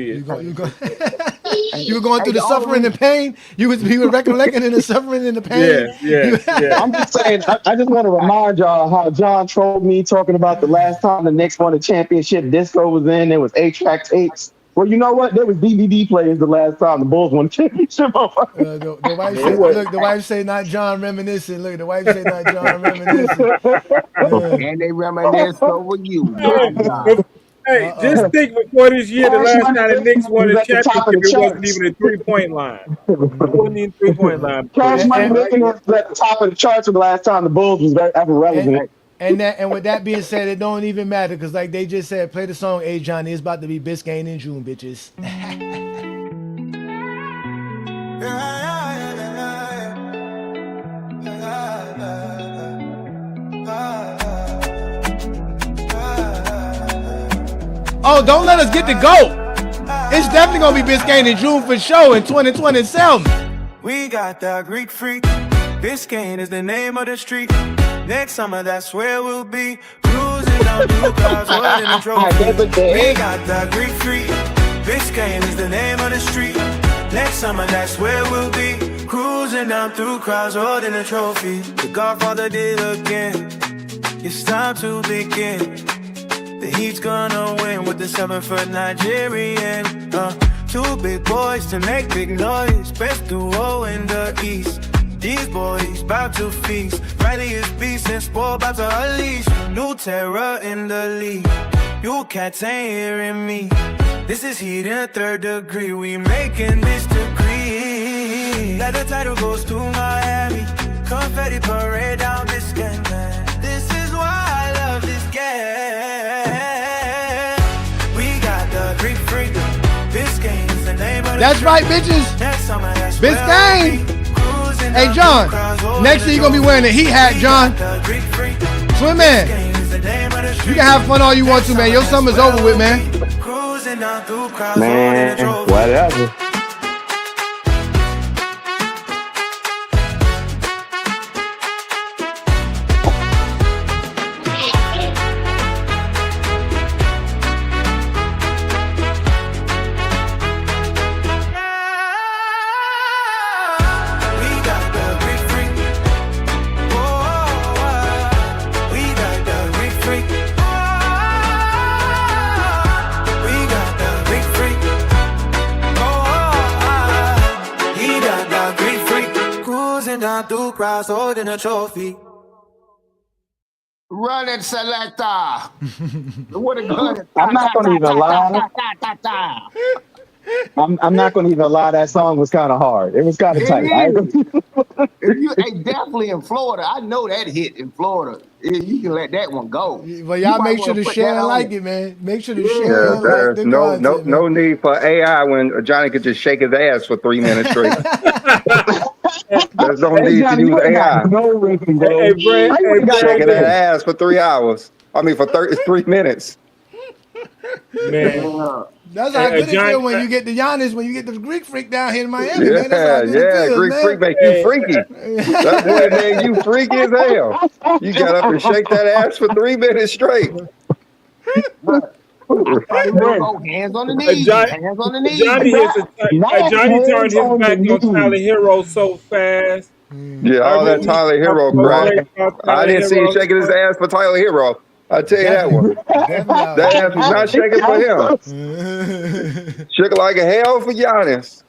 the suffering and pain. You were recollecting in the suffering and the pain. Yeah. I'm just saying. I just want to remind y'all how John trolled me talking about the last time the Knicks won a championship. Disco was in. There was 8-track tapes. Well, you know what? There was DVD players the last time the Bulls won a championship. The wife say not John reminiscing. Look, the wife say not John reminiscing. And they reminisce over you. Hey, just think before this year, the Cash last Money time the Knicks won was a at the top of championship, the it wasn't charts. even a 3-point line. It wasn't even 3-point line before Cash this Money year, right? making it at the top of the charts for the last time the Bulls was ever relevant. And with that being said, it don't even matter because like they just said, play the song "Hey Johnny." It's about to be Biscayne in June, bitches. Oh, don't let us get the GOAT. It's definitely gonna be Biscayne in June for sure in 2027. We got the Greek freak. Biscayne is the name of the street. Next summer, that's where we'll be. Cruising down through clouds, holding a trophy. We got the Greek freak. Biscayne is the name of the street. Next summer, that's where we'll be. Cruising down through crowds, holding a trophy. The Godfather did again. It's time to begin. The Heat's gonna win with the 7-foot Nigerian. Two big boys to make big noise. Best duo in the East. These boys bout to feast. Riley is beast and sport about to unleash. New terror in the league. You cats ain't hearing me. This is Heat in 3rd degree. We making this degree. That the title goes to Miami. Confetti parade down Biscayne, man. This is why I love this game. We got the Greek freak. Biscayne is the name of the That's right, bitches. Biscayne. Hey, John. Next year you're gonna be wearing a Heat hat, John. Swim man. You can have fun all you want to, man. Your summer's over with, man. Man, whatever. Through crowds holding a trophy. Run it, selector. What a good. I'm not gonna even lie. I'm not gonna even lie. That song was kind of hard. It was kind of tight. Hey, definitely in Florida. I know that hit in Florida. You can let that one go. But y'all make sure to share and like it, man. Make sure to share Yeah, and like there's the no content, no need for AI when Johnny could just shake his ass for 3 minutes straight. There's no need to use AI. No rhythm, bro. Hey, Brad, Shaking that ass for 3 hours. I mean, for 3 minutes. Man. That's how good it feels when you get the Giannis, when you get the Greek freak down here in Miami, man. That's how good it feels, Greek man. freak make you freaky. That boy made you freaky as hell. You got up and shake that ass for 3 minutes straight. Hands on the knees. Hands on the knees. Johnny turned his back on Tyler Hero so fast. Yeah, all that Tyler Hero crap. I didn't see him shaking his ass for Tyler Hero. I tell you that one. That ass was not shaking for him. Shaking like a hell for Giannis.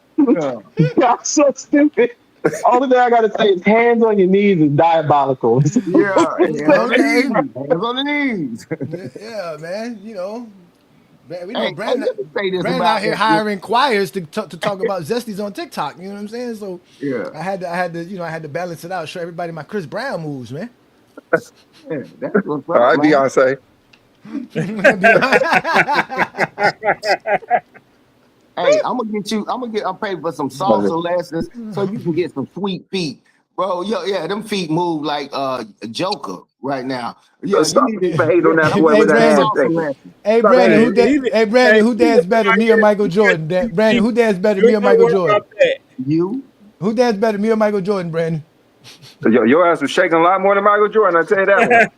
Y'all so stupid. Only thing I gotta say is hands on your knees is diabolical. Yeah, hands on the knees. Yeah, man. You know. We know Hey, Brandon out here hiring choirs to talk about zesties on TikTok. You know what I'm saying? So yeah, I had to balance it out, show everybody my Chris Brown moves, man. Yeah, that's what's up, all right, man. Beyonce. Hey, I'm paying for some salsa lessons so you can get some sweet feet. Bro, yeah, them feet move like a Joker right now. Yeah, stop hating on that boy with that ass shaking. Hey, Brandon, who dance better, me or Michael Jordan? Brandon, who dance better, me or Michael Jordan? You. Who dance better, me or Michael Jordan, Brandon? Your ass was shaking a lot more than Michael Jordan, I tell you that one.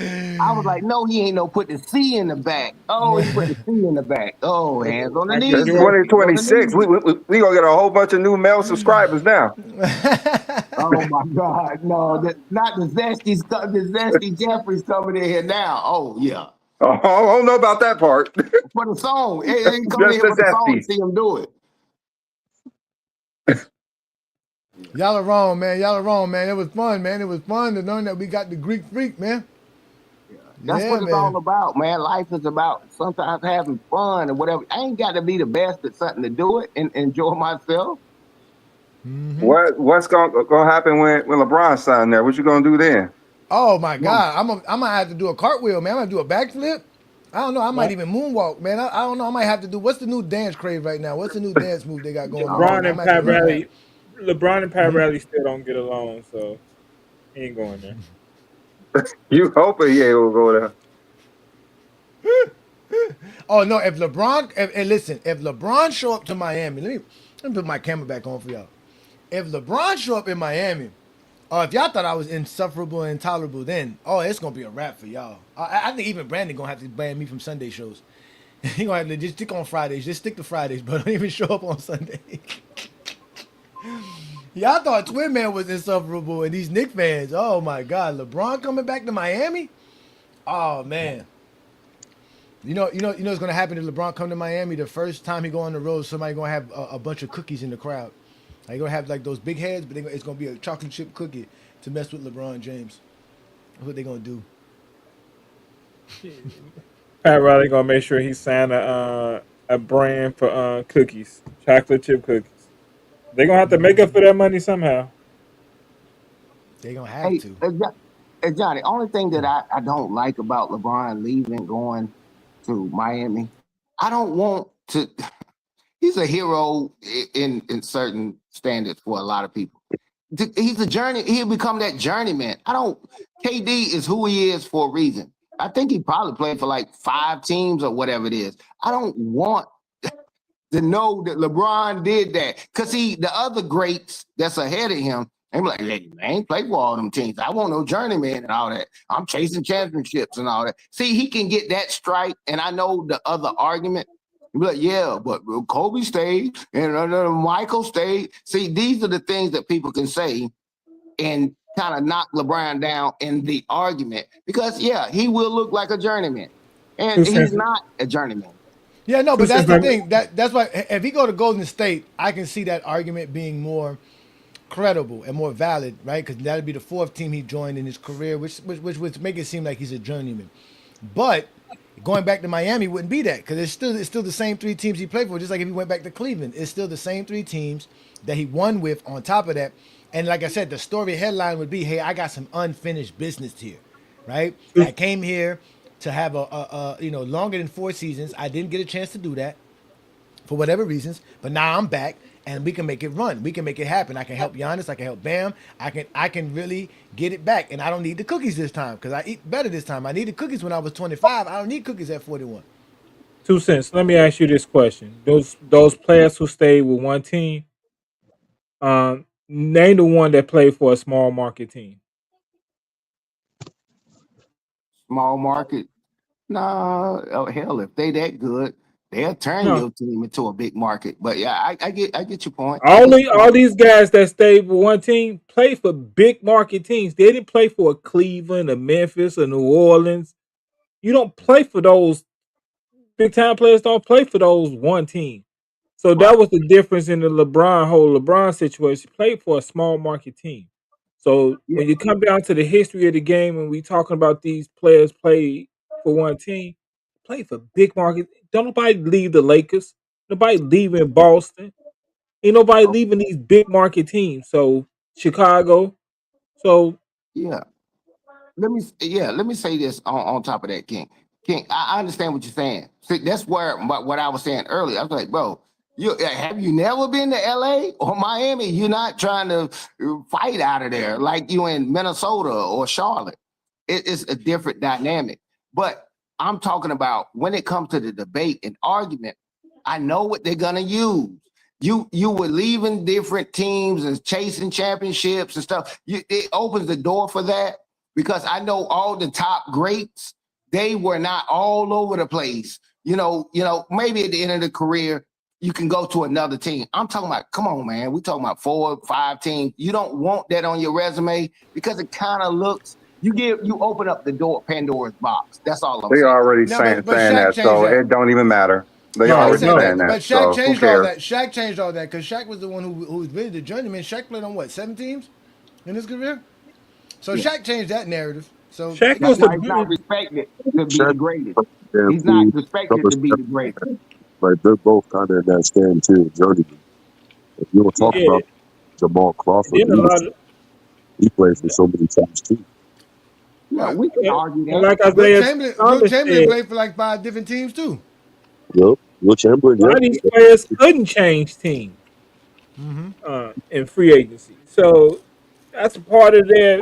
I was like, no, he ain't put the C in the back. Oh, he put the C in the back. Oh, hands on the knees. It's 2026. We gonna get a whole bunch of new male subscribers now. Oh my God, no, not the Zesty Jeffries coming in here now. Oh yeah. Oh, I don't know about that part. For the song, it ain't coming in here for the song to see him do it. Y'all are wrong, man. It was fun, man. It was fun to learn that we got the Greek freak, man. That's Yeah, what it's all man. about, man. Life is about sometimes having fun and whatever. I ain't got to be the best at something to do it and enjoy myself. Mm-hmm. What's gonna happen when LeBron's signing there? What you gonna do then? Oh my God, I'm gonna have to do a cartwheel, man. I'm gonna do a backflip. I don't know. I might Right. even moonwalk, man. I don't know. I might have to do. What's the new dance craze right now? What's the new dance move they got going on right Oh, now? I LeBron and might have to Pat learn that. Riley, LeBron and Pat Hmm? Riley still don't get along, so he ain't going there. You hoping he ain't gonna go there? Oh no! If LeBron, and listen, if LeBron show up to Miami, let me put my camera back on for y'all. If LeBron show up in Miami, if y'all thought I was insufferable and intolerable, then it's gonna be a wrap for y'all. I think even Brandon gonna have to ban me from Sunday shows. He gonna have to just stick on Fridays. Just stick to Fridays, but don't even show up on Sunday. Y'all thought Twin Man was insufferable, and these Knicks fans. Oh my God, LeBron coming back to Miami. Oh man. You know what's gonna happen if LeBron come to Miami? The first time he go on the road, somebody gonna have a bunch of cookies in the crowd. They gonna have like those big heads, but it's gonna be a chocolate chip cookie to mess with LeBron James. That's what they gonna do. Pat Riley gonna make sure he sign a brand for cookies, chocolate chip cookies. They gonna have to make up for that money somehow. They gonna have hey, to. Johnny, only thing that I don't like about LeBron leaving, going to Miami, I don't want to. He's a hero in certain standards for a lot of people. He's a journey. He'll become that journeyman. I don't. KD is who he is for a reason. I think he probably played for like 5 teams or whatever it is. I don't want to know that LeBron did that because the other greats that's ahead of him. I'm like, hey, I ain't played for all them teams. I want no journeyman and all that. I'm chasing championships and all that. See, he can get that strike, and I know the other argument. Be like, yeah, but Kobe stayed and Michael stayed. See, these are the things that people can say and kind of knock LeBron down in the argument because, yeah, he will look like a journeyman, and Two he's cents. not a journeyman. Yeah, no, Two but that's cents. the Let me. thing. That's why if he go to Golden State, I can see that argument being more credible and more valid, right? Because that'd be the 4th team he joined in his career, which would make it seem like he's a journeyman. But going back to Miami wouldn't be that because it's still the same 3 teams he played for. Just like if he went back to Cleveland, it's still the same 3 teams that he won with. On top of that, and like I said, the story headline would be, "Hey, I got some unfinished business here," right? I came here to have a longer than 4 seasons. I didn't get a chance to do that for whatever reasons, but now I'm back and we can make it run. We can make it happen. I can help Giannis. I can help Bam. I can really get it back, and I don't need the cookies this time because I eat better this time. I needed cookies when I was 25. I don't need cookies at 41. 2 cents. Let me ask you this question: those players who stayed with one team, name the one that played for a small market team. Small market. No, oh, hell, if they that good, they'll turn No, your team into a big market. But yeah, I get your point. all these guys that stayed with one team played for big market teams. They didn't play for a Cleveland, a Memphis, a New Orleans. You don't play for those big time players. Don't play for those one team. So that Right. was the difference in the whole LeBron situation. He played for a small market team. So Yeah, when you come down to the history of the game, and we talking about these players played for one team, play for big market. Don't nobody leave the Lakers. Nobody leaving Boston. Ain't nobody oh, leaving these big market teams. So Chicago. So yeah. Let me say this on top of that, King. King, I understand what you're saying. See, that's where what I was saying earlier. I was like, bro, have you never been to LA or Miami? You're not trying to fight out of there like you in Minnesota or Charlotte. It's a different dynamic. But I'm talking about when it comes to the debate and argument, I know what they're gonna use. You were leaving different teams and chasing championships and stuff. It opens the door for that because I know all the top greats, they were not all over the place. Maybe at the end of the career, you can go to another team. I'm talking about, come on, man. We're talking about 4, 5 teams. You don't want that on your resume because it kind of looks, you open up the door, Pandora's box. That's all I'm They saying. already No, saying but saying Shaq that, changed so that. it don't even matter. They Yeah, I no, already said, no. saying but that, but Shaq so who changed all cares? that. Shaq changed all that because Shaq was the one who was really the journeyman. Shaq played on what, 7 teams in his career? So Yeah. Shaq changed that narrative. So Shaq That's was why he's not the respected to be Shaq, the greatest. damn He's not fool. respected to be the greatest. Like they're both kind of in that stand too, journeyman. If you want to talk yeah. about Jamal And Crawford, then a lot of he played for so many teams too. Yeah, right. we can argue and that. like Will Isaiah Will Thomas Chamberlain said, played for like 5 different teams too. Yep. Will Chamberlain, a lot of these yep. players couldn't change teams in free agency. So that's a part of their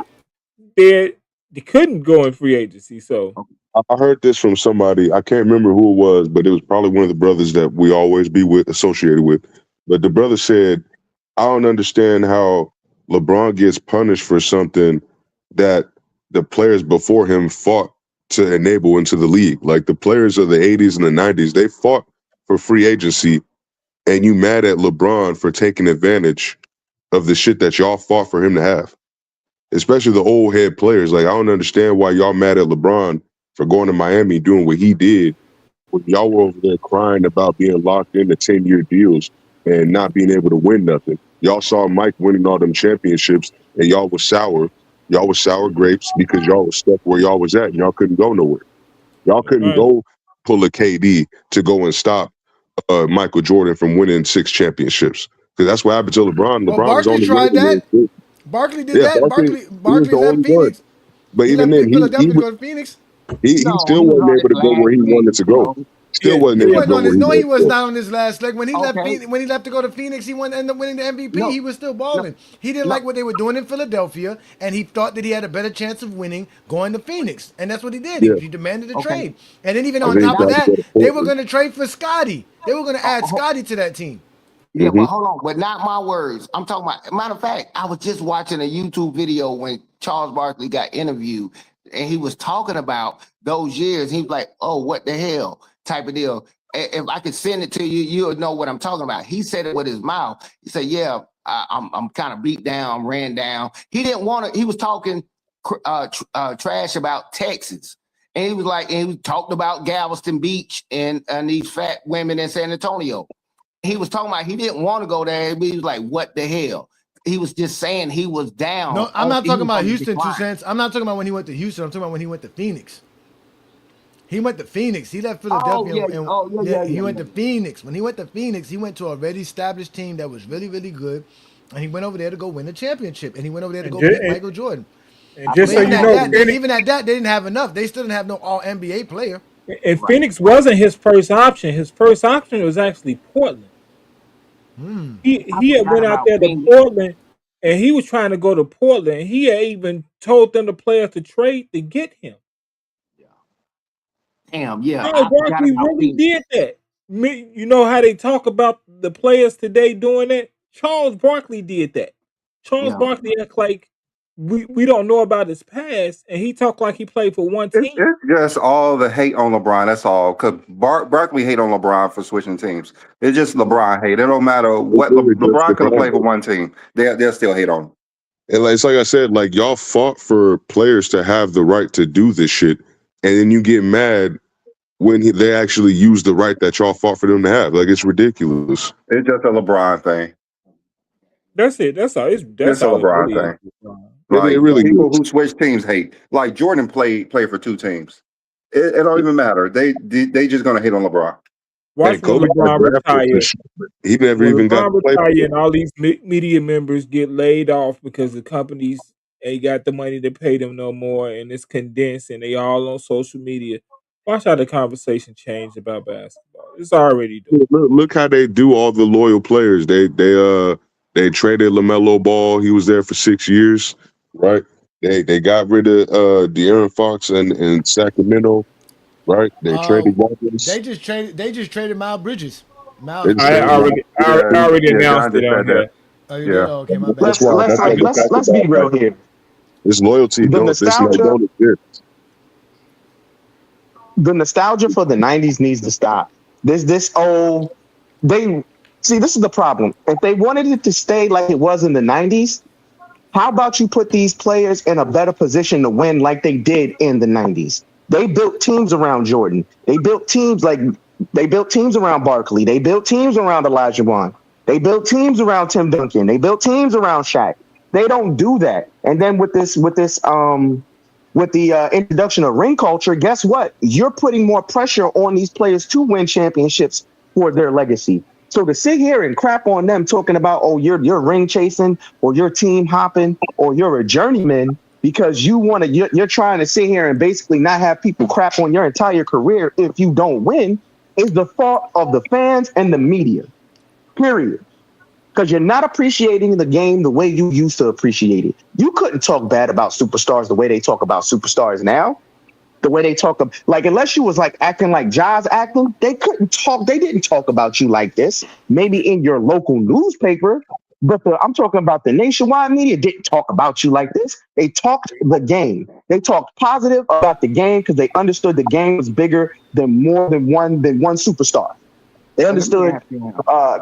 they couldn't go in free agency. So I heard this from somebody. I can't remember who it was, but it was probably one of the brothers that we always be with, associated with. But the brother said, "I don't understand how LeBron gets punished for something that the players before him fought to enable into the league. Like the players of the '80s and the '90s, they fought for free agency, and you mad at LeBron for taking advantage of the shit that y'all fought for him to have." Especially the old head players. Like, I don't understand why y'all mad at LeBron for going to Miami doing what he did when y'all were over there crying about being locked into 10-year deals and not being able to win nothing. Y'all saw Mike winning all them championships and y'all was sour. Y'all was sour grapes because y'all was stuck where y'all was at and y'all couldn't go nowhere. Y'all couldn't right. go pull a KD to go and stop Michael Jordan from winning 6 championships. Because that's what happened to LeBron. Well, LeBron was Barkley only tried winning that. those. Barkley did Yeah, that. He was Barkley the left only one. Phoenix. But He even left then, Philadelphia to go to Phoenix. he No, still he was wasn't on able his to go last where he wanted leg, to go. bro. Still Yeah, wasn't He able to wasn't go on where his. he No, he wanted to was go. not on his last leg. When he left Okay. Phoenix, when he left to go to Phoenix, he ended up winning the MVP. No, He was still no, balling. He didn't no, like what they were doing in Philadelphia, and he thought that he had a better chance of winning going to Phoenix, and that's what he did. Yeah, He demanded a okay. trade, and then even and on then he top of tried to That's go that, to they were Portland. going to trade for Scotty. They were going to add Scotty to that team. yeah, Mm-hmm. but hold on, but not my words. I'm talking about. Matter of fact, I was just watching a YouTube video when Charles Barkley got interviewed, and he was talking about those years. He was like, "Oh, what the hell?" type of deal. If I could send it to you, you'll know what I'm talking about. He said it with his mouth. He said, "Yeah, I'm kind of beat down, ran down." He didn't want to. He was talking trash about Texas. And he was like, and he talked about Galveston Beach and these fat women in San Antonio. He was talking about he didn't want to go there. He was like, what the hell? He was just saying he was down. No, I'm not He talking was about on the Houston, decline. 2 cents. I'm not talking about when he went to Houston. I'm talking about when he went to Phoenix. He went to Phoenix. He left Oh Philadelphia, yeah, and oh yeah, yeah, yeah, he yeah, went yeah. to Phoenix. When he went to Phoenix, he went to a already established team that was really, really good, and he went over there to go win a championship. And he went over there to and go just, beat Michael Jordan. and I just But so forgot even you about at know, that, Phoenix. they didn't have enough. They still didn't have no All NBA player. And Right. Phoenix wasn't his first option. His first option was actually Portland. I He had forgot went out about there to Phoenix. Portland, and he was trying to go to Portland. He had even told them the players to trade to get him. Damn, yeah, Charles I forgot Barkley about really Phoenix. did that. You know how they talk about the players today doing that? Charles Barkley did that. Charles Yeah. Barkley act like we don't know about his past, and he talked like he played for one team. It's just all the hate on LeBron. That's all. Because Barkley hate on LeBron for switching teams. It's just LeBron hate. It don't matter It's what really just LeBron could have LeBron. played for one team. They'll still hate on him. And it's like I said, like y'all fought for players to have the right to do this shit, and then you get mad when they actually use the right that y'all fought for them to have. Like it's ridiculous. It's just a LeBron thing. That's it. That's all. That's It's a all it LeBron really is. thing. It Like really people is. who switch teams hate. Like Jordan played for 2 teams. It don't even matter. They just gonna hate on LeBron. Watch And when Kobe got LeBron drafted for retire. shit. He never When even got to LeBron play retire for and all these media members get laid off because the companies ain't got the money to pay them no more, and it's condensed, and they all on social media. Watch how the conversation changed about basketball. It's already doing. Look how they do all the loyal players. They traded LaMelo Ball. He was there for 6 years, right? They got rid of De'Aaron Fox and Sacramento, right? They traded Wallace. They just traded Miles Bridges. They Miles just I Bridges. traded Miles. already, Yeah, I already yeah. announced John it just on said that. here. Oh, you did? Yeah. Oh, okay, my bad. That's let's why. let's That's why the let's be basketball real back. here. This loyalty The don't. This nostalgia, don't exist. the nostalgia for the '90s needs to stop. This old they see. This is the problem. If they wanted it to stay like it was in the '90s, how about you put these players in a better position to win like they did in the '90s? They built teams around Jordan. They built teams around Barkley. They built teams around Elijah Wan. They built teams around Tim Duncan. They built teams around Shaq. They don't do that. And then with this with the introduction of ring culture, guess what? You're putting more pressure on these players to win championships for their legacy. So to sit here and crap on them talking about, oh, you're ring chasing or you're team hopping or you're a journeyman because you're trying to sit here and basically not have people crap on your entire career if you don't win is the fault of the fans and the media. Period. Because you're not appreciating the game the way you used to appreciate it. You couldn't talk bad about superstars the way they talk about superstars now. The way they talk like unless you was like acting like Jaws acting, they didn't talk about you like this. Maybe in your local newspaper, but I'm talking about the nationwide media didn't talk about you like this. They talked the game. They talked positive about the game because they understood the game was bigger than more than one superstar. They understood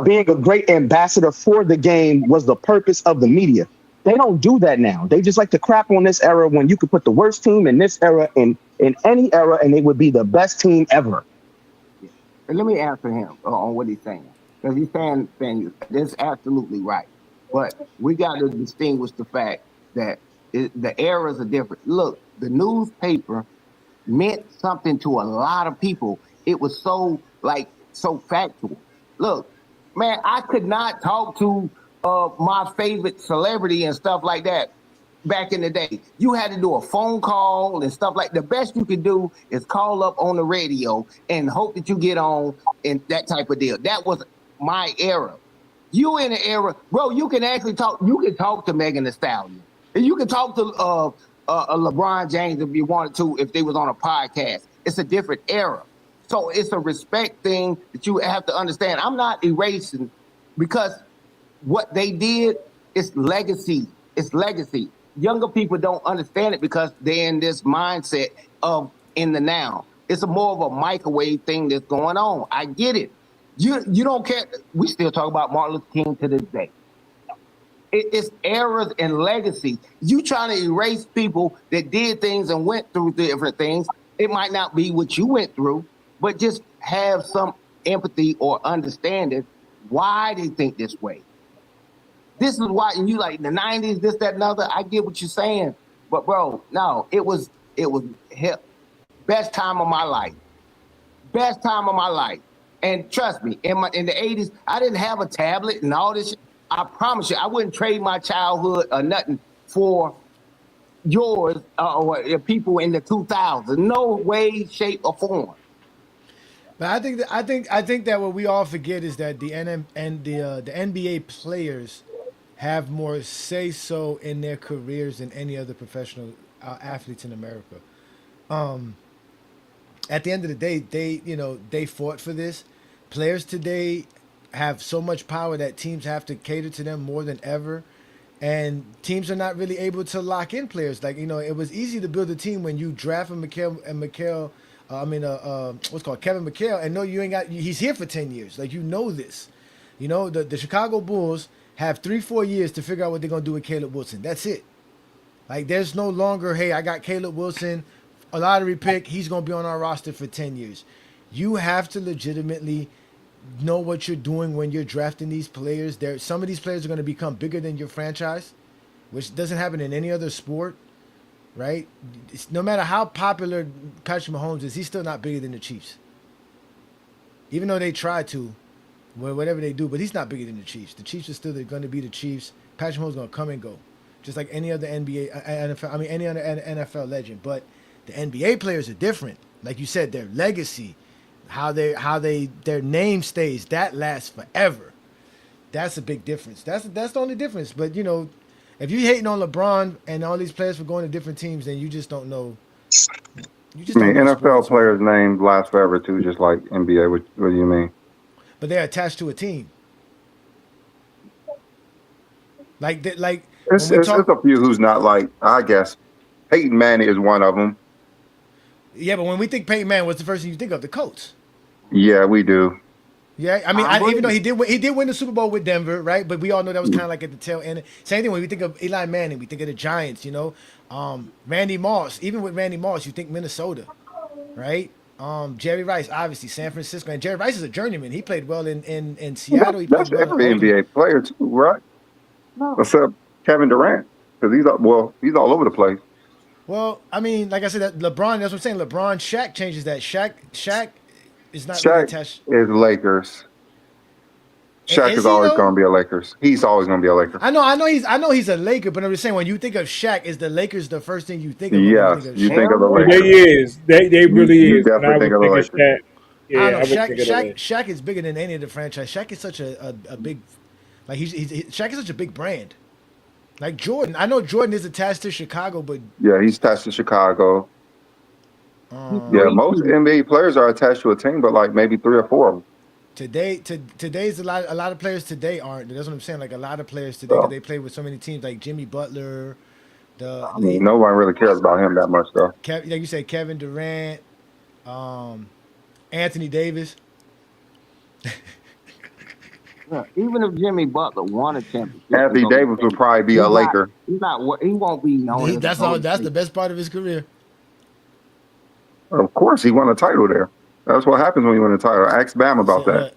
being a great ambassador for the game was the purpose of the media. They don't do that now. They just like to crap on this era when you could put the worst team in this era in any era and they would be the best team ever. And let me answer him on what he's saying. Because he's saying that's absolutely right. But we got to distinguish the fact that the eras are different. Look, the newspaper meant something to a lot of people. It was so factual. Look, man, I could not talk to my favorite celebrity and stuff like that back in the day. You had to do a phone call and stuff like the best you could do is call up on the radio and hope that you get on and that type of deal. That was my era. You in the era, bro, you can actually talk. You can talk to Megan Thee Stallion. And you can talk to LeBron James if you wanted to, if they was on a podcast. It's a different era. So it's a respect thing that you have to understand. I'm not erasing because what they did is legacy. It's legacy. Younger people don't understand it because they're in this mindset of in the now. It's more of a microwave thing that's going on. I get it. You don't care. We still talk about Martin Luther King to this day. It's eras and legacy. You trying to erase people that did things and went through different things. It might not be what you went through, but just have some empathy or understanding why they think this way. This is why, and you like the 90s, this, that, and other. I get what you're saying, but bro, no, it was hip. Best time of my life. Best time of my life. And trust me, in the 80s, I didn't have a tablet and all this shit. I promise you, I wouldn't trade my childhood or nothing for yours or people in the 2000s. No way, shape, or form. But I think that what we all forget is that the NBA players have more say so in their careers than any other professional athletes in America. At the end of the day, they fought for this. Players today have so much power that teams have to cater to them more than ever. And teams are not really able to lock in players. Like, it was easy to build a team when you draft Kevin McHale, and no, you ain't got, he's here for 10 years. Like, this. The Chicago Bulls have 3-4 years to figure out what they're going to do with Caleb Wilson. That's it. Like, there's no longer, hey, I got Caleb Wilson, a lottery pick, he's going to be on our roster for 10 years. You have to legitimately know what you're doing when you're drafting these players. Some of these players are going to become bigger than your franchise, which doesn't happen in any other sport, right? No matter how popular Patrick Mahomes is, he's still not bigger than the Chiefs. Even though they try to, whatever they do, but he's not bigger than the Chiefs. The Chiefs are still going to be the Chiefs. Patrick Mahomes is going to come and go, just like any other any other NFL legend. But the NBA players are different. Like you said, their legacy, their name stays, that lasts forever. That's a big difference. That's the only difference. But if you hating on LeBron and all these players for going to different teams, then you just don't know. NFL players' names last forever too, just like NBA. What do you mean? But they're attached to a team. It's a few who's not like. I guess Peyton Manning is one of them. Yeah, but when we think Peyton Manning, what's the first thing you think of? The Colts. Yeah, we do. Yeah, I mean, even though he did win the Super Bowl with Denver, right? But we all know that was kind of like at the tail end. Same thing when we think of Eli Manning, we think of the Giants. Randy Moss. Even with Randy Moss, you think Minnesota, right? Jerry Rice, obviously San Francisco, and Jerry Rice is a journeyman. He played well in Seattle. That's every NBA player too, right? No. Except Kevin Durant, because he's all over the place. Well, I mean, like I said, that LeBron. That's what I'm saying. LeBron, Shaq changes that. Shaq is not really Shaq attached. is Lakers. Shaq Is is he always though? going to be a Lakers. He's always going to be a Laker. I know he's a Laker, but I'm just saying when you think of Shaq, is the Lakers the first thing you think of when you think Yes, of you Shaq? think of the Hell They Lakers. is. They really You is. And I definitely think would of the think of Lakers. Shaq. I don't Yeah, know. I would Shaq, think of the Shaq, Lakers. Shaq is bigger than any of the franchise. Shaq is such a big, like Shaq is such a big brand. Like Jordan, I know Jordan is attached to Chicago, but Yeah, he's attached to Chicago. He Yeah, three most peat. NBA players are attached to a team, but like maybe 3 or 4 of them. today's a lot of players today aren't. That's what I'm saying. Like a lot of players today, because So, they play with so many teams, like Jimmy Butler, I mean, no one really cares about him that much, though. like you said, Kevin Durant, Anthony Davis. Yeah, even if Jimmy Butler won a championship, and Anthony go to Davis would Lakers, probably be a he's not. Laker. He's not. He won't be known as That's all. Golden That's State. the best part of his career. Of course, he won a title there. That's what happens when you win a title. Ask Bam about that.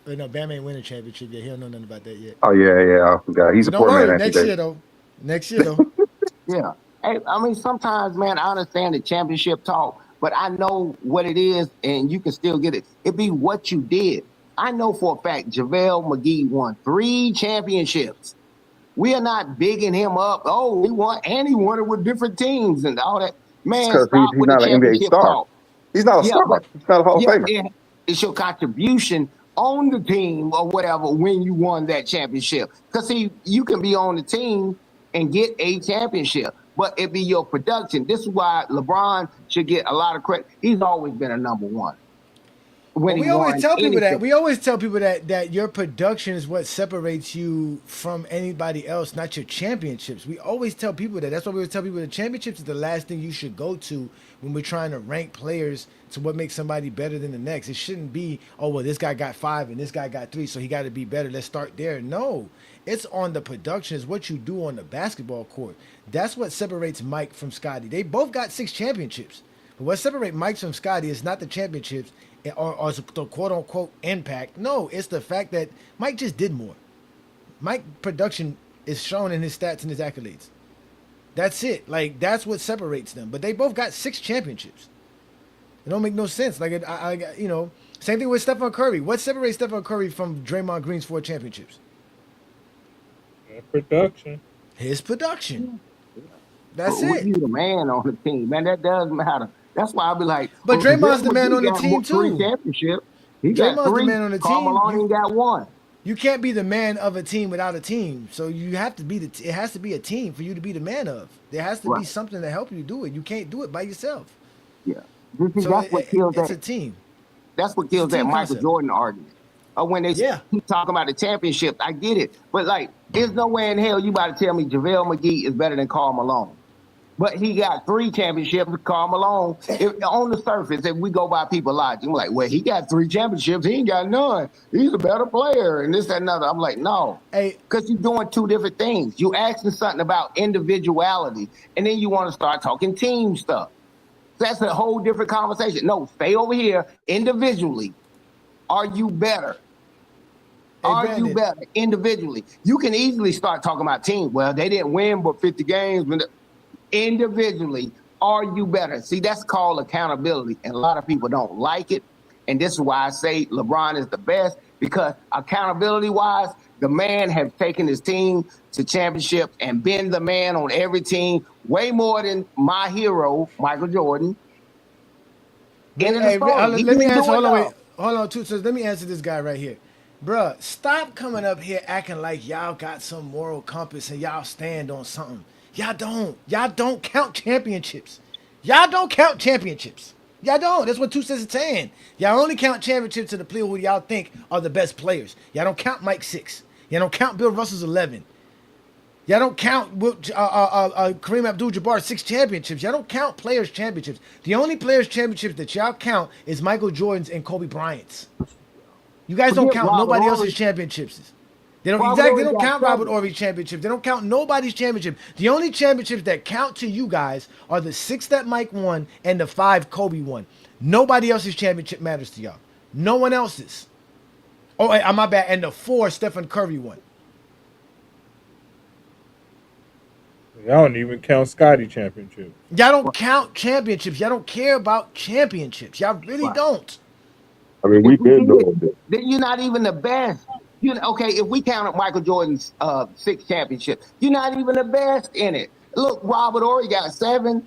No, Bam ain't winning a championship yet. He don't know nothing about that yet. Oh, yeah, I forgot. He's But a don't poor man, worry, Anthony next year Davis. though. Next year though. Yeah. Hey, I mean, sometimes, man, I understand the championship talk, but I know what it is, and you can still get it. It be what you did. I know for a fact JaVale McGee won 3 championships. We are not bigging him up. Oh, he won, and he won it with different teams and all that. It's Man, because stop he's with the not an NBA championship star. talk. He's not a Yeah, but star. He's not a Hall of yeah, Famer. it's your contribution on the team or whatever when you won that championship. Because see, you can be on the team and get a championship, but it be your production. This is why LeBron should get a lot of credit. He's always been a number one. When he We always won tell people that. anything. We always tell people that your production is what separates you from anybody else, not your championships. We always tell people that. That's why we always tell people the championships is the last thing you should go to when we're trying to rank players to what makes somebody better than the next. It shouldn't be, oh well, this guy got 5 and this guy got 3, so he got to be better. Let's start there. No, it's on the production. It's what you do on the basketball court. That's what separates Mike from Scotty. They both got 6 championships. But what separates Mike from Scotty is not the championships or the quote unquote impact. No, it's the fact that Mike just did more. Mike production is shown in his stats and his accolades. That's it. Like that's what separates them. But they both got 6 championships. It don't make no sense. Like same thing with Stephen Curry. What separates Stephen Curry from Draymond Green's 4 championships? Production. His production. That's When it. you the man on the team, man, that does matter. That's why I be like, But Draymond's the man on the got team 3 too. championships. He Draymond's got the 3. man on the Karl team. Malone got 1. You can't be the man of a team without a team. So you have to be it has to be a team for you to be the man of. There has to be something to help you do it. You can't do it by yourself. Yeah. So That's what kills it's that. a team. That's what kills that team Michael concept. Jordan argument. Or when they keep talking about the championship, I get it. But like, there's no way in hell you about to tell me JaVale McGee is better than Karl Malone. But he got 3 championships with Karl Malone. On the surface, if we go by people logic, I'm like, well, he got 3 championships. He ain't got none. He's a better player and this, that, and another. I'm like, no. Because you're doing 2 different things. You asking something about individuality, and then you want to start talking team stuff. That's a whole different conversation. No, stay over here individually. Are you better? Are you better individually? You can easily start talking about team. Well, they didn't win but 50 games. Individually, are you better? See, that's called accountability, and a lot of people don't like it. And this is why I say LeBron is the best, because accountability-wise, the man has taken his team to championships and been the man on every team, way more than my hero, Michael Jordan. Let me answer. Hold on, too. So let me answer this guy right here. Bruh, stop coming up here acting like y'all got some moral compass and y'all stand on something. Y'all don't. Y'all don't count championships. Y'all don't count championships. Y'all don't. That's what 2 Cents is saying. Y'all only count championships to the players who y'all think are the best players. Y'all don't count Mike 6. Y'all don't count Bill Russell's 11. Y'all don't count Kareem Abdul-Jabbar's 6 championships. Y'all don't count players' championships. The only players' championships that y'all count is Michael Jordan's and Kobe Bryant's. You guys don't count nobody else's championships. They don't count Robert Horry's championships. They don't count nobody's championship. The only championships that count to you guys are the 6 that Mike won and the 5 Kobe won. Nobody else's championship matters to y'all. No one else's. Oh, my bad. And the 4 Stephen Curry won. Y'all don't even count Scotty championship. Y'all don't count championships. Y'all don't care about championships. Y'all really don't. I mean, If we've we been did, doing this. then you're not even the best. You know, okay, if we counted Michael Jordan's 6 championships, you're not even the best in it. Look, Robert Horry got 7.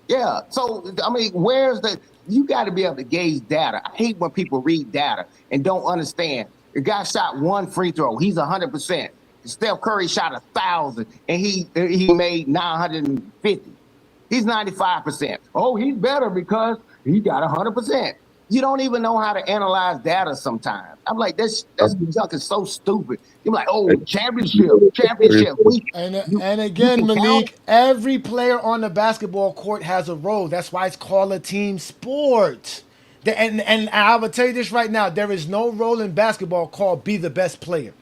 Yeah. So I mean, where's the? You got to be able to gauge data. I hate when people read data and don't understand. The guy shot 1 free throw. He's 100%. Steph Curry shot 1,000 and he made 950. He's 95%. Oh, he's better because he got 100%. You don't even know how to analyze data sometimes. I'm like, this junk is so stupid. You're like, oh, championship. And again, Malik, every player on the basketball court has a role. That's why it's called a team sport. And I will tell you this right now: there is no role in basketball called be the best player.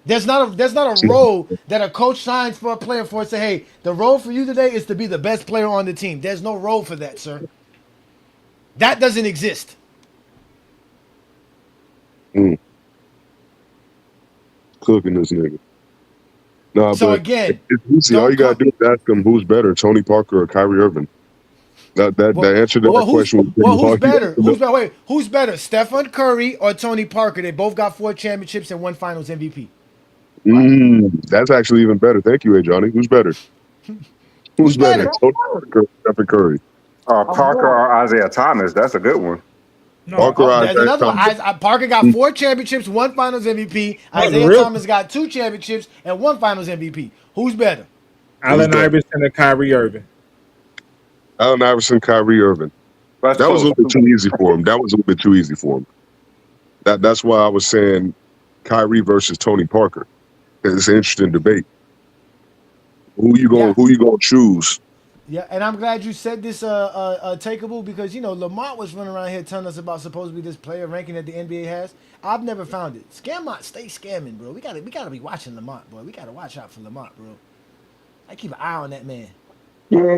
There's not a role that a coach signs for a player for and say, hey, the role for you today is to be the best player on the team. There's no role for that, sir. That doesn't exist. Cooking this nigga. No, so but again, it's easy. All you gotta do is ask him who's better, Tony Parker or Kyrie Irving. That answer to that question. Who's better? Who's better, Stephen Curry or Tony Parker? They both got 4 championships and 1 Finals MVP. That's actually even better. Thank you, Johnny. Who's better? Who's better? Tony Parker or Stephen Curry? Parker or Isaiah Thomas. That's a good one. There's another one. Parker got 4 championships, 1 Finals MVP. Isaiah Thomas got 2 championships and 1 Finals MVP. Who's better? Allen Iverson and Kyrie Irving. Allen Iverson, Kyrie Irving. That was a little bit too easy for him. That's why I was saying Kyrie versus Tony Parker. It's an interesting debate. Who you gonna choose? Yeah, and I'm glad you said this, Takeable, because Lamont was running around here telling us about supposedly this player ranking that the NBA has. I've never found it. Scammont, stay scamming, bro. We gotta be watching Lamont, boy. We gotta watch out for Lamont, bro. I keep an eye on that man. Yeah,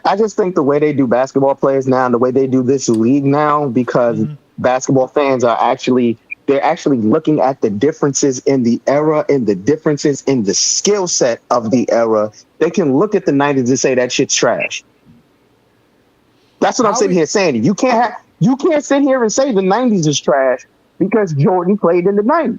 I just think the way they do basketball players now and the way they do this league now, because basketball fans are they're actually looking at the differences in the era and the differences in the skill set of the era. They can look at the 90s and say that shit's trash. That's what I'm sitting here saying. You can't sit here and say the 90s is trash because Jordan played in the 90s.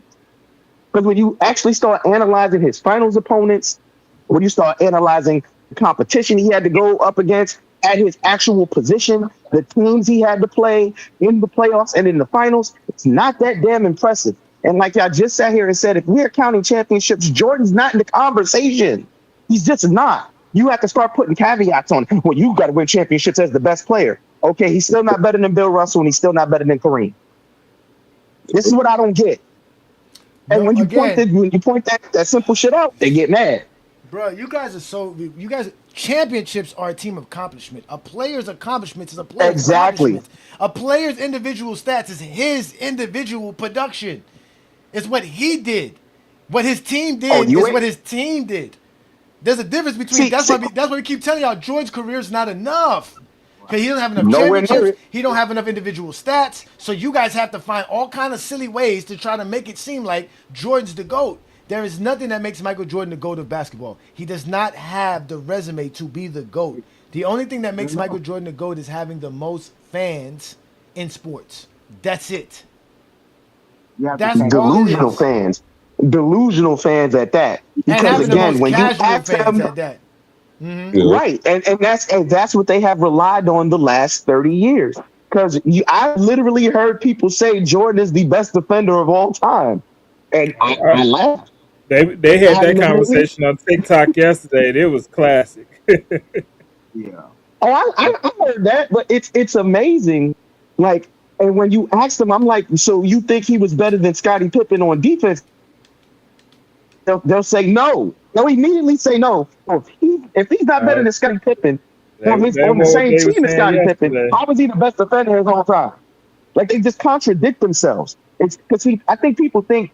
Because when you actually start analyzing his finals opponents, when you start analyzing the competition he had to go up against at his actual position, the teams he had to play in the playoffs and in the finals, it's not that damn impressive. And like y'all just sat here and said, if we're counting championships, Jordan's not in the conversation. He's just not. You have to start putting caveats on, well, you got to win championships as the best player. Okay, he's still not better than Bill Russell, and he's still not better than Kareem. This is what I don't get. And when you point that simple shit out, they get mad. Bro, championships are a team accomplishment. A player's accomplishment is a player's accomplishment. A player's individual stats is his individual production. It's what he did. What his team did is what his team did. There's a difference between that's why we keep telling y'all Jordan's career is not enough. Because he doesn't have enough championships, he don't have enough individual stats. So you guys have to find all kind of silly ways to try to make it seem like Jordan's the GOAT. There is nothing that makes Michael Jordan the GOAT of basketball. He does not have the resume to be the GOAT. The only thing that makes Michael Jordan the GOAT is having the most fans in sports. That's it. That's delusional fans. Delusional fans at that. Because again, when you ask them at that. Right. And that's what they have relied on the last 30 years. Because I literally heard people say Jordan is the best defender of all time. And I laughed. They had that conversation on TikTok yesterday. And it was classic. Yeah. Oh, I heard that, but it's amazing. Like, and when you ask them, I'm like, so you think he was better than Scottie Pippen on defense? They'll say no. They'll immediately say no. If he's not better than Scottie Pippen on the same team as Scottie Pippen, how was he the best defender of all time? Like, they just contradict themselves. It's because I think people think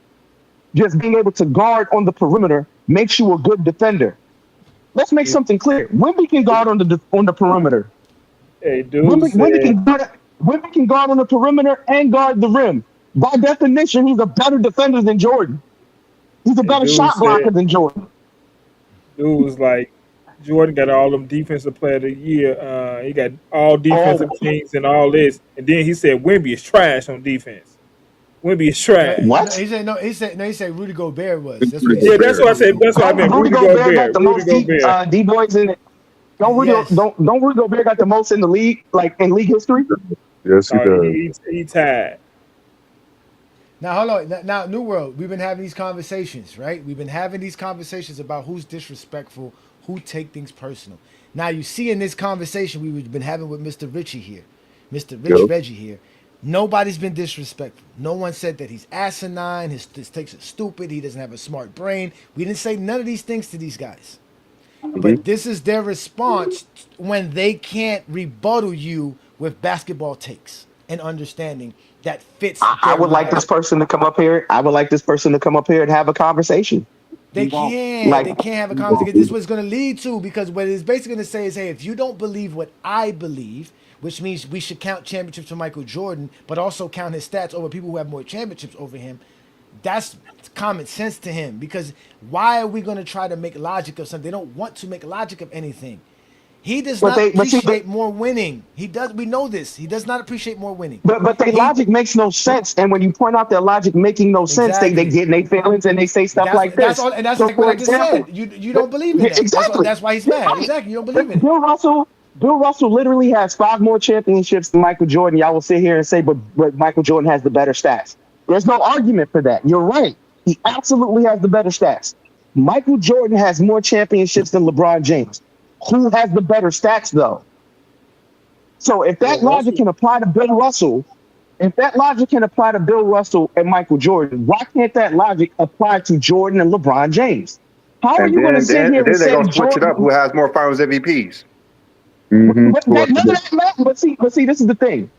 just being able to guard on the perimeter makes you a good defender. Let's make something clear. Wemby can guard on the perimeter. Hey, dude. Wemby can guard on the perimeter and guard the rim. By definition, he's a better defender than Jordan. He's a better shot blocker than Jordan. Dude was like, Jordan got all them defensive player of the year. He got all defensive teams and all this, and then he said Wemby is trash on defense. Wemby is trash. No, he said no. He said Rudy Gobert was. That's what he Yeah, said. that's what I said. That's what I meant. Rudy Rudy Gobert got Gobert. the Rudy most Gobert. D boys in it. Don't Rudy Gobert got the most in the league, like in league history? Yes, he does. He tied. Now hold on. Now, New World, we've been having these conversations, right? We've been having these conversations about who's disrespectful, who take things personal. Now you see in this conversation we've been having with Mr. Richie here, Mr. Rich Reggie here. Nobody's been disrespectful. No one said that he's asinine, his takes are stupid, he doesn't have a smart brain. We didn't say none of these things to these guys. But this is their response when they can't rebuttal you with basketball takes and understanding that fits. I would like this person to come up here. I would like this person to come up here and have a conversation. They can't have a conversation. This is what it's going to lead to, because what it's basically going to say is, hey, if you don't believe what I believe, which means we should count championships for Michael Jordan, but also count his stats over people who have more championships over him, that's common sense to him. Because why are we going to try to make logic of something? They don't want to make logic of anything. He does not appreciate more winning. He does. We know this. He does not appreciate more winning. But their logic makes no sense. And when you point out their logic making no sense, they get in their feelings and they say stuff like this. That's all, and that's like what I just said. You don't believe in that. Exactly. That's why he's mad. Exactly. You don't believe in it. Bill Russell literally has 5 more championships than Michael Jordan. Y'all will sit here and say, but Michael Jordan has the better stats. There's no argument for that. You're right. He absolutely has the better stats. Michael Jordan has more championships than LeBron James. Who has the better stats, though? So if that logic can apply to Bill Russell, and Michael Jordan, why can't that logic apply to Jordan and LeBron James? How are you going to sit here and say Jordan? Switch it up. Who has more Finals MVPs? But see, this is the thing.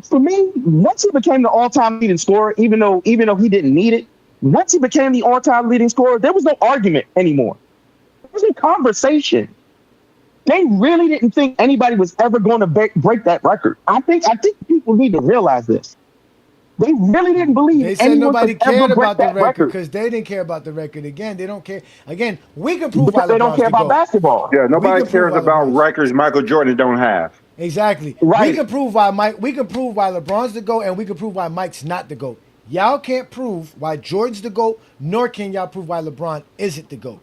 For me, once he became the all-time leading scorer, even though he didn't need it, once he became the all-time leading scorer, there was no argument anymore. There was no conversation. They really didn't think anybody was ever going to break that record. I think people need to realize this. They really didn't believe they said nobody cared about the record because they didn't care about the record. Again, they don't care. Again, we can prove why they don't care about basketball. Yeah, nobody cares about records Michael Jordan don't have. Exactly. Right. We can prove why LeBron's the GOAT, and we can prove why Mike's not the GOAT. Y'all can't prove why Jordan's the GOAT, nor can y'all prove why LeBron isn't the GOAT.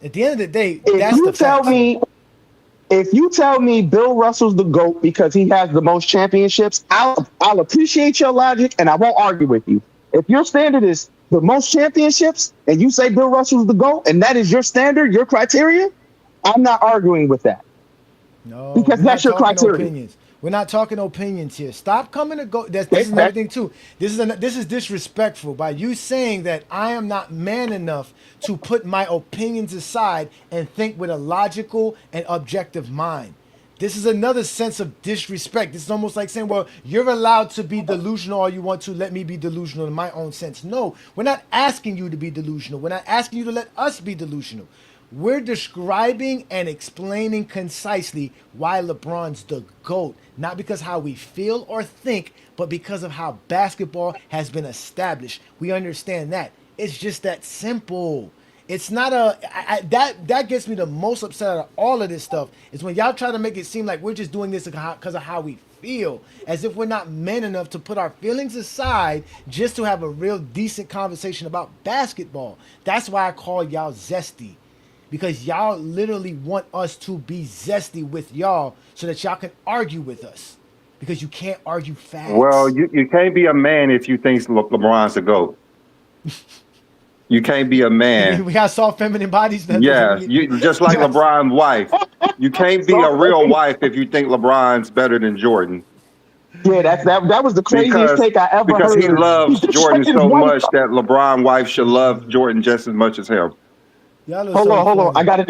At the end of the day, that's the fact. If you tell me Bill Russell's the GOAT because he has the most championships, I'll appreciate your logic and I won't argue with you. If your standard is the most championships and you say Bill Russell's the GOAT and that is your standard, your criteria, I'm not arguing with that. No, because that's your criteria. Opinions. We're not talking opinions here. Stop coming to go. This is another thing too. This is disrespectful by you saying that I am not man enough to put my opinions aside and think with a logical and objective mind. This is another sense of disrespect. This is almost like saying, well, you're allowed to be delusional all you want to. Let me be delusional in my own sense. No, we're not asking you to be delusional. We're not asking you to let us be delusional. We're describing and explaining concisely why LeBron's the GOAT. Not because how we feel or think, but because of how basketball has been established. We understand that. It's just that simple. It's not that gets me the most upset out of all of this stuff is when y'all try to make it seem like we're just doing this because of how we feel, as if we're not men enough to put our feelings aside just to have a real decent conversation about basketball. That's why I call y'all zesty. Because y'all literally want us to be zesty with y'all so that y'all can argue with us. Because you can't argue facts. Well, you can't be a man if you think LeBron's a GOAT. You can't be a man. We got soft feminine bodies. Yeah, you just like LeBron's wife. You can't be a real wife if you think LeBron's better than Jordan. Yeah, that was the craziest take I ever heard. Because he loves Jordan so much that LeBron's wife should love Jordan just as much as him. Hold on. I gotta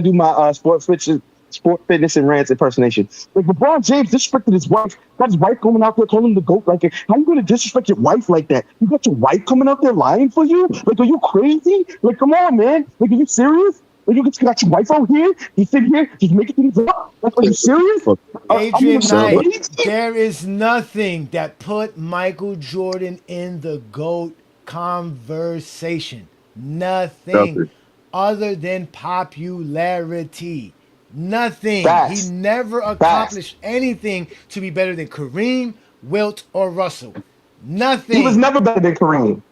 do my sport fitness and rants impersonation. Like LeBron James disrespected his wife. Got his wife coming out there calling him the GOAT. Like, how you gonna disrespect your wife like that? You got your wife coming out there lying for you? Like, are you crazy? Like, come on, man. Like, are you serious? Like, you got your wife out here? You sit here just making things up? Like, are you serious? Adrian Knight, there is nothing that put Michael Jordan in the GOAT conversation. Nothing other than popularity. Nothing. He Facts. never Facts. accomplished anything to be better than Kareem, Wilt, or Russell. He was Nothing. never better than Kareem.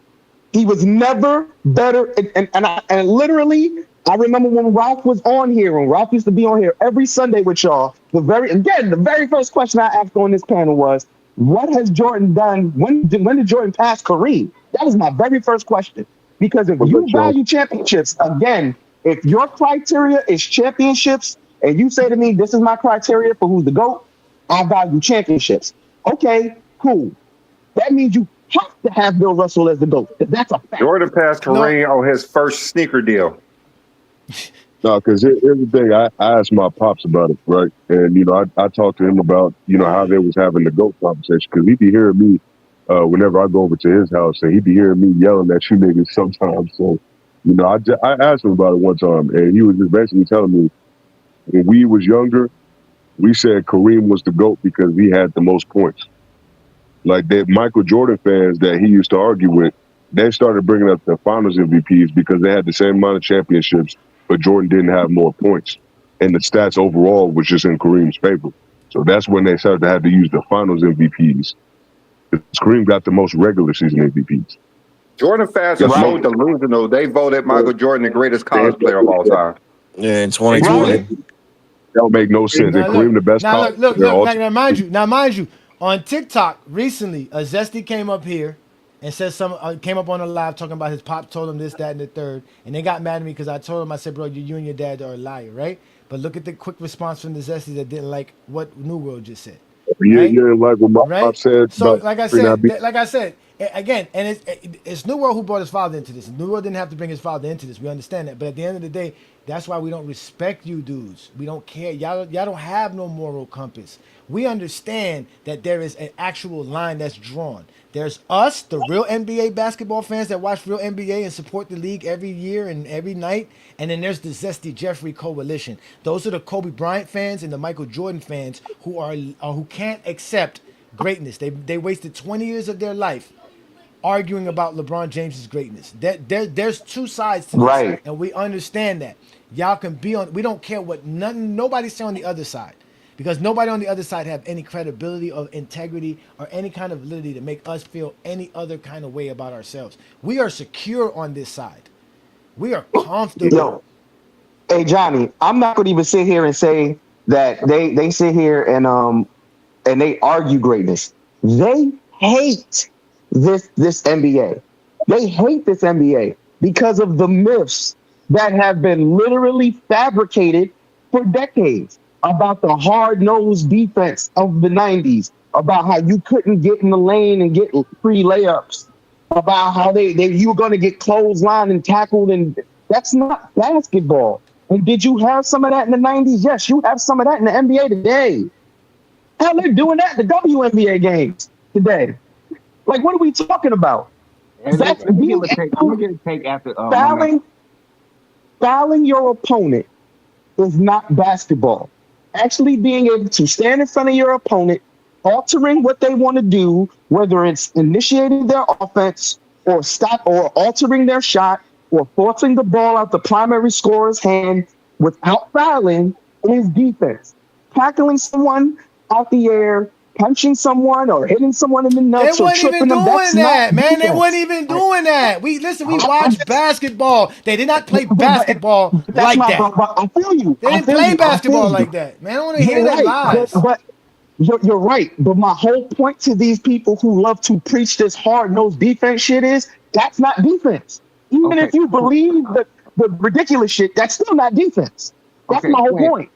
He was never better. And literally, I remember when Ralph was on here, when Ralph used to be on here every Sunday with y'all. The very first question I asked on this panel was, "What has Jordan done? When did Jordan pass Kareem?" That was my very first question. Because if you value championships, again, if your criteria is championships, and you say to me, "This is my criteria for who's the GOAT," I value championships. Okay, cool. That means you have to have Bill Russell as the GOAT. That's a fact. Jordan passed Kareem on his first sneaker deal. No, because here's the thing. I asked my pops about it, right? And, I talked to him about, how they was having the GOAT conversation. Because he'd be hearing me whenever I go over to his house, and he'd be hearing me yelling at you niggas sometimes. So, I asked him about it one time, and he was just basically telling me, when we was younger, we said Kareem was the GOAT because he had the most points. Like that Michael Jordan fans that he used to argue with, they started bringing up the finals MVPs because they had the same amount of championships, but Jordan didn't have more points. And the stats overall was just in Kareem's favor. So that's when they started to have to use the finals MVPs. Kareem got the most regular season MVPs. Jordan fans are so delusional. They voted Michael Jordan the greatest college player of all time. Yeah, in 2020. That don't make no sense. And Kareem the best college player. Look. Now, mind you, on TikTok recently, a Zesty came up here and said came up on a live talking about his pop told him this, that, and the third, and they got mad at me because I told him, I said, bro, you and your dad are a liar, right? But look at the quick response from the Zesty that didn't like what New World just said. You didn't like what my pop said. So, like I said, again, and it's New World who brought his father into this. New World didn't have to bring his father into this. We understand that, but at the end of the day, that's why we don't respect you dudes. We don't care. Y'all don't have no moral compass. We understand that there is an actual line that's drawn. There's us, the real NBA basketball fans that watch real NBA and support the league every year and every night. And then there's the Zesty Jeffrey coalition. Those are the Kobe Bryant fans and the Michael Jordan fans who can't accept greatness. They wasted 20 years of their life arguing about LeBron James's greatness. There's two sides to this, right? And we understand that. Y'all can be on. We don't care what nobody's saying on the other side, because nobody on the other side have any credibility or integrity or any kind of validity to make us feel any other kind of way about ourselves. We are secure on this side. We are comfortable. Yo, hey Johnny, I'm not going to even sit here and say that they sit here and they argue greatness. They hate this NBA. They hate this NBA because of the myths that have been literally fabricated for decades about the hard-nosed defense of the 90s, about how you couldn't get in the lane and get free layups, about how you were going to get clotheslined and tackled, and that's not basketball. And did you have some of that in the 90s? Yes, you have some of that in the NBA today. Hell, they're doing that in the WNBA games today. Like, what are we talking about? Fouling your opponent is not basketball. Actually being able to stand in front of your opponent, altering what they want to do, whether it's initiating their offense or altering their shot or forcing the ball out the primary scorer's hand without fouling, is defense. Tackling someone out the air, punching someone or hitting someone in the nuts or tripping them. That's not defense. They weren't even doing that. We watch basketball. They did not play basketball like that. I feel you. They didn't play basketball like that. Man, I don't want to hear that lies. But you're right. But my whole point to these people who love to preach this hard-nosed defense shit is that's not defense. Even if you believe the ridiculous shit, that's still not defense. That's my whole point.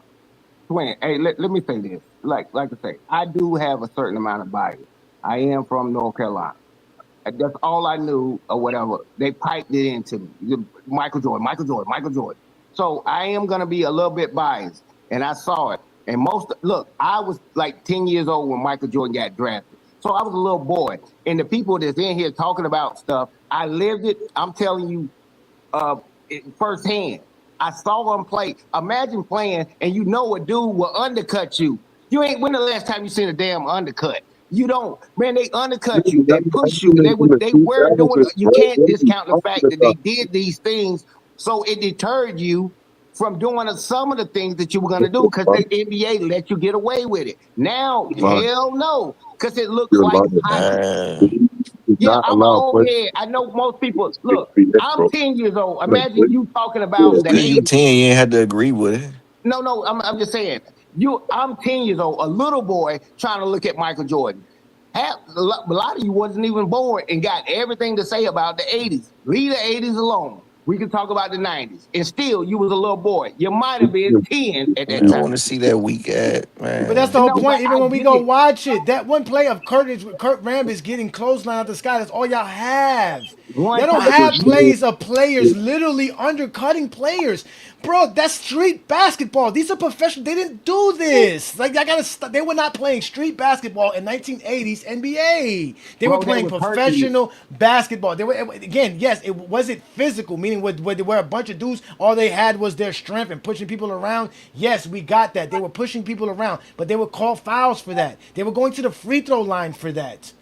Dwayne, hey, let me say this. Like I say, I do have a certain amount of bias. I am from North Carolina. That's all I knew or whatever. They piped it into me. Michael Jordan. So I am going to be a little bit biased. And I saw it. And I was like 10 years old when Michael Jordan got drafted. So I was a little boy. And the people that's in here talking about stuff, I lived it. I'm telling you firsthand. I saw him play. Imagine playing and you know a dude will undercut you. When the last time you seen a damn undercut? You don't. Man, they undercut you. They push you. They were doing. You can't discount the fact that they did these things So it deterred you from doing some of the things that you were going to do because the NBA let you get away with it. Now, hell no, because it looks like hockey. Yeah, I'm an old head. I know most people. Look, I'm 10 years old. Imagine you talking about the Because you 80s. 10, you ain't had to agree with it. No, I'm just saying. I'm 10 years old, a little boy trying to look at Michael Jordan. A lot of you wasn't even born and got everything to say about the 80s. Leave the 80s alone. We can talk about the 90s. And still, you was a little boy. You might have been 10 at that You don't time. want to see that weak ass, man. But that's the whole point. Even when we go it. watch it, that one play of Kurt Rambis getting clothesline out the sky, that's all y'all have. One Y'all don't time- have plays of players literally undercutting players. Bro, that's street basketball. These are professional. They didn't do this. Like, I gotta. They were not playing street basketball in 1980s NBA. They were playing professional basketball. They were, again, yes, it wasn't physical, meaning where they were a bunch of dudes. All they had was their strength and pushing people around. Yes, we got that. They were pushing people around, but they would call fouls for that. They were going to the free throw line for that.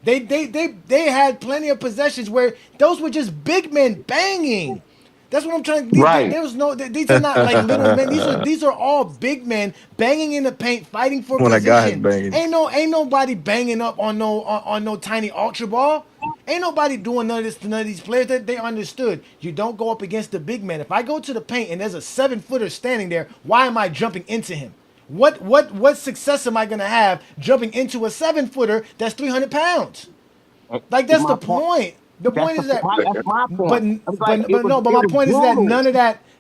They had plenty of possessions where those were just big men banging. That's what I'm trying. There was no. These are not like little men. These are all big men banging in the paint, fighting for When a guy position. banging. Ain't nobody banging up on no tiny ultra ball. Ain't nobody doing none of this to none of these players. They understood. You don't go up against the big man. If I go to the paint and there's a 7-footer standing there, why am I jumping into him? What success am I gonna have jumping into a 7-footer that's 300 pounds? Like that's the point. The point is that, that's my point. but my point is that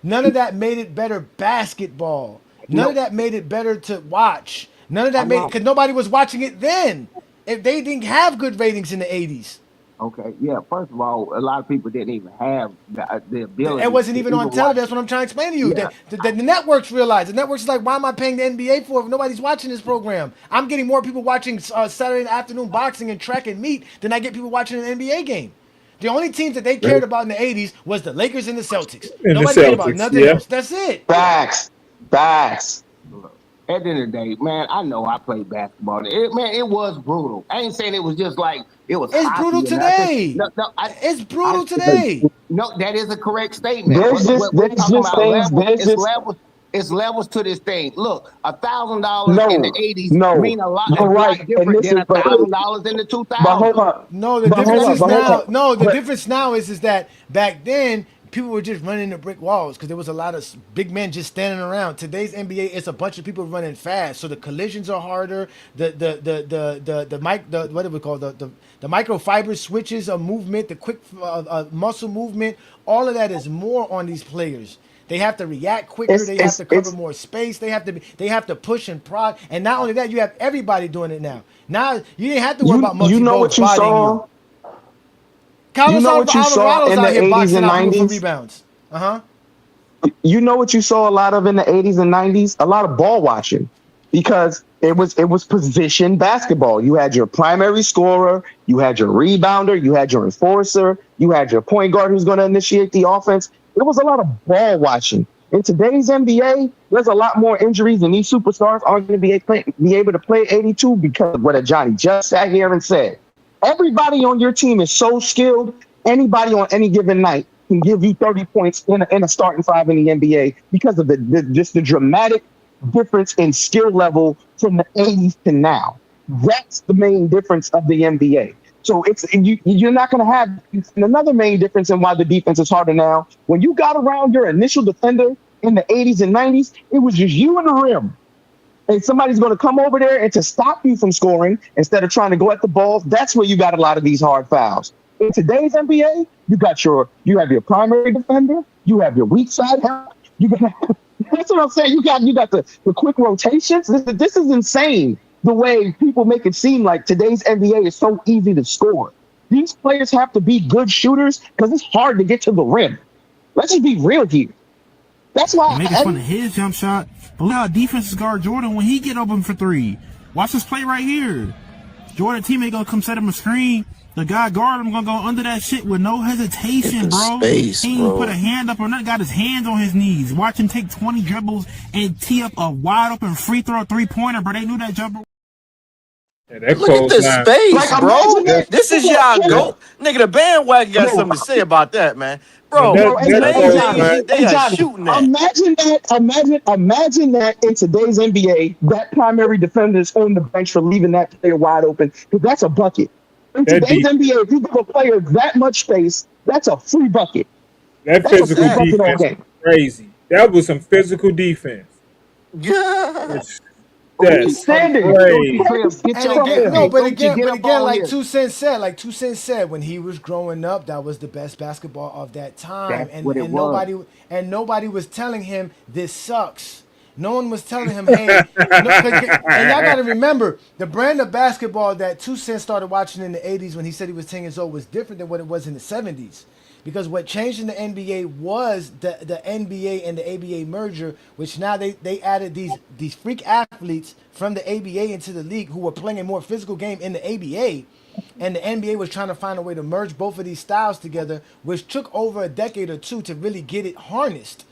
none of that made it better basketball. None of that made it better to watch. None of that made it because nobody was watching it then. If they didn't have good ratings in the 80s. Okay, yeah. First of all, a lot of people didn't even have the ability. It wasn't even on television. That's what I'm trying to explain to you. Yeah. The networks realized. The networks is like, why am I paying the NBA for if nobody's watching this program? I'm getting more people watching Saturday afternoon boxing and track and meet than I get people watching an NBA game. The only teams that they cared about in the 80s was the Lakers and the Celtics. Nobody cared about nothing else. That's it. Facts. At the end of the day, man, I know I played basketball. It was brutal. I ain't saying it was just like it was. It's brutal today. It's brutal today. No, that is a correct statement. It's levels to this thing. Look, $1,000 in the 80s mean a lot. You're right. Different than $1,000 in the 2000s. But hold on. No, the difference is now. No, the difference now is that back then people were just running the brick walls because there was a lot of big men just standing around. Today's NBA, it's a bunch of people running fast, so the collisions are harder. The what do we call the microfiber switches of movement, the quick muscle movement, all of that is more on these players. They have to react quicker. They have to cover more space. They have to push and prod. And not only that, you have everybody doing it now. Now you didn't have to worry about multi bodying you. You know what you saw in the 80s and 90s? Rebounds. You know what you saw a lot of in the 80s and 90s? A lot of ball watching, because it was position basketball. You had your primary scorer, you had your rebounder, you had your enforcer, you had your point guard who's going to initiate the offense. It was a lot of ball watching. In today's NBA, there's a lot more injuries, and these superstars aren't going to be able to play 82 because of what Johnny just sat here and said. Everybody on your team is so skilled. Anybody on any given night can give you 30 points in a starting five in the NBA because of the dramatic difference in skill level from the 80s to now. That's the main difference of the NBA. So you're not going to have another main difference in why the defense is harder now. When you got around your initial defender in the 80s and 90s, it was just you and the rim. And somebody's going to come over there and to stop you from scoring instead of trying to go at the balls. That's where you got a lot of these hard fouls. In today's NBA, you have your primary defender, you have your weak side help. That's what I'm saying. You got the quick rotations. This is insane. The way people make it seem like today's NBA is so easy to score. These players have to be good shooters because it's hard to get to the rim. Let's just be real here. That's why making fun of his jump shot. But look how defenses guard Jordan when he get open for three. Watch this play right here. Jordan teammate gonna come set him a screen. The guy guard him gonna go under that shit with no hesitation, bro. He ain't even put a hand up or nothing. Got his hands on his knees. Watch him take 20 dribbles and tee up a wide open free throw 3-pointer, bro. They knew that jumper. Yeah, that Look at the clothesline. space, Like bro. imagine that. This is Hold y'all on, hold That, on. goat. Nigga, the bandwagon got Yo, something to say about that, man. man, Bro, yo, that, hey, that May hey and Johnny, clothesline. they hey are Johnny. shooting that. Imagine that in today's NBA, that primary defender is on the bench for leaving that player wide open because that's a bucket. In That today's deep. NBA, if you give a player that much space, that's a free bucket. That That's a free physical bucket Exactly. all defense was game. crazy. That was some physical defense. Yeah. That's, Hey, that's hey, Outstanding. hey, coach and crazy. Cliff, get And your again, hey, From no, hey, him. but coach, again, get but up again, on like here. Two Cent said, when he was growing up, that was the best basketball of that time, That's what it was. nobody was telling him this sucks. No one was telling him, hey, no, and y'all got to remember the brand of basketball that Two Cent started watching in the '80s when he said he was 10 years old was different than what it was in the '70s. Because what changed in the NBA was the NBA and the ABA merger, which now they added these freak athletes from the ABA into the league who were playing a more physical game in the ABA, and the NBA was trying to find a way to merge both of these styles together, which took over a decade or two to really get it harnessed.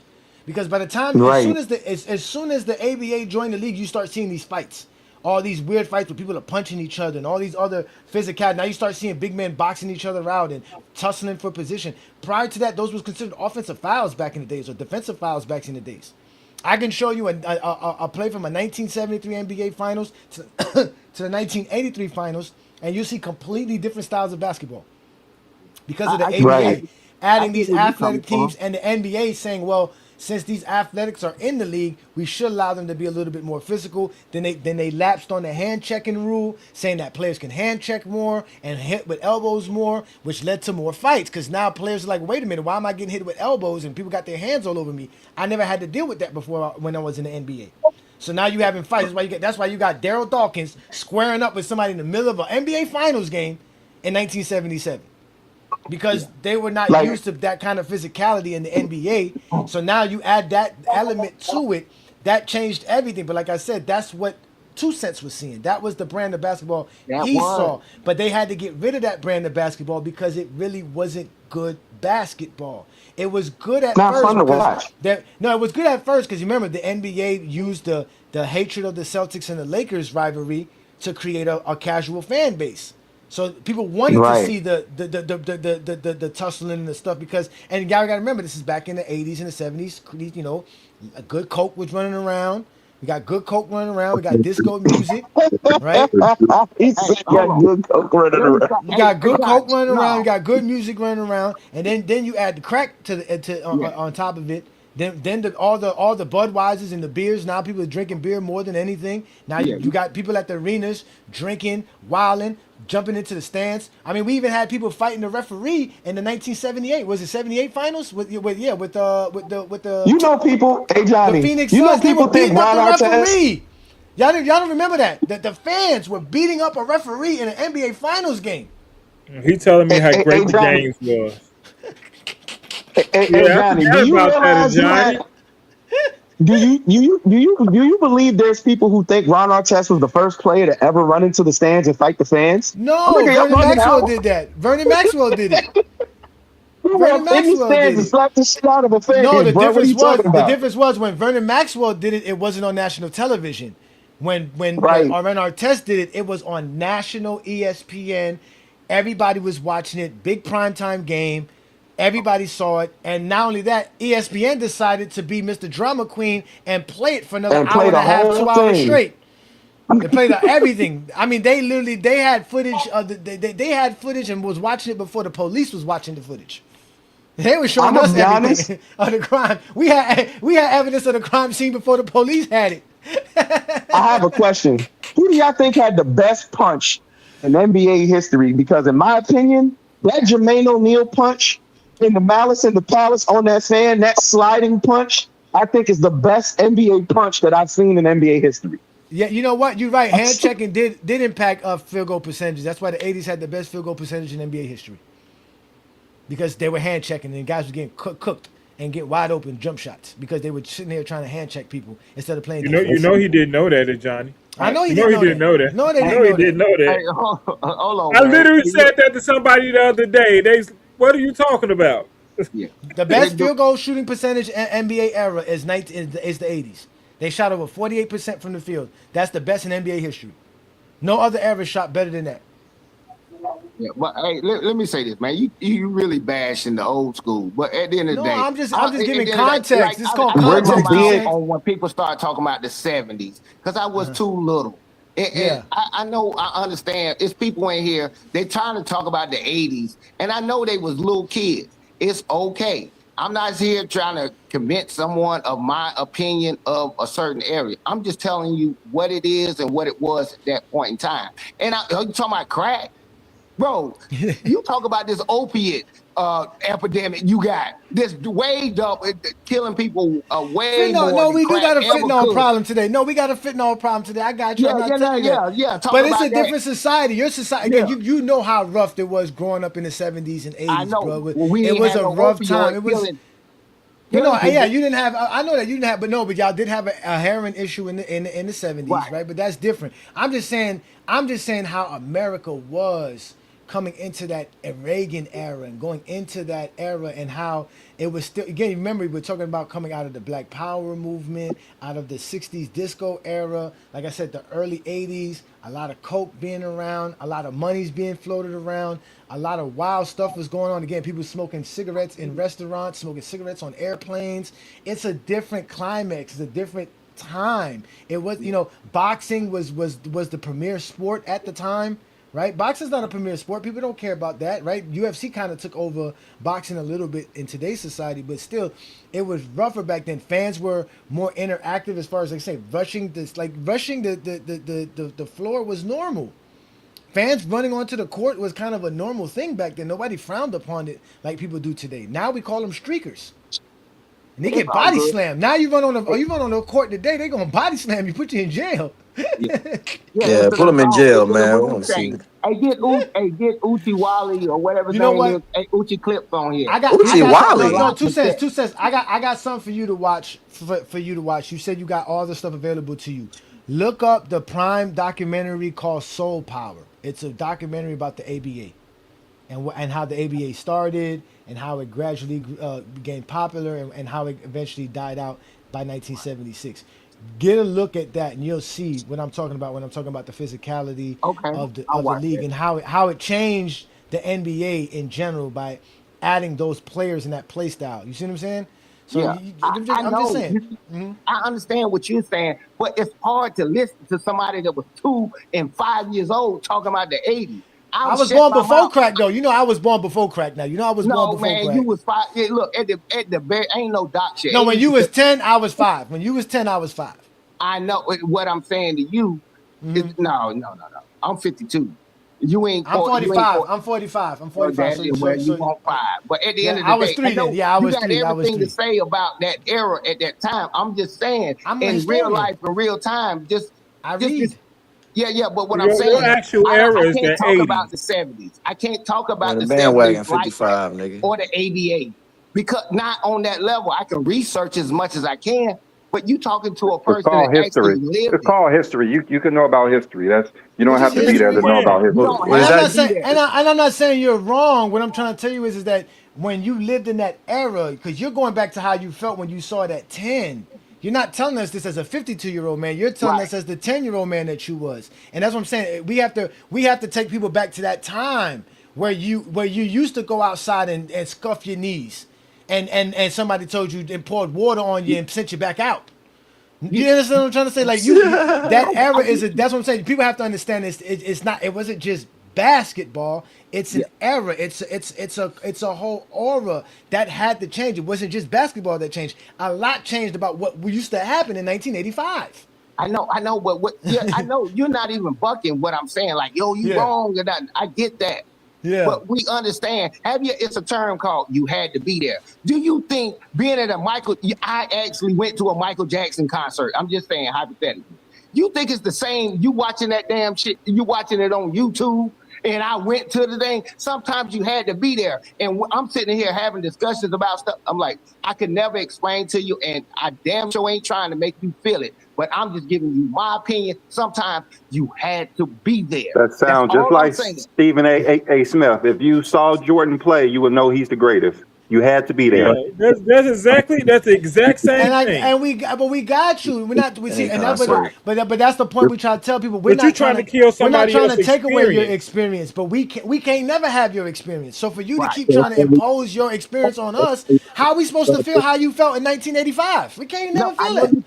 Because by the time, Right. as soon as the ABA joined the league, you start seeing these fights, all these weird fights where people are punching each other and all these other physical. Now you start seeing big men boxing each other out and tussling for position. Prior to that, those was considered offensive fouls back in the days or defensive fouls back in the days. I can show you a play from a 1973 NBA Finals to, to the 1983 Finals, and you see completely different styles of basketball because of the I get I, Right. ABA I adding get these where you coming athletic from. teams and the NBA saying, well, since these athletics are in the league, we should allow them to be a little bit more physical. Then they lapsed on the hand checking rule, saying that players can hand check more and hit with elbows more, which led to more fights. Because now players are like, wait a minute, why am I getting hit with elbows and people got their hands all over me? I never had to deal with that before when I was in the NBA. So now you having fights. That's why you got Daryl Dawkins squaring up with somebody in the middle of an NBA Finals game in 1977 because they were not Like used to that kind of physicality in the NBA. So now you add that element to it, that changed everything. But like I said, that's what Two Cents was seeing. That was the brand of basketball That he was. saw. But they had to get rid of that brand of basketball because it really wasn't good basketball. It was good at not first fun to because watch. it was good at first because you remember the NBA used the hatred of the Celtics and the Lakers rivalry to create a casual fan base. So people wanted to Right. see the tussling and the stuff because, and y'all got to remember, this is back in the 80s and the 70s. You know, a good coke was running around. We got good coke running around. We got disco music, right? He Hey, said, hold "Got on. good coke running Let me around." stop. You Hey, got hey, good coke Josh. running around. You No. got good music running around, and then you add the crack Yeah. on top of it. Then all the Budweisers and the beers. Now people are drinking beer more than anything. Now Yeah. you got people at the arenas drinking, wilding, jumping into the stands. I mean, we even had people fighting the referee in the 1978. Was it 78 finals You know people, hey the Johnny, Phoenix you know Suns? They were people think beating up Ron the Artest. referee. Y'all don't remember that? The fans were beating up a referee in an NBA Finals game. He telling me Hey, how hey, great hey the Johnny, games was. hey Yeah, I Johnny, do forgot you about that, realize Johnny. do you believe there's people who think Ron Artest was the first player to ever run into the stands and fight the fans? I'm No, like, y'all Vernon bugging Maxwell out. did that. Vernon Maxwell did it. You Vernon walked in the Maxwell stands did and it. slapped the shit out of a No, fan, bro. What are you talking about? the difference was when Vernon Maxwell did it, it wasn't on national television. When Right. Ren Artest did it, it was on national ESPN. Everybody was watching it, big primetime game. Everybody saw it, and not only that, ESPN decided to be Mr. Drama Queen and play it for another And hour play and a the half, whole 2 hours thing. straight. They played everything. I mean, they had footage of they had footage and was watching it before the police was watching the footage. They were showing I'm gonna us be honest. everything of the crime. We had evidence of the crime scene before the police had it. I have a question. Who do y'all think had the best punch in NBA history? Because in my opinion, that Jermaine O'Neal punch in the Malice in the Palace on that fan, that sliding punch, I think is the best NBA punch that I've seen in NBA history. Yeah, you know what? You're right. Hand checking did impact field goal percentages. That's why the '80s had the best field goal percentage in NBA history because they were hand checking and guys were getting cooked and get wide open jump shots because they were sitting there trying to hand check people instead of playing You defense. know he didn't know that, Johnny. I know he You know didn't he know didn't that. know that. No, they You didn't know he know that. didn't know Hey, that. hold on, I man. literally Hey, said look. that to somebody the other day. What are you talking about? Yeah. The Hey, best field goal shooting percentage in NBA era is the '80s. They shot over 48% from the field. That's the best in NBA history. No other era shot better than that. Yeah, but hey, let me say this, man. You really bashing the old school, but at the end of the No, day, I'm just giving at the end of the day, context. It's called I Where put my you context. mouth did on when people start talking about the 70s because I was too little. And Yeah. I know, I understand. It's people in here, they trying to talk about the 80s, and I know they was little kids. It's okay. I'm not here trying to convince someone of my opinion of a certain area. I'm just telling you what it is and what it was at that point in time. And you talking about crack? Bro, you talk about this opiate epidemic you got. This wage up, killing people way more No, than we do crack got a ever fitnall could. problem today. No, we got a fitnall problem today. I got you. I'm not telling you that. Yeah. Talk But it's about a that. different society. Your society, again, you know how rough it was growing up in the 70s and 80s, I know. bro. Well, we It ain't was had a no rough time. opioid It was. killing But no, yeah, people. you didn't have. I know that you didn't have, but no, but y'all did have a heroin issue in the 70s, right? But that's different. I'm just saying how America was coming into that Reagan era and going into that era and how it was still. Again, remember we're talking about coming out of the Black Power movement, out of the 60s disco era. Like I said, the early 80s, a lot of coke being around, a lot of money's being floated around. A lot of wild stuff was going on. Again, people smoking cigarettes in restaurants, smoking cigarettes on airplanes. It's a different climax. It's a different time. It was, boxing was the premier sport at the time, right? Boxing's not a premier sport. People don't care about that, right? UFC kind of took over boxing a little bit in today's society, but still, it was rougher back then. Fans were more interactive as far as, like I say, rushing the floor was normal. Fans running onto the court was kind of a normal thing back then. Nobody frowned upon it like people do today. Now we call them streakers, and they get body slammed. Now you run on the court today, they gonna body slam you, put you in jail. Yeah, put him in jail, man. We want to see. Hey, get Uchi Wally or whatever his You know name what? is. Hey, Uchi Clips on here. I got Wally. no, 2 cents. 2 cents. I got something for you to watch. For you to watch. You said you got all the stuff available to you. Look up the Prime documentary called Soul Power. It's a documentary about the ABA and how the ABA started and how it gradually became popular and how it eventually died out by 1976. Get a look at that and you'll see what I'm talking about when I'm talking about the physicality of the league and how it changed the NBA in general by adding those players in that play style. You see what I'm saying? So yeah, I'm just saying. I understand what you're saying, but it's hard to listen to somebody that was 2 and 5 years old talking about the 80s. I was born before crack, though. You know, I was born before crack. Now, you know, I was born before crack. You was 5. Yeah, look at the bare, ain't no doc shit. No, when you was 10, I was 5. When you was 10, I was 5. I know what I'm saying to you. Is, no. I'm 52. You ain't. I'm 45. I'm 45. I'm 45. You want 5. But at the end of the day, I was 3 then. Yeah, I was 3. You got everything to say about that era at that time. I'm just saying, in real life, in real time, I read. Yeah, but what I'm saying, actual era is I can't the talk 80s. about the 70s. I can't talk about the bandwagon 70s 55, nigga. or the ABA because not on that level. I can research as much as I can, but you talking to a person that actually lived It's called history. You can know about history. You don't have to be history there to know about history. And I'm not saying you're wrong. What I'm trying to tell you is that when you lived in that era, because you're going back to how you felt when you saw that 10. You're not telling us this as a 52-year-old man. You're telling us as the 10-year-old man that you was. And that's what I'm saying. We have to take people back to that time where you used to go outside and scuff your knees, and somebody told you and poured water on you and sent you back out. You understand what I'm trying to say? Like that era that's what I'm saying. People have to understand this. It wasn't just basketball. It's an era. It's a whole aura that had to change. It wasn't just basketball that changed. A lot changed about what used to happen in 1985. I know, but I know you're not even bucking what I'm saying. Like, yo, you wrong or not. I get that. Yeah. But we understand. It's a term called you had to be there. Do you think being at I actually went to a Michael Jackson concert. I'm just saying hypothetically. You think it's the same? You watching that damn shit, you watching it on YouTube, and I went to the thing. Sometimes you had to be there. And I'm sitting here having discussions about stuff. I'm like, I could never explain to you, and I damn sure ain't trying to make you feel it. But I'm just giving you my opinion. Sometimes you had to be there. That sounds just like Stephen A. Smith. If you saw Jordan play, you would know he's the greatest. You had to be there. Yeah, that's the exact same thing. But we got you. We're not. We It see, ain't and that, concert. but that's the point we try to tell people. We're But you're not trying to to kill We're not somebody trying to else's take away your experience. experience, but we can't never have your experience. So for you to Right. keep trying to impose your experience on us, how are we supposed to feel how you felt in 1985? We can't No, never I feel know it. you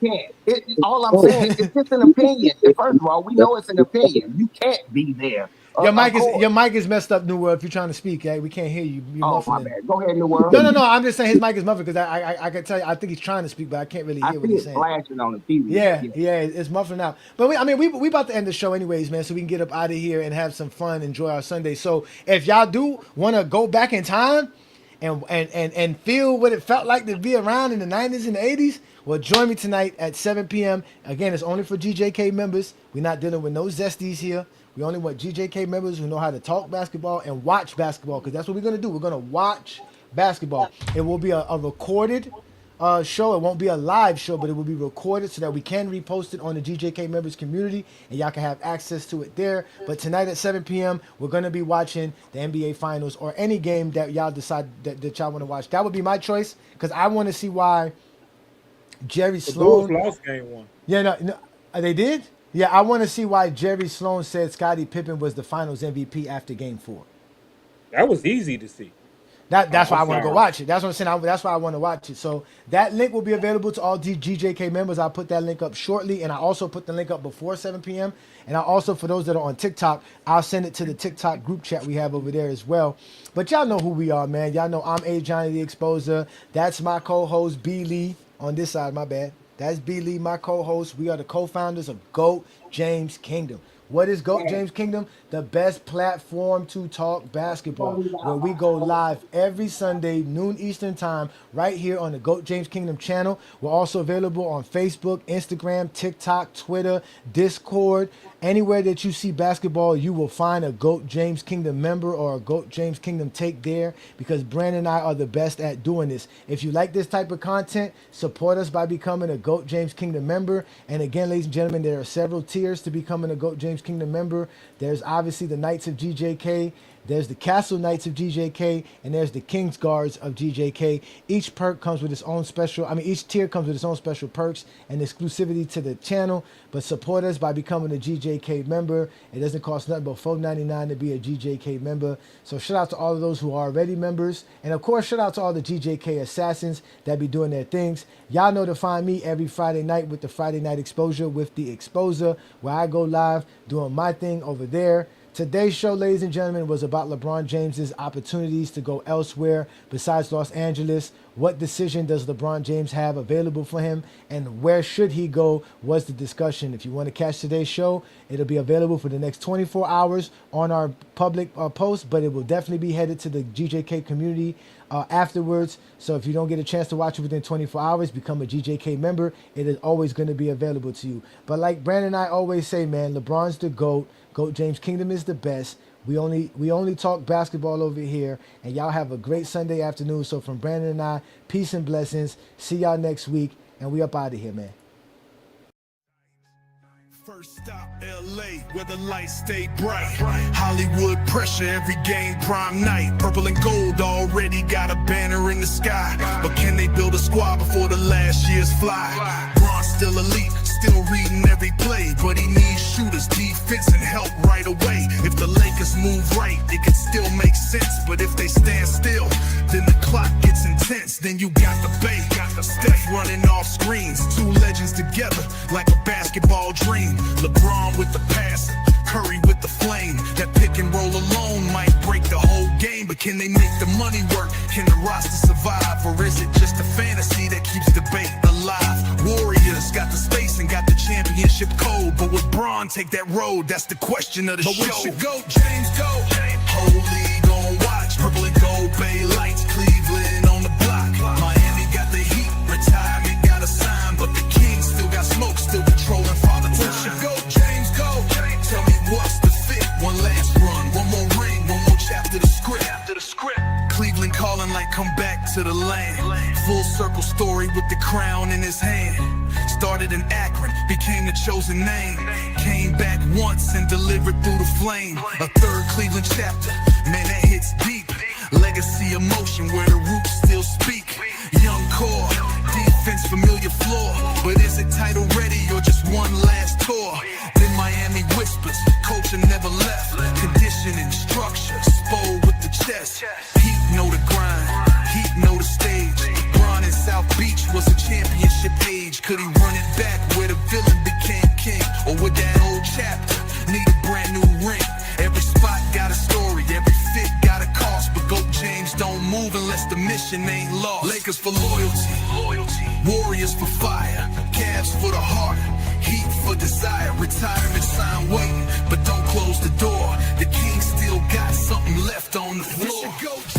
can't. All I'm saying is it's just an opinion. And first of all, we know it's an opinion. You can't be there. Your Of mic course. is messed up, New World. If you're trying to speak, we can't hear you. You're Oh, my muffling. bad. Go ahead, New World. No. I'm just saying his mic is muffled because I can tell you. I think he's trying to speak, but I can't really I hear what see he's it saying. flashing on the TV. Yeah, it's muffling out. But we about to end the show anyways, man, so we can get up out of here and have some fun, enjoy our Sunday. So if y'all do want to go back in time and feel what it felt like to be around in the 90s and the 80s, well, join me tonight at 7 p.m. Again, it's only for GJK members. We're not dealing with no zesties here. We only want GJK members who know how to talk basketball and watch basketball, because that's what we're going to do. We're going to watch basketball. It will be a recorded show. It won't be a live show, but it will be recorded so that we can repost it on the GJK members community and y'all can have access to it there. But tonight at 7 p.m., we're going to be watching the NBA Finals or any game that y'all decide that y'all want to watch. That would be my choice, because I want to see why Jerry Sloan. The Bulls lost game one. Yeah, no, they did? Yeah, I want to see why Jerry Sloan said Scottie Pippen was the Finals MVP after Game 4. That was easy to see. That's why I I'm want to go sorry. watch it. That's what I'm saying. That's why I want to watch it. So that link will be available to all GJK members. I'll put that link up shortly, and I also put the link up before 7 p.m. And I also, for those that are on TikTok, I'll send it to the TikTok group chat we have over there as well. But y'all know who we are, man. Y'all know I'm A. Johnny the Exposer. That's my co-host, B. Lee, on this side, my bad. That's B. Lee, my co-host. We are the co-founders of GOAT James Kingdom. What is GOAT James Kingdom? The best platform to talk basketball, where we go live every Sunday, noon Eastern time, right here on the GOAT James Kingdom channel. We're also available on Facebook, Instagram, TikTok, Twitter, Discord. Anywhere that you see basketball, you will find a GOAT James Kingdom member or a GOAT James Kingdom take there, because Brandon and I are the best at doing this. If you like this type of content, support us by becoming a GOAT James Kingdom member. And again, ladies and gentlemen, there are several tiers to becoming a GOAT James Kingdom member. There's obviously the Knights of GJK, there's the Castle Knights of GJK, and there's the King's Guards of GJK. Each perk comes with its own each tier comes with its own special perks and exclusivity to the channel. But support us by becoming a GJK member. It doesn't cost nothing but $4.99 to be a GJK member. So shout out to all of those who are already members. And of course, shout out to all the GJK assassins that be doing their things. Y'all know to find me every Friday night with the Friday Night Exposure with the Exposer, where I go live doing my thing over there. Today's show, ladies and gentlemen, was about LeBron James's opportunities to go elsewhere besides Los Angeles. What decision does LeBron James have available for him, and where should he go was the discussion. If you want to catch today's show, it'll be available for the next 24 hours on our public post, but it will definitely be headed to the GJK community afterwards. So if you don't get a chance to watch it within 24 hours, become a GJK member. It is always going to be available to you. But like Brandon and I always say, man, LeBron's the GOAT. GOAT James Kingdom is the best. We only talk basketball over here, and y'all have a great Sunday afternoon. So from Brandon and I, peace and blessings. See y'all next week, and we up out of here, man. First stop, LA, where the lights stay bright. Hollywood pressure, every game prime night. Purple and gold already got a banner in the sky. But can they build a squad before the last year's fly? Bron's still elite, still reading every play. But he needs shooters, defense, and help right away. If the Lakers move right, it can still make sense. But if they stand still, then the clock gets intense. Then you got the Bay, got the Steph running off screens. Two legends together, like a basketball dream. LeBron with the pass, Curry with the flame. That pick and roll alone might break the whole game. But can they make the money work? Can the roster survive? Or is it just a fantasy that keeps debate alive? Warriors got the space and got the championship code. But will Bron take that road? That's the question of the show. But we should go, James, go. Whole league on watch. Purple and gold, Bay Lights, Cleveland on the block. Miami got the heat, retirement got a sign. But the Kings still got smoke, still controlling father time. We should go, James, go. Tell me what's the fit? One last run, one more ring, one more chapter to script. Cleveland calling like come back to the land. Full circle story with the crown in his hand. Started in Akron, became the chosen name. Came back once and delivered through the flame. A third Cleveland chapter, man that hits deep. Legacy emotion where the roots still speak. Young core, defense familiar floor. But is it title ready or just one last tour? Then Miami whispers, culture never left. Conditioning, structure, Spo with the chest. Heat know the grind, Heat know the stage. LeBron in South Beach was a championship age. Could he run it back where the villain became king? Or would that old chapter need a brand new ring? Every spot got a story, every fit got a cost. But GOAT James don't move unless the mission ain't lost. Lakers for loyalty, Warriors for fire, Cavs for the heart, Heat for desire. Retirement sign waiting, but don't close the door. The King still got something left on the floor.